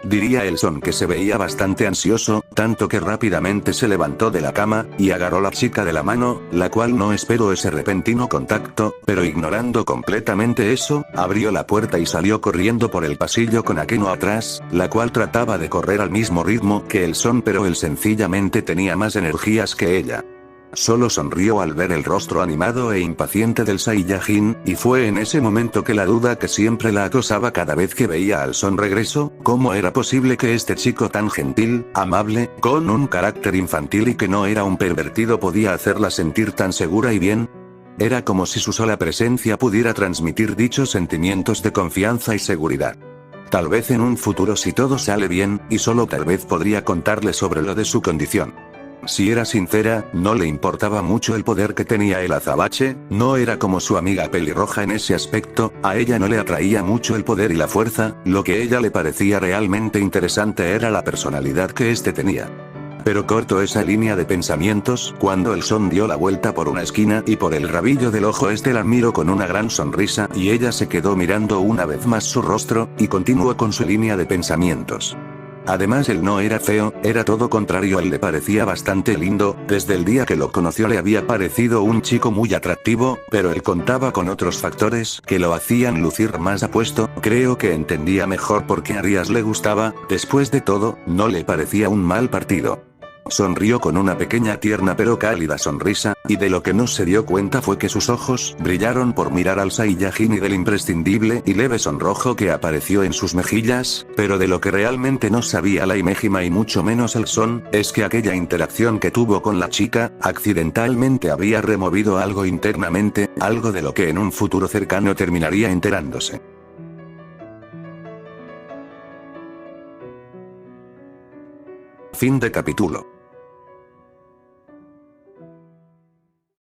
Diría el Son que se veía bastante ansioso, tanto que rápidamente se levantó de la cama, y agarró a la chica de la mano, la cual no esperó ese repentino contacto, pero ignorando completamente eso, abrió la puerta y salió corriendo por el pasillo con Akeno atrás, la cual trataba de correr al mismo ritmo que el Son pero él sencillamente tenía más energías que ella. Solo sonrió al ver el rostro animado e impaciente del Saiyajin, y fue en ese momento que la duda que siempre la acosaba cada vez que veía al Son regresó, ¿cómo era posible que este chico tan gentil, amable, con un carácter infantil y que no era un pervertido podía hacerla sentir tan segura y bien? Era como si su sola presencia pudiera transmitir dichos sentimientos de confianza y seguridad. Tal vez en un futuro si todo sale bien, y solo tal vez podría contarle sobre lo de su condición. Si era sincera, no le importaba mucho el poder que tenía el azabache, no era como su amiga pelirroja en ese aspecto, a ella no le atraía mucho el poder y la fuerza, lo que a ella le parecía realmente interesante era la personalidad que este tenía. Pero cortó esa línea de pensamientos cuando el Son dio la vuelta por una esquina y por el rabillo del ojo este la miró con una gran sonrisa y ella se quedó mirando una vez más su rostro, y continuó con su línea de pensamientos. Además él no era feo, era todo contrario, a él le parecía bastante lindo, desde el día que lo conoció le había parecido un chico muy atractivo, pero él contaba con otros factores que lo hacían lucir más apuesto, creo que entendía mejor por qué a Rías le gustaba, después de todo, no le parecía un mal partido. Sonrió con una pequeña tierna pero cálida sonrisa, y de lo que no se dio cuenta fue que sus ojos brillaron por mirar al Saiyajin y del imprescindible y leve sonrojo que apareció en sus mejillas, pero de lo que realmente no sabía la Imejima y mucho menos el Son, es que aquella interacción que tuvo con la chica, accidentalmente había removido algo internamente, algo de lo que en un futuro cercano terminaría enterándose. Fin de capítulo.